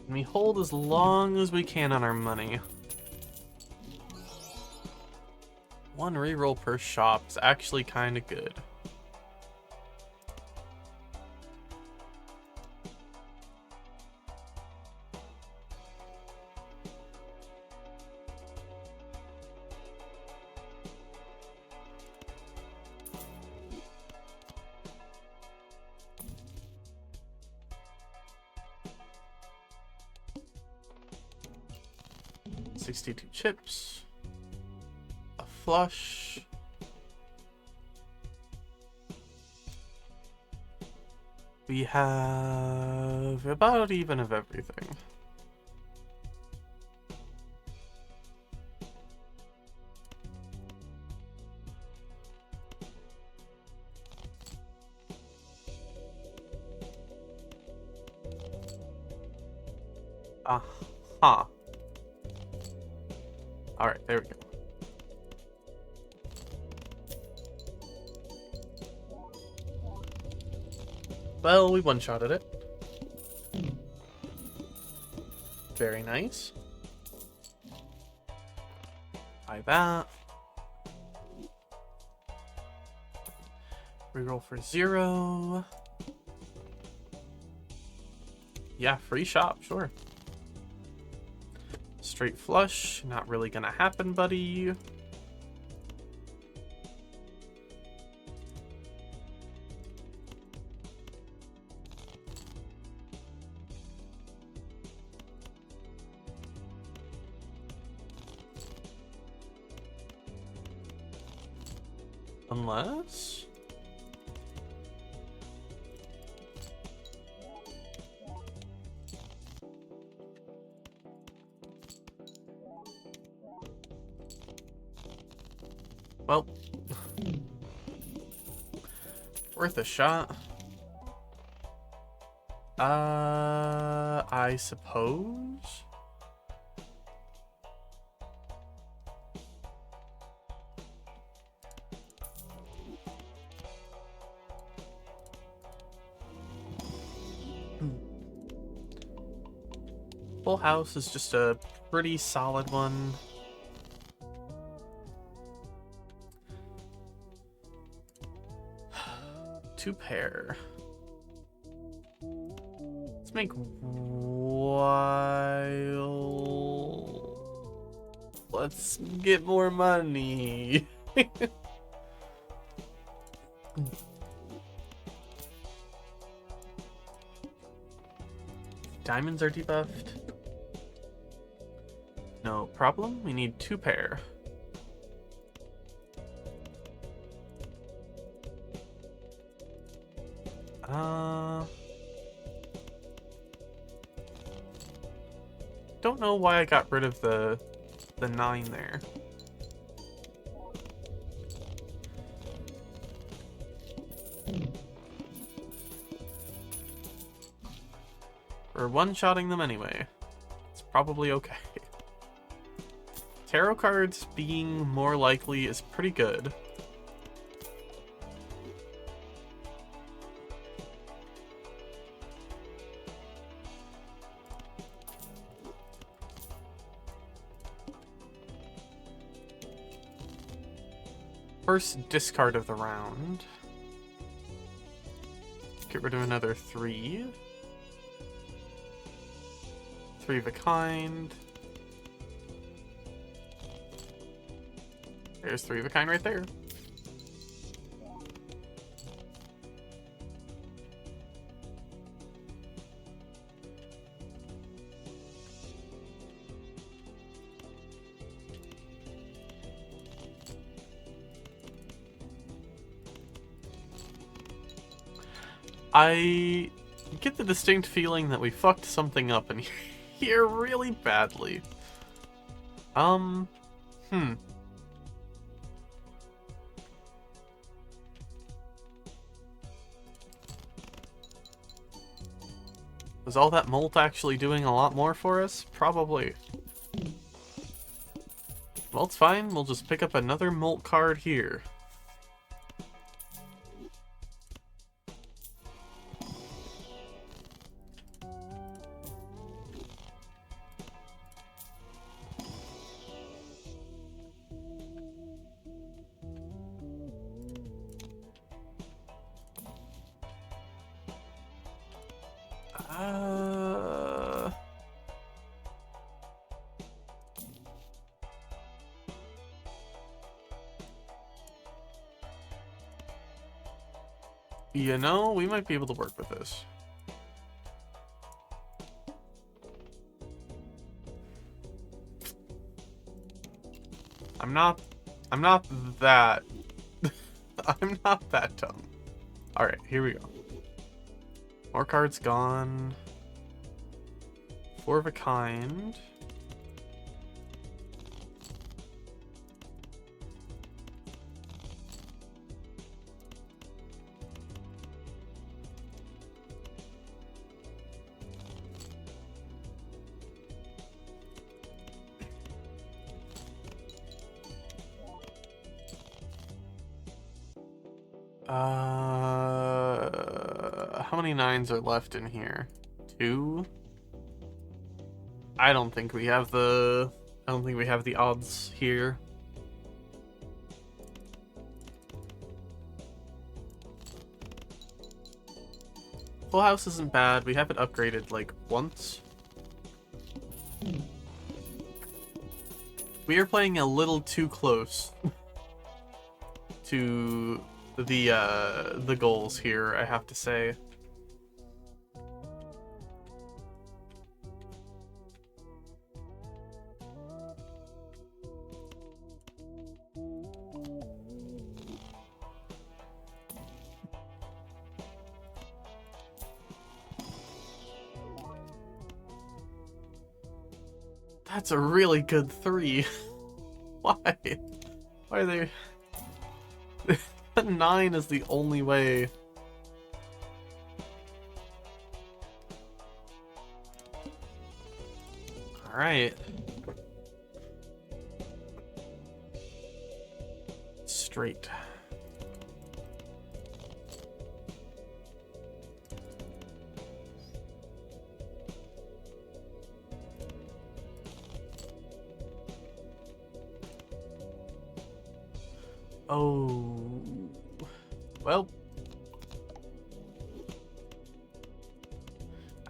And we hold as long as we can on our money. 1 reroll per shop is actually kind of good. $62 chips. A flush. We have about even of everything. Aha. Alright, there we go. Well, we one-shotted it. Very nice. Buy that. Reroll for 0. Yeah, free shop, sure. Straight flush, not really gonna happen, buddy. Unless... Well, worth a shot. I suppose. Full house is just a pretty solid one. Two pair. Let's make wild. Let's get more money. Diamonds are debuffed. No problem. We need two pair. Don't know why I got rid of the 9 there. We're one-shotting them anyway. It's probably okay. Tarot cards being more likely is pretty good. First discard of the round. Get rid of another 3. 3 of a kind. There's 3 of a kind right there. I get the distinct feeling that we fucked something up in here really badly. Was all that molt actually doing a lot more for us? Probably. Well, it's fine. We'll just pick up another molt card here. You know, we might be able to work with this. I'm not that I'm not that dumb. Alright, here we go. More cards gone. 4 of a kind. How many 9s are left in here? 2? I don't think we have the odds here. Full house isn't bad. We have it upgraded like once. We are playing a little too close to the goals here, I have to say. That's a really good 3. Why? Why are they... 9 is the only way. Alright. Straight. Oh. Well.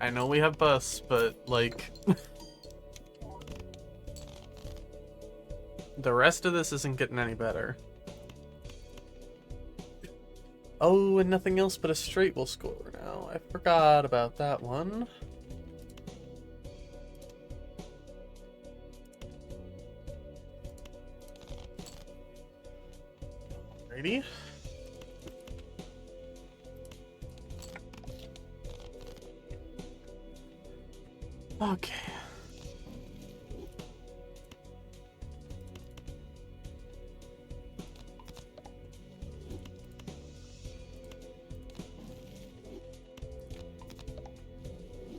I know we have bus, but, like... the rest of this isn't getting any better. Oh, and nothing else but a straight will score now. I forgot about that one. Alrighty. Okay.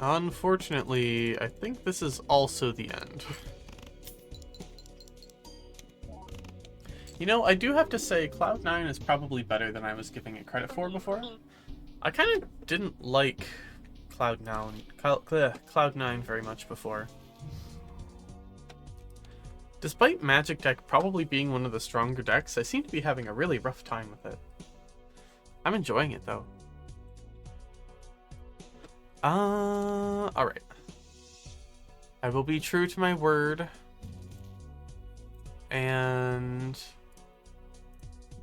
Unfortunately, I think this is also the end. You know, I do have to say, Cloud9 is probably better than I was giving it credit for before. I kind of didn't like Cloud9 very much before. Despite Magic Deck probably being one of the stronger decks, I seem to be having a really rough time with it. I'm enjoying it, though. Alright. I will be true to my word. And...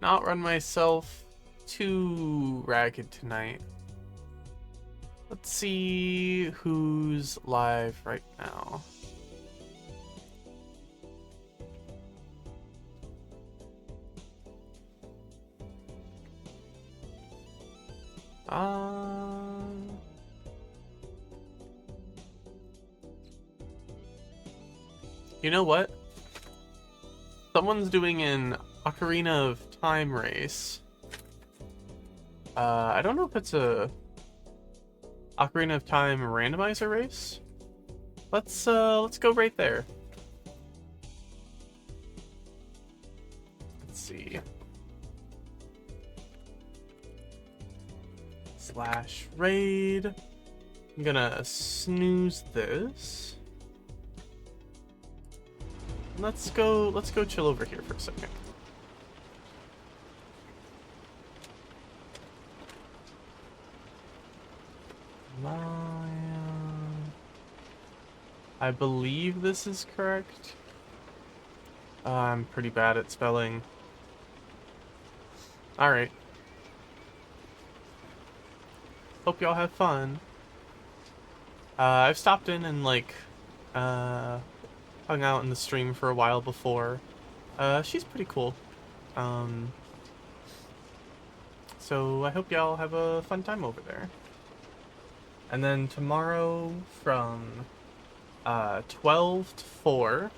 not run myself too ragged tonight. Let's see who's live right now. You know what? Someone's doing an Ocarina of Time race. I don't know if it's a Ocarina of Time randomizer race. Let's go right there. Let's see. /raid. I'm gonna snooze this. Let's go chill over here for a second. I believe this is correct. I'm pretty bad at spelling. Alright. Hope y'all have fun. I've stopped in and, like, hung out in the stream for a while before. She's pretty cool. So I hope y'all have a fun time over there. And then tomorrow from 12 to 4,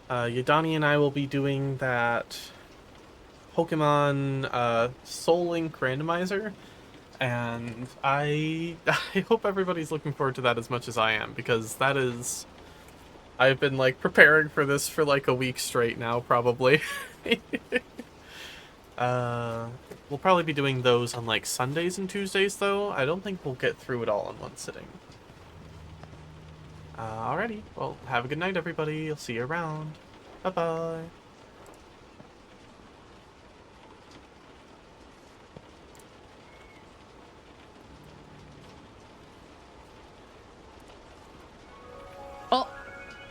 Yadani and I will be doing that Pokemon Soul Link randomizer. And I hope everybody's looking forward to that as much as I am, because that is... I've been, like, preparing for this for, like, a week straight now, probably. We'll probably be doing those on, like, Sundays and Tuesdays, though. I don't think we'll get through it all in one sitting. Alrighty. Well, have a good night, everybody. I'll see you around. Bye-bye. Oh,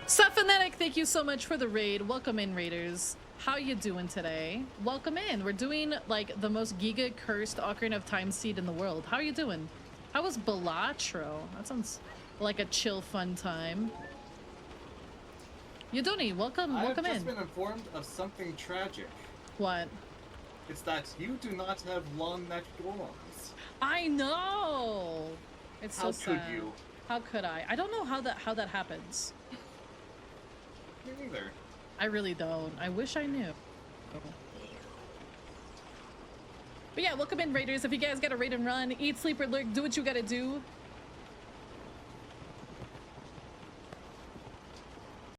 Sephonetic, thank you so much for the raid. Welcome in, raiders. How you doing today? Welcome in. We're doing, like, the most giga-cursed Ocarina of Time seed in the world. How are you doing? How was Balatro? That sounds like a chill, fun time. Yadoni, welcome in. I've just been informed of something tragic. What? It's that you do not have long-necked dorms. I know! It's so sad. How could you? How could I? I don't know how that happens. Me neither. I really don't. I wish I knew. But yeah, welcome in, Raiders. If you guys got to raid and run, eat, sleep, or lurk, do what you gotta do.